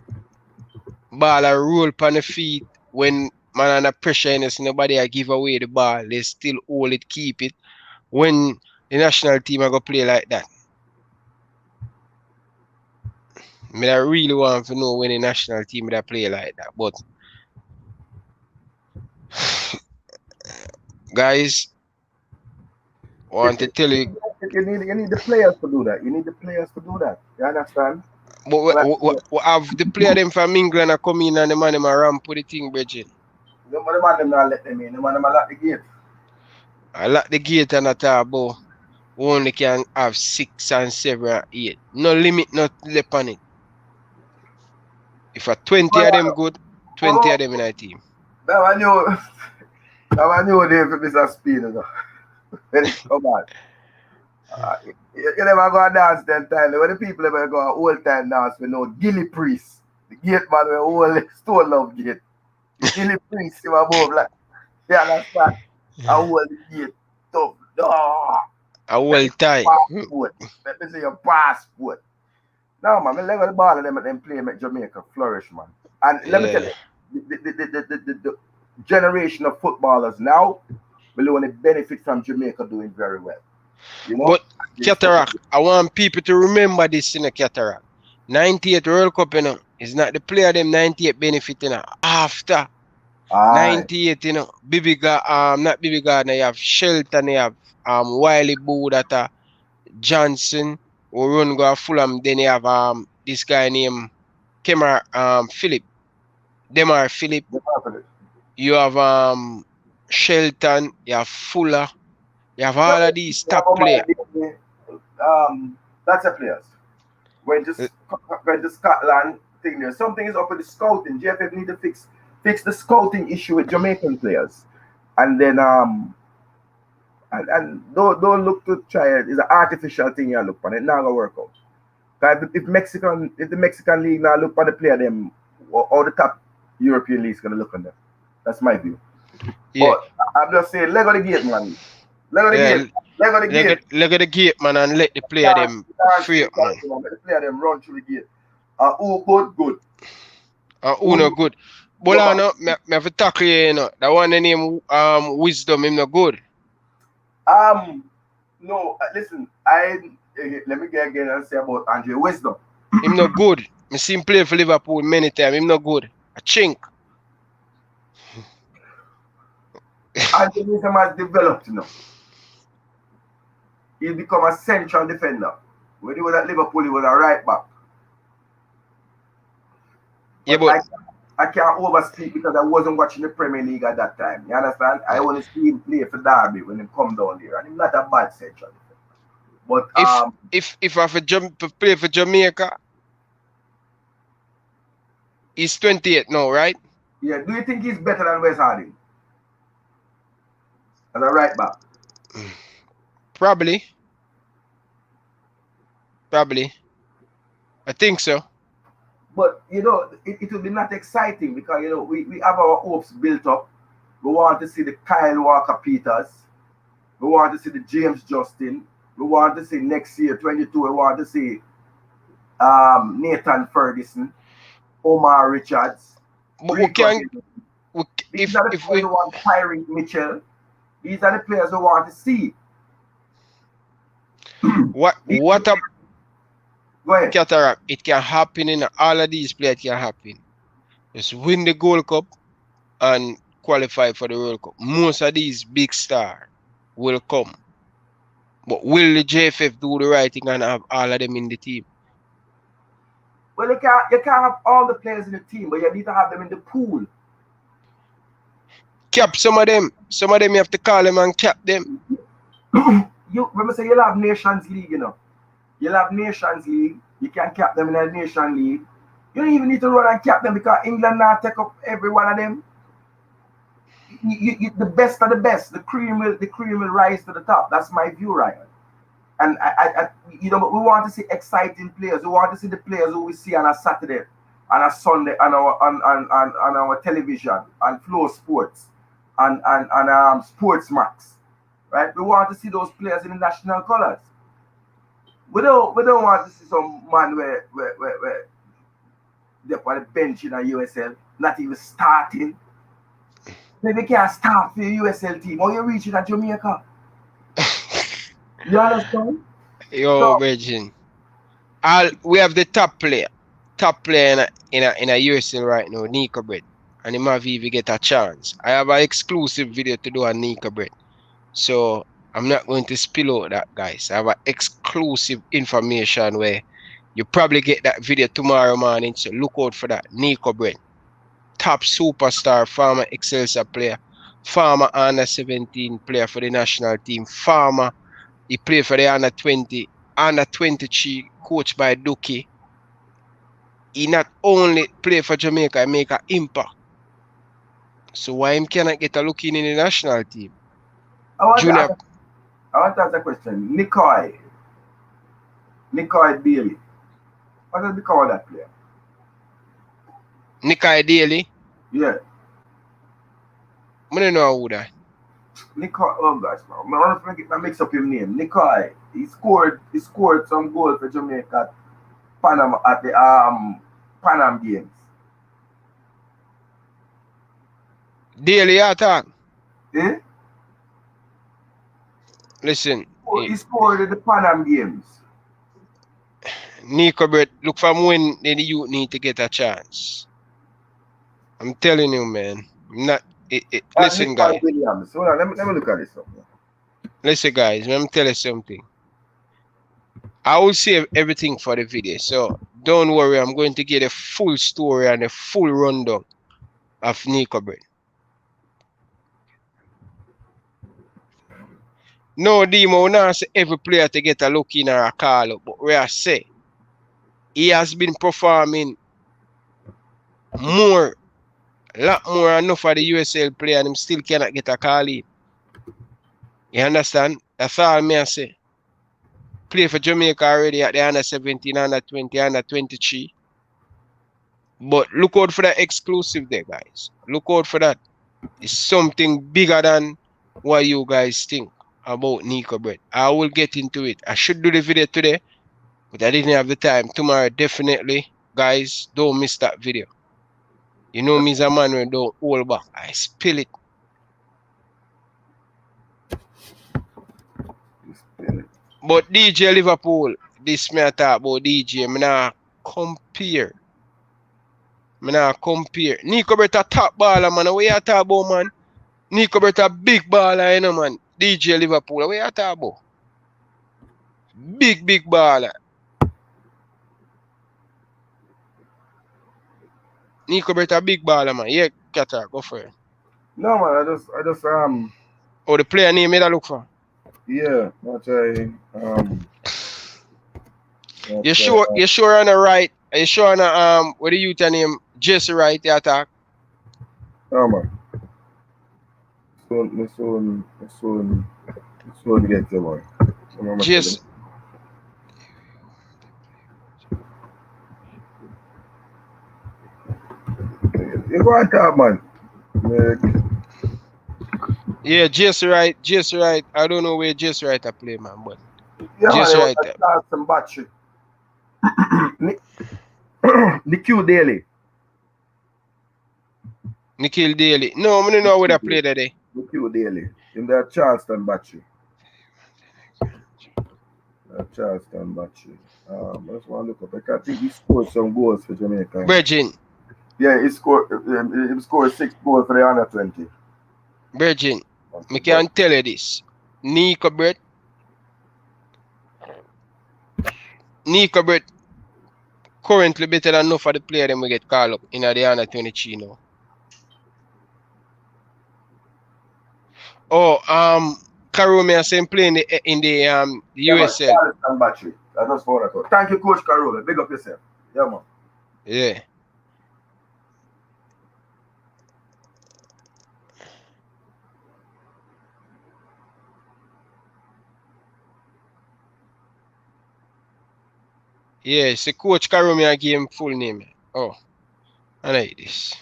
Ball a roll on the feet when man under pressure and it's nobody I give away the ball. They still hold it, keep it. When the national team are gonna play like that. I really want to know when the national team that play like that. But guys, I want to tell you. You need the players to do that. You need the players to do that. You understand? But we have the player them from England are come in and the man them a ramp with the thing, Bridget. No man them not let them in. The man them lock the gate. I lock the gate and at about we only can have 6 and 7 and 8. No limit, not left on it. If a 20 of them good, 20 of them in our team. That one knew they for Mr. Speed. Come on. You never go and dance 10 times. When the people ever go an old time dance, we know Gilly Priest. The gate man with all stone love gate. Gilly Priest, you above like, you understand? I hold the gate tough. No. A well time. Passport. Let me see your passport. No, man, I let the ball and them play make Jamaica flourish, man. And let me tell you, the generation of footballers now will only benefit from Jamaica doing very well. You know? But Cataract, I want people to remember this in a Cataract. 98 World Cup, you know, is not the player them 98 benefiting after 98, you know. Not Bibi Gardner, you have Shelton, you have Wiley Budata, Johnson, who run go Fulham, then you have this guy named Philip. Demar Philip. You have Shelton, you have Fuller, you have all of these top players. That's a players. When the Scotland thing there, something is up with the scouting. JFF need to fix the scouting issue with Jamaican players, and then and don't look to try it. It's an artificial thing you look on. It not gonna work out. Cause if the Mexican league now look on the player them, all the top European leagues gonna look on them. That's my view. Yeah. But I'm just saying, leg of the gate, man. Leg of the gate. Leg of the gate. Leg of the gate, man, and let the player them free up, man. Let the player them run through the gate. Who good? Who no good? Bolano, me have to tackle you know. That one the name Wisdom, him no good. No, listen, let me get again and say about Andre Wisdom. Him no good. Me see him play for Liverpool many times. Him no good. A chink. Andre Wisdom has developed, you know. He's become a central defender. When he was at Liverpool, he was a right back. Yeah, but I can't overspeak because I wasn't watching the Premier League at that time. You understand? I only see him play for Derby when he come down there, and he's not a bad central defender. But if I have to play for Jamaica, he's 28 now, right? Yeah. Do you think he's better than Wes Harding as a right back? Probably. I think so. But you know, it will be not exciting because you know we have our hopes built up. We want to see the Kyle Walker-Peters. We want to see the James Justin. We want to see next year, 22. We want to see Nathan Ferguson, Omar Richards. But we can. These are the players who want Tyree Mitchell. These are the players who want to see. What up? Go ahead. Cataract, it can happen in all of these players. Can happen. Just win the Gold Cup and qualify for the World Cup. Most of these big stars will come. But will the JFF do the right thing and have all of them in the team? Well, you can't have all the players in the team, but you need to have them in the pool. Cap some of them. Some of them you have to call them and cap them. You remember say you'll have Nations League, you know. You'll have Nations League. You can cap them in a Nation League. You don't even need to run and cap them because England now take up every one of them. The best of the best. The cream will rise to the top. That's my view, Ryan. And but we want to see exciting players. We want to see the players who we see on a Saturday, on a Sunday, on our television, on Flow Sports, and Sports Max, right? We want to see those players in the national colors. We don't want to see some man where they're on the bench in a USL, not even starting. Maybe can't start for the USL team, or you're reaching at Jamaica. You understand? Yo, Virgin. We have the top player in a USL right now, Nico Bread. And he might even get a chance. I have an exclusive video to do on Nico Bread. So I'm not going to spill out that, guys. I have an exclusive information where you probably get that video tomorrow morning. So look out for that. Nico Bread. Top superstar, former Excelsior player, former under 17 player for the national team, former, he played for the under 23, coached by Duki. He not only play for Jamaica, he make an impact. So why him cannot get a look in the national team? I want Junior, to ask a question. Nicoy Bailey. What does become of that player? Nikai Daly, Yeah. I don't know who that. Nicoy, oh gosh, man. I mix up his name. Nicoy. He scored some goals for Jamaica at Panama at the Panam Games. Daly attack. Eh? Listen, He scored at the Panam Games. Nico Brett, look from when the youth need to get a chance. I'm telling you, man. Listen, guys. Williams. Hold on, let me look at this. Listen, guys. Let me tell you something. I will save everything for the video, so don't worry. I'm going to get a full story and a full rundown of Nico Brett. No, Demo, now say every player to get a look in or a call up, but we are say he has been performing a lot more enough for the USL player, and him still cannot get a call in. You understand? That's all me I say. Play for Jamaica already at the under 17, under 20, under 23. But look out for that exclusive there, guys. Look out for that. It's something bigger than what you guys think about Nico Brett. I will get into it. I should do the video today, but I didn't have the time. Tomorrow, definitely, guys, don't miss that video. You know me as a man when don't hold back. I spill it. But DJ Liverpool, this me I talk about DJ. Me nah compare. Nico Brett a top baller, man. What you talk about, man? Nico Brett a big baller, you know, man. DJ Liverpool, what you talk about? Big baller. Nico Brett a big baller, man. Yeah, Qatar, go for it. No man, I just Oh, the player name I look for. Yeah, what You sure on the right? Are you sure on the what the youth name? Jesse Wright the attack? Oh man. So get the one. Jesse. You go and talk, man. Yeah, Jesse Wright. I don't know where Jesse Wright I play, man, but yeah, Jesse Wright. Some battery. Nikhil Daly. Nikhil Daly. No, I don't know where I play that day. Nikhil Daly. In that Charleston battery. Charleston battery. I just want to look up. I think he scored some goals for Jamaica. Virgin. Yeah, he scored 6 goals for the under 20. Virgin. I can tell you this. Nico Brett currently better than enough for the player than we get called up in the under 23 now. Oh, Karome is saying playing in the USL. Battery. I just found that out. Thank you, Coach Karome. Big up yourself. Yeah, man. Yeah. Yes, the coach Karumi I gave him full name. Oh, I like this.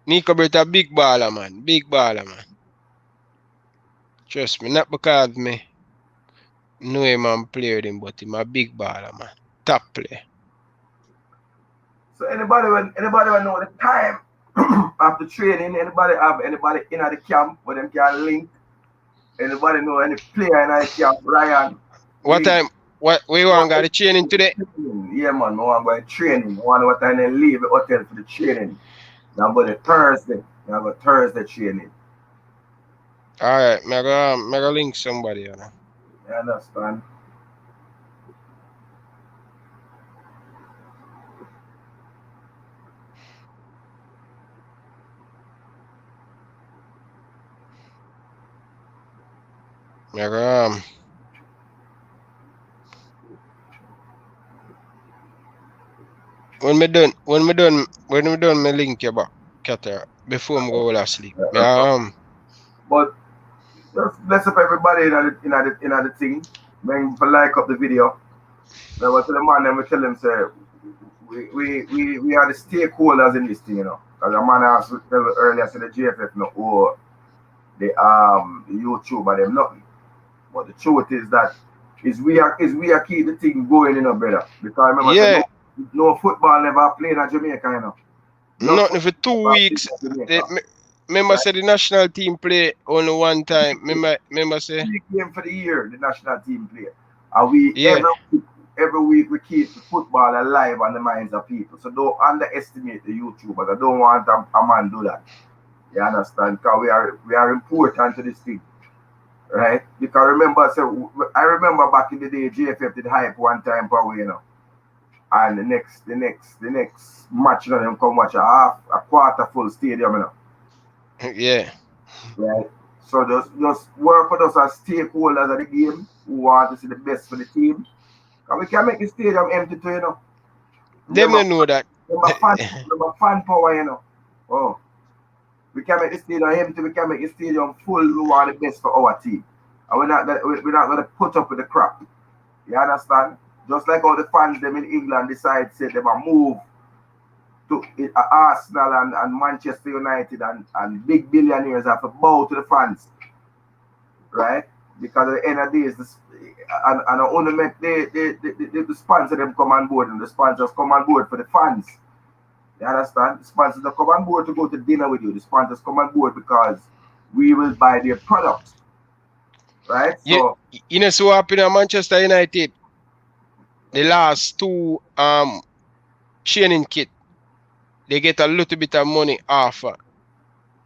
Nico Brett a big baller, man. Big baller, man. Trust me, not because me know him and play with him, but him a big baller, man. Top play. So anybody will know the time after training, anybody have anybody in the camp where them can link, anybody know any player in the camp, Ryan. What time? What we want got the training today? Yeah, man, I want to go training. I want what time they leave the hotel for the training. Now go to Thursday. Now go Thursday training. Alright, me go link somebody, you know. You understand? Me go when me done, me link you back, Catar, before me go to sleep. But just bless up everybody in the thing. When for like up the video. I was to the man and we tell him say we are the stakeholders in this thing, you know. Because the man asked earlier said the GFF no or the YouTube and them nothing. But the truth is that is we are keep the thing going, you know, brother. Because remember yeah. no football never played in Jamaica, you know. Nothing for 2 weeks. Remember say the national team play only one time. Remember say 3 games for the year the national team play. And we every week we keep the football alive on the minds of people. So don't underestimate the YouTubers. I don't want a man do that. You understand? Because we are important to this thing. Right? Because I remember back in the day JFF did hype one time per way, you know. And the next match, you know, them come watch a quarter full stadium, you know. Yeah. Right. So just work for us as stakeholders of the game who want to see the best for the team. And we can make the stadium empty too, you know. Them don't know that. Fan power, you know. Oh. We can make the stadium empty, we can make the stadium full, we want the best for our team. And we're not gonna put up with the crap. You understand? Just like all the fans them in England decide say they will move to Arsenal and Manchester United and big billionaires have to bow to the fans, right? Because at the end of the day, and only make the sponsor them come on board, and the sponsors come on board for the fans. You understand? The sponsors don't come on board to go to dinner with you. The sponsors come on board because we will buy their products, right? So you know so happy in Manchester United. The last 2 training kit, they get a little bit of money off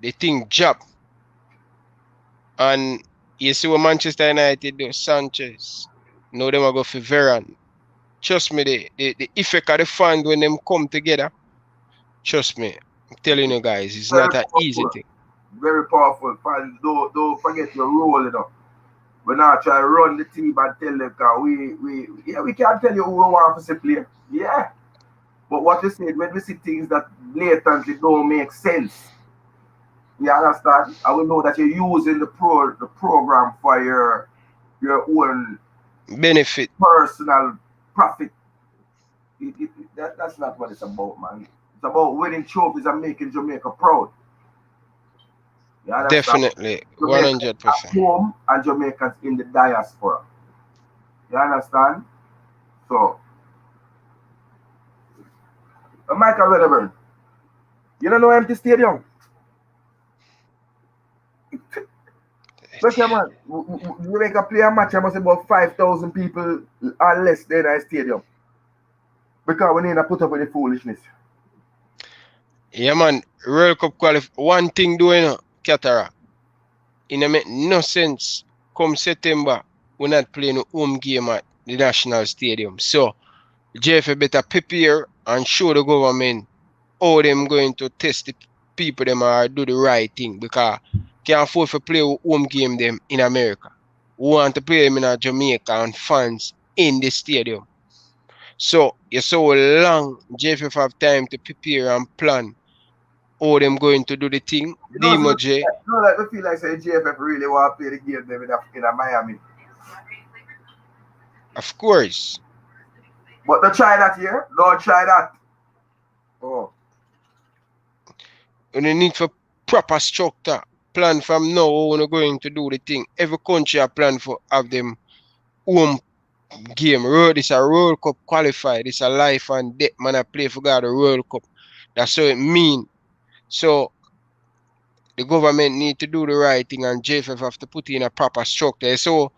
the thing job. And you see what Manchester United do, Sanchez. Now them are go for Varane. Trust me, the effect of the fund when them come together, trust me, I'm telling you guys, it's very not an easy thing. Very powerful. Fans, don't forget your role, you know. We're not trying to run the team and tell them because we can't tell you who we want to play. Yeah. But what you said, when we see things that blatantly don't make sense, you understand? I will know that you're using the program for your own benefit, personal profit. That's not what it's about, man. It's about winning trophies and making Jamaica proud. Definitely, 100%. Home and Jamaicans in the diaspora. You understand? So, Michael Wedderburn, you don't know empty stadium. Look here, man. You make a play a match, I must say about 5,000 people or less there in the stadium. Because we need to put up with the foolishness. Yeah, man. World Cup qualify. One thing doing, Cataract. It make no sense. Come September, we're not playing a home game at the National Stadium. So, JFA better prepare and show the government how them going to test the people them are do the right thing, because can't afford to play a home game them in America. We want to play them in Jamaica and fans in the stadium. So you so long JFF have time to prepare and plan how them going to do the thing. You know, Demo J. like we feel like say JFF really want to play the game them in a Miami. Of course. But don't try that here. Don't try that. Oh. And they need for proper structure. Plan from now how we're going to do the thing. Every country a plan for have them home game. This a World Cup qualifier. This a life and death man I play for God the World Cup. That's what it mean. So the government need to do the right thing and JFF have to put in a proper structure. So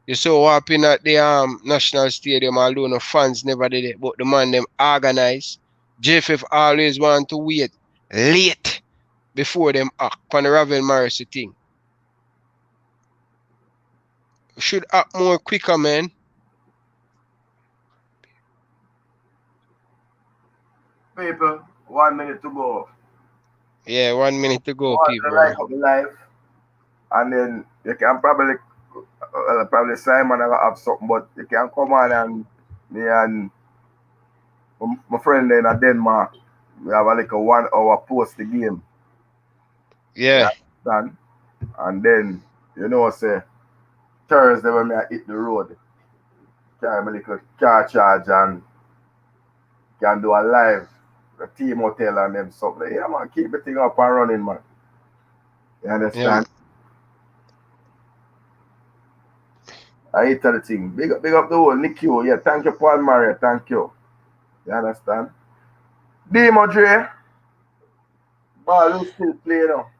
you so happy at the national stadium, although no fans never did it, but the man them organize. JFF always want to wait late before them act on the Ravel Morrissey thing. Should act more quicker, man. People, 1 minute to go. Yeah, 1 minute to go, people. Like up the life, and then you can probably Simon will have something, but you can come on and me and my friend in Denmark, we have like a 1 hour post the game. Yeah. And then, you know, say Thursday when I hit the road, carry my little car charge and can do a live a team hotel and them something. Yeah, man, keep the thing up and running, man. You understand? Yeah. I hate the thing. Big up the whole Nick you. Yeah, thank you, Paul Maria. Thank you. You understand? Demo Dre. Ball will still play now.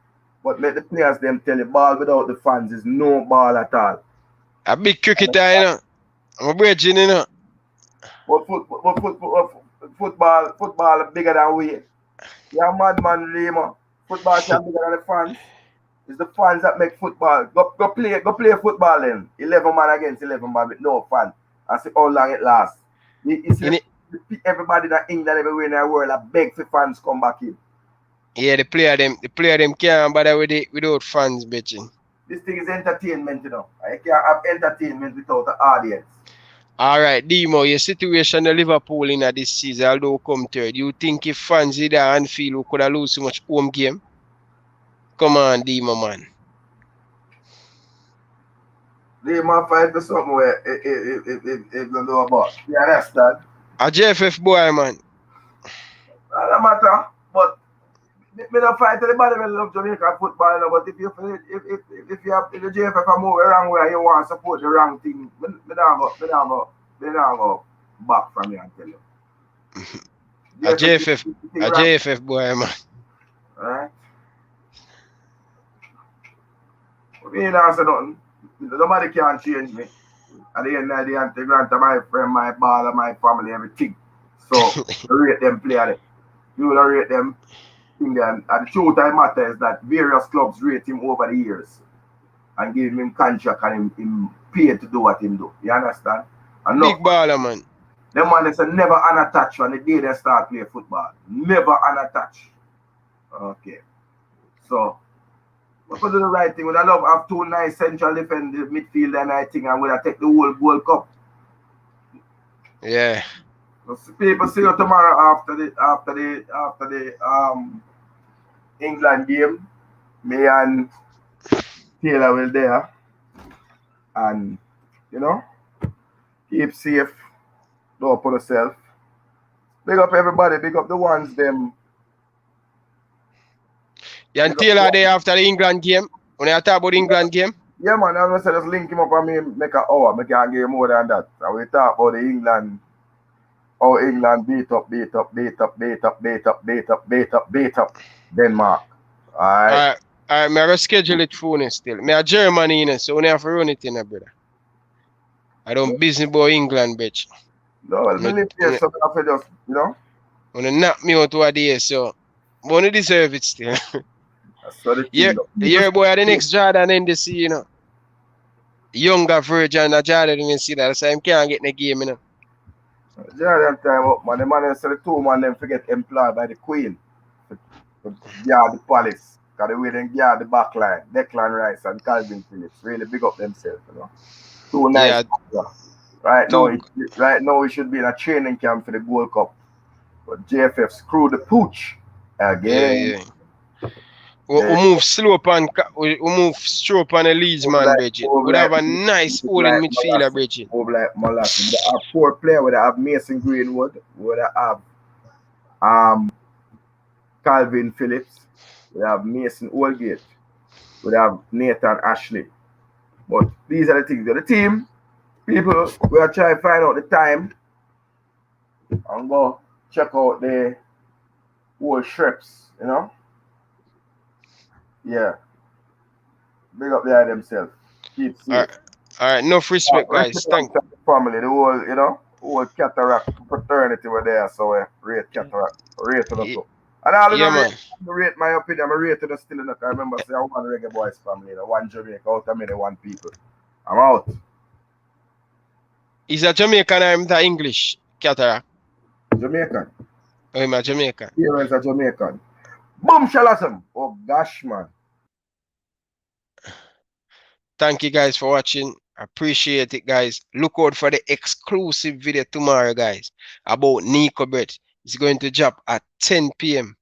But let the players them tell you, ball without the fans is no ball at all. A big cricketer, you know. I'm a bridging, you know. But football bigger than we. You're a madman, Lima. Football can be bigger than the fans. It's the fans that make football. Go play football then. 11 man against 11 man with no fan. And see how long it lasts. You see, everybody in England, everywhere in the world, are beg for fans come back in. Yeah, the player them can't bother with it without fans, bitching. This thing is entertainment, you know. I can't have entertainment without an audience. All right, Demo, your situation in Liverpool in this season, although come third, you think if fans either and feel we could have lose so much home game? Come on, Demo, man. Demo fight for something where it don't know about. You understand? A JFF boy, man. Doesn't matter, but me don't fight anybody when love Jamaica football, but if the JFF move around where you want to support the wrong thing, me don't go back from you and tell you. A JFF boy, man. Alright? Me don't say nothing. Nobody can change me. At the end of the day, I'm grant my friend, my baller, my family, everything. So rate them player. You will rate them. And the truth of the matter is that various clubs rate him over the years and give him contract and him paid to do what him do. You understand? And big baller, man. Them man is never unattached when the day they start playing football. Never unattached. Okay. So we could do the right thing. Would I love have two nice central defenders, midfield and I think I'm gonna take the whole World Cup. Yeah. So people see you tomorrow after the England game. Me and Taylor will there. And you know, keep safe. Don't put yourself. Big up everybody, big up the ones them. You and Taylor there after the England game? When you talk about the England game? Yeah man, I'm gonna say just link him up and me make an hour. I can't give more than that. And we talk about the England. Oh, England beat up Denmark. Alright. Alright, me have schedule it for you still. Me a Germany in it, so we have to run it in, brother. I don't business about England, bitch. No, well, me live here, so I just, you know. Wanna knock me out over there, so wanna deserve it still. The year boy are the next Jordan in the sea, you know. Younger version of Jordan in the sea, that's why I can't get in the game, you know. Jordan time up, man. The man said the two man them forget employed by the Queen to guard the palace. Because the way they guard the back line, Declan Rice and Calvin Phillips really big up themselves, you know. Two nice. Yeah. Right now we should be in a training camp for the Gold Cup. But JFF screwed the pooch again. We move slow up and we move slow up on the Leeds man, Bridget. Would have a nice holding midfielder, Bridget. Move like Molasses. We have 4 players. We have Mason Greenwood. We have Calvin Phillips. We have Mason Oldgate. We have Nathan Ashley. But these are the things. The team, people, we are trying to find out the time and go check out the old Shreps, you know? Yeah. Big up there themselves. Keep safe. All right, enough respect, guys. Thank you. Family, the whole, you know, whole Cataract fraternity were there, so we rate Cataract, rate it up. And all of them rate my opinion, I rate it still enough. I remember saying one Reggae Boyz family, one Jamaica, out of many one people. I'm out. Is a Jamaican or is a English Cataract? Jamaican. Oh, I'm a Jamaican. Here is a Jamaican. Boom, shalasam. Oh gosh, man. Thank you guys for watching. Appreciate it, guys. Look out for the exclusive video tomorrow, guys, about Nico Brett. It's going to drop at 10 p.m.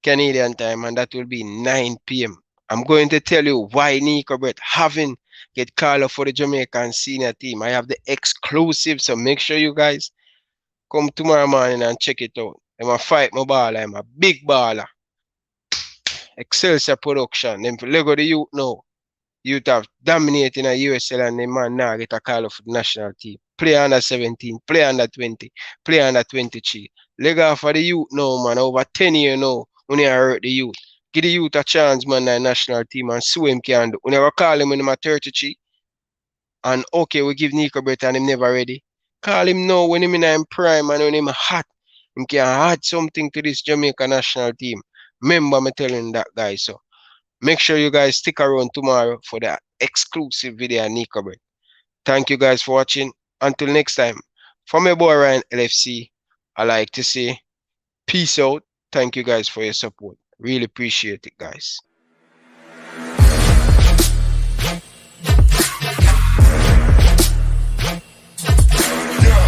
Canadian time, and that will be 9 p.m. I'm going to tell you why Nico Brett haven't get called up for the Jamaican senior team. I have the exclusive, so make sure you guys come tomorrow morning and check it out. I'm a fight my baller. I'm a big baller. Excelsior Production. Them Lego the youth now. Youth have dominating a USL and the man now get a call up for the national team. Play under 17, play under 20, play under 23. Lego for the youth now, man. Over 10 years now. When you hurt the youth. Give the youth a chance, man, in the national team and see him can do. We never call him when he's 33. And okay, we give Nico Brett and him never ready. Call him now when him in prime and when him hot. Him can add something to this Jamaica national team. Remember me telling that guy. So make sure you guys stick around tomorrow for that exclusive video on Nico Brett. Thank you guys for watching. Until next time, from my boy Ryan LFC, I like to say peace out. Thank you guys for your support. Really appreciate it, guys.